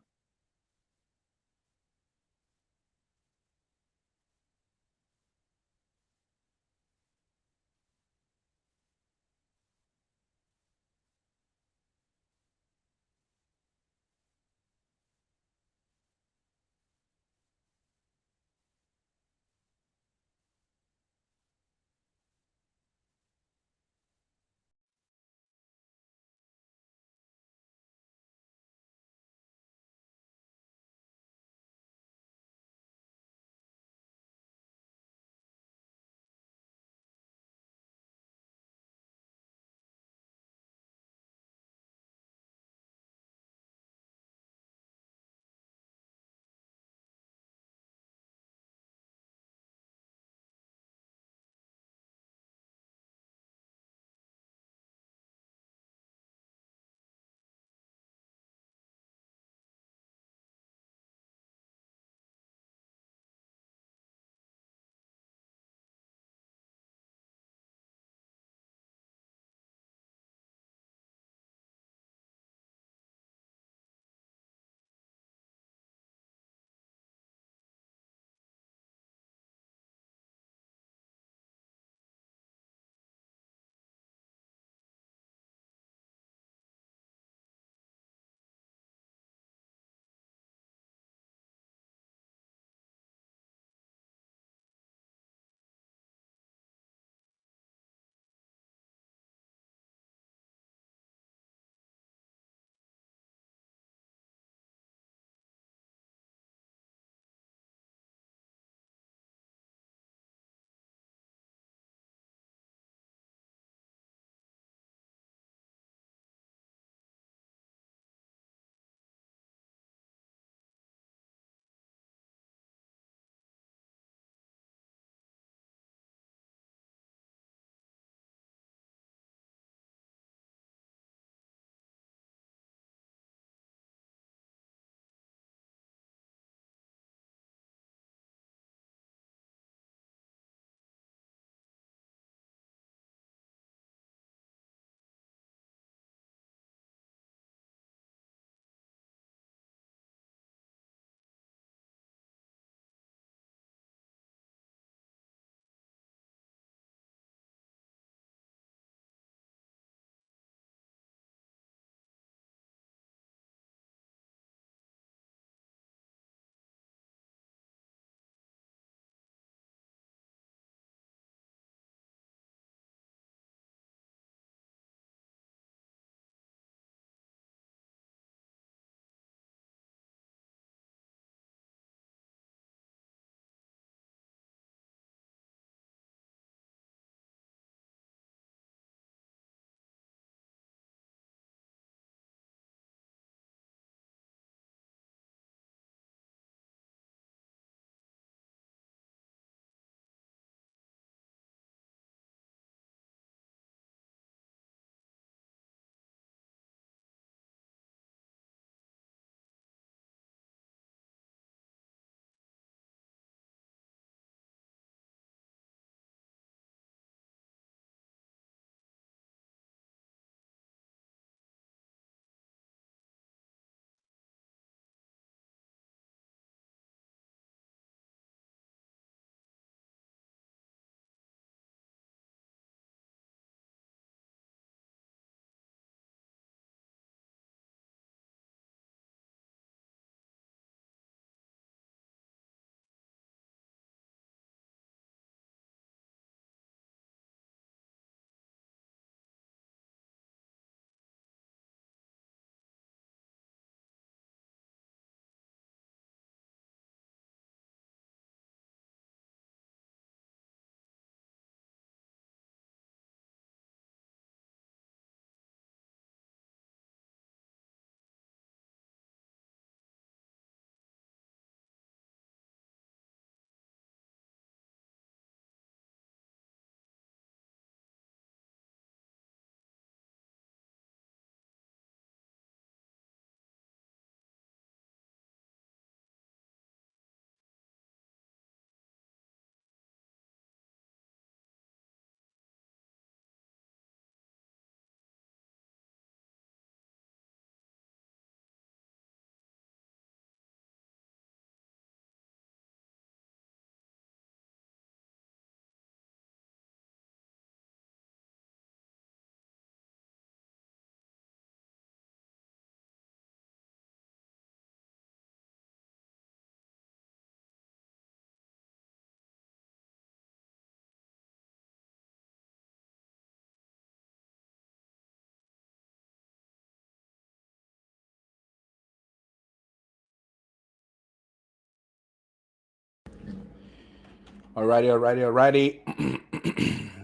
Alrighty.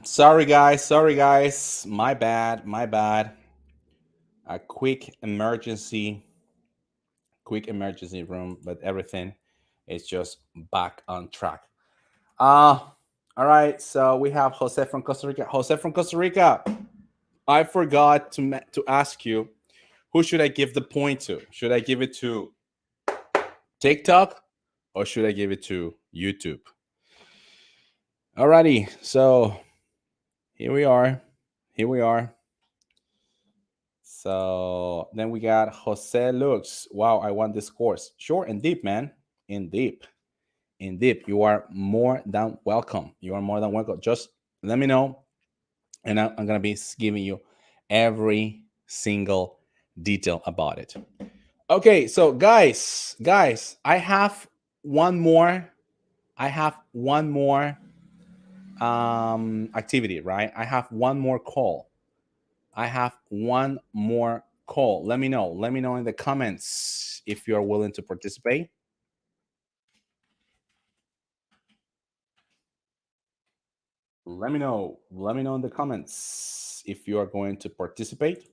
Sorry guys. My bad. A quick emergency room, but everything is just back on track. All right, so we have Jose from Costa Rica. I forgot to ask you, who should I give the point to? Should I give it to TikTok or should I give it to YouTube? Alrighty, so here we are. So then we got Jose Lux. Wow, I want this course. Short and deep, man. In deep. You are more than welcome. Just let me know, and I'm gonna be giving you every single detail about it. Okay, so guys, I have one more activity, right? I have one more call. Let me know in the comments if you're willing to participate. Let me know in the comments if you are going to participate.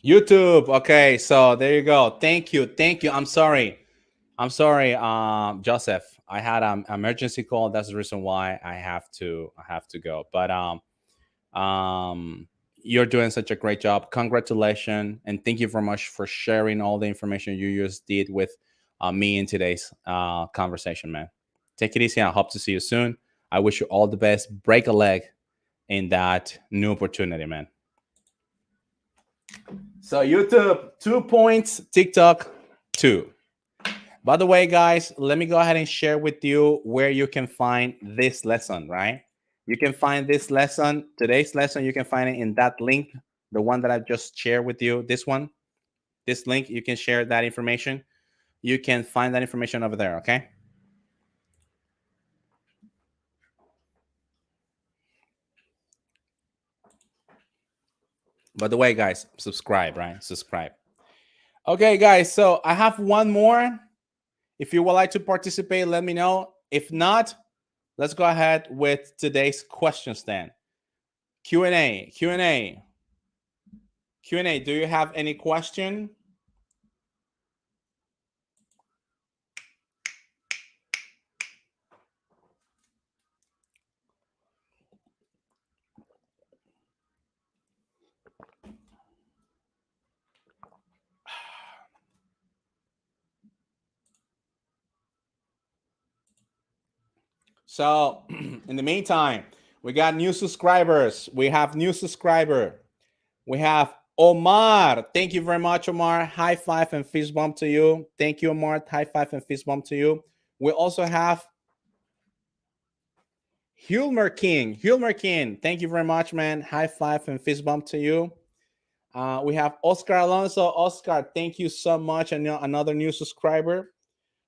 YouTube. Okay, so there you go. Thank you. I'm sorry, Joseph. I had an emergency call. That's the reason why I have to go. But you're doing such a great job. Congratulations, and thank you very much for sharing all the information you just did with me in today's conversation, man. Take it easy. I hope to see you soon. I wish you all the best. Break a leg in that new opportunity, man. So YouTube, 2 points. TikTok, 2. By the way, guys, let me go ahead and share with you where you can find this lesson, right? You can find this lesson, today's lesson, you can find it in that link, the one that I've just shared with you, this one, this link, you can share that information. You can find that information over there, okay? By the way, guys, subscribe, right? Subscribe. Okay, guys, so I have one more. If you would like to participate, let me know. If not, let's go ahead with today's questions then. Q&A. Do you have any question? So in the meantime, we got new subscribers. We have new subscriber. We have Omar. Thank you very much, Omar. High five and fist bump to you. Thank you, Omar. High five and fist bump to you. We also have Hulmer King. Thank you very much, man. High five and fist bump to you. We have Oscar Alonso. Oscar, thank you so much. Another new subscriber.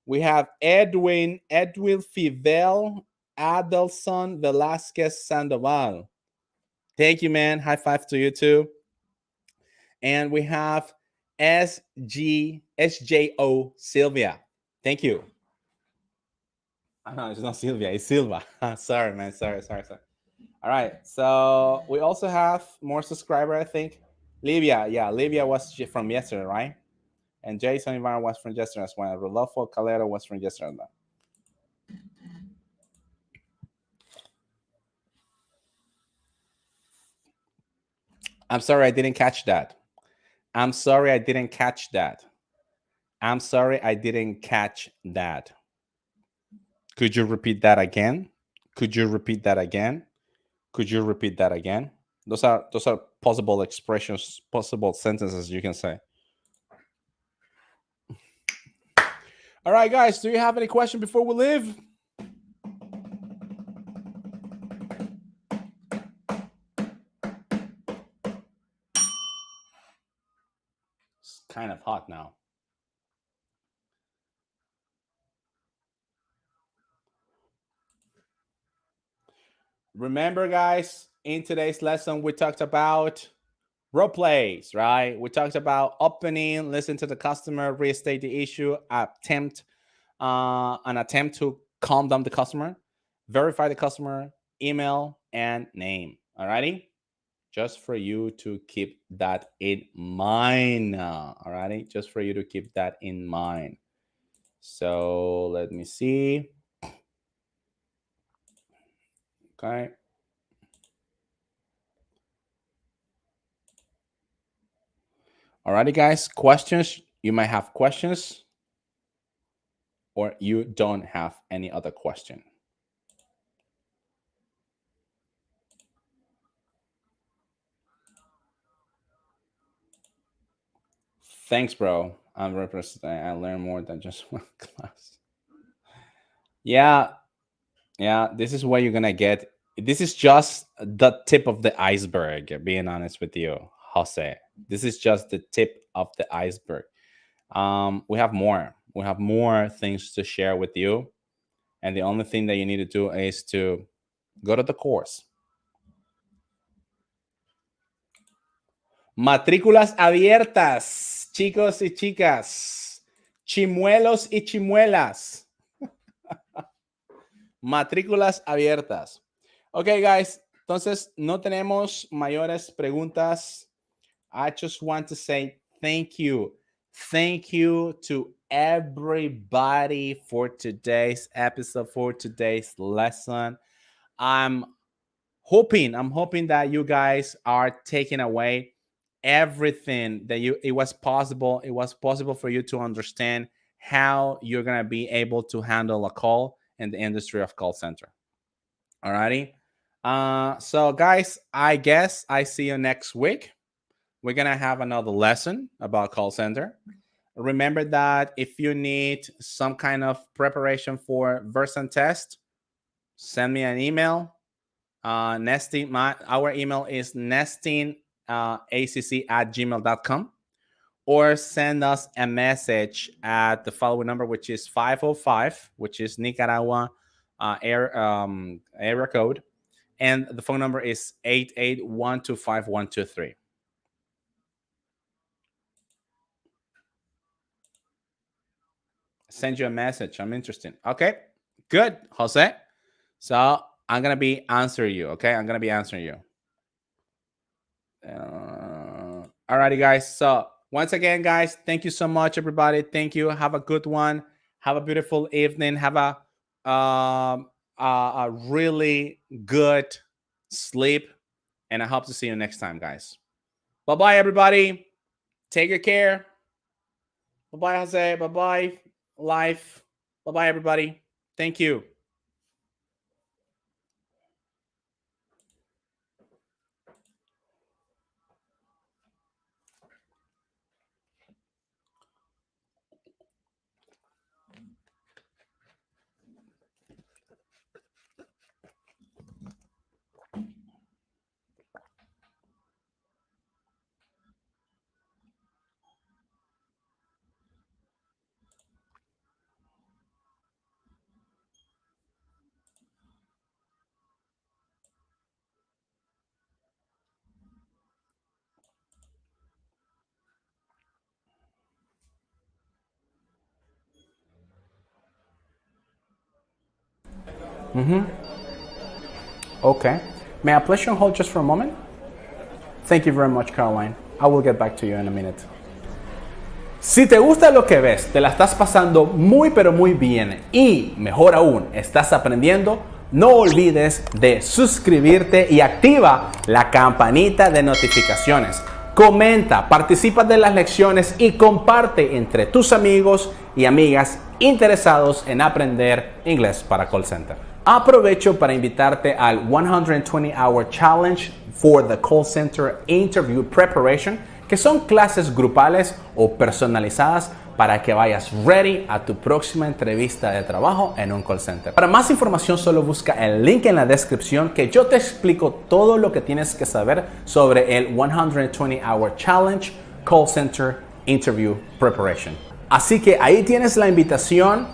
We have Edwin Fidel Adelson Velasquez Sandoval. Thank you, man. High five to you too. And we have SJO Sylvia. Thank you. No, it's not Sylvia, it's Silva. Sorry, man. Sorry. All right. So we also have more subscriber, I think. Livia. Yeah, Livia was from yesterday, right? And Jason Ivan was from yesterday as well. Rodolfo Calero was from yesterday. I'm sorry, I didn't catch that. Could you repeat that again? Those are possible expressions, possible sentences you can say. All right, guys, do you have any question before we leave? kind of hot now. Remember, guys, in today's lesson, we talked about role plays, right? We talked about opening, listen to the customer, restate the issue, attempt to calm down the customer, verify the customer, email, and name. Alrighty? Just for you to keep that in mind. Alrighty? Just for you to keep that in mind. So let me see. Okay. Alrighty, guys. Questions? You might have questions, or you don't have any other question. Thanks, bro. I'm representing. I learned more than just one class. Yeah. This is what you're gonna get. This is just the tip of the iceberg. Being honest with you, Jose. This is just the tip of the iceberg. We have more. We have more things to share with you, and the only thing that you need to do is to go to the course. Matrículas abiertas, chicos y chicas, chimuelos y chimuelas. Matrículas abiertas. Okay, guys. Entonces, no tenemos mayores preguntas. I just want to say thank you. Thank you to everybody for today's episode, for today's lesson. I'm hoping that you guys are taking away everything that it was possible for you to understand how you're going to be able to handle a call in the industry of call center. Alrighty. So guys, I guess I see you next week. We're going to have another lesson about call center. Remember that if you need some kind of preparation for Versant test, send me an email. Our email is nestingacc@gmail.com, or send us a message at the following number, which is 505, which is Nicaragua area code, and the phone number is 88125-123. Send you a message. I'm interested. Okay, good, Jose. So I'm gonna be answering you. Okay, I'm gonna be answering you. Alrighty, guys. So once again, guys, thank you so much, everybody. Thank you. Have a good one. Have a beautiful evening. Have a really good sleep, and I hope to see you next time, guys. Bye-bye, everybody. Take good care. Bye-bye, Jose. Bye-bye, life. Bye-bye, everybody. Thank you. Okay. May I place you on hold just for a moment? Thank you very much, Caroline. I will get back to you in a minute. Si te gusta lo que ves, te la estás pasando muy pero muy bien y, mejor aún, estás aprendiendo, no olvides de suscribirte y activa la campanita de notificaciones. Comenta, participa de las lecciones y comparte entre tus amigos y amigas interesados en aprender inglés para call center. Aprovecho para invitarte al 120-Hour Challenge for the Call Center Interview Preparation, que son clases grupales o personalizadas para que vayas ready a tu próxima entrevista de trabajo en un call center. Para más información, solo busca el link en la descripción, que yo te explico todo lo que tienes que saber sobre el 120-Hour Challenge Call Center interview preparation. Así que ahí tienes la invitación.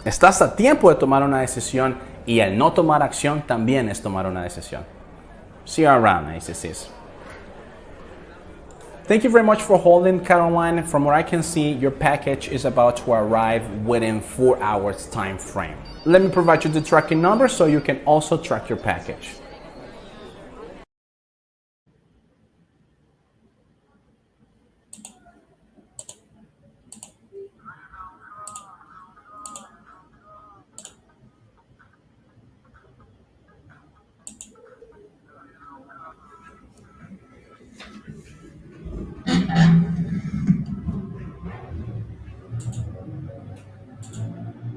Estás a tiempo de tomar una decisión y el no tomar acción también es tomar una decisión. See you around, ACCs. Thank you very much for holding, Caroline. From what I can see, your package is about to arrive within 4 hours time frame. Let me provide you the tracking number so you can also track your package.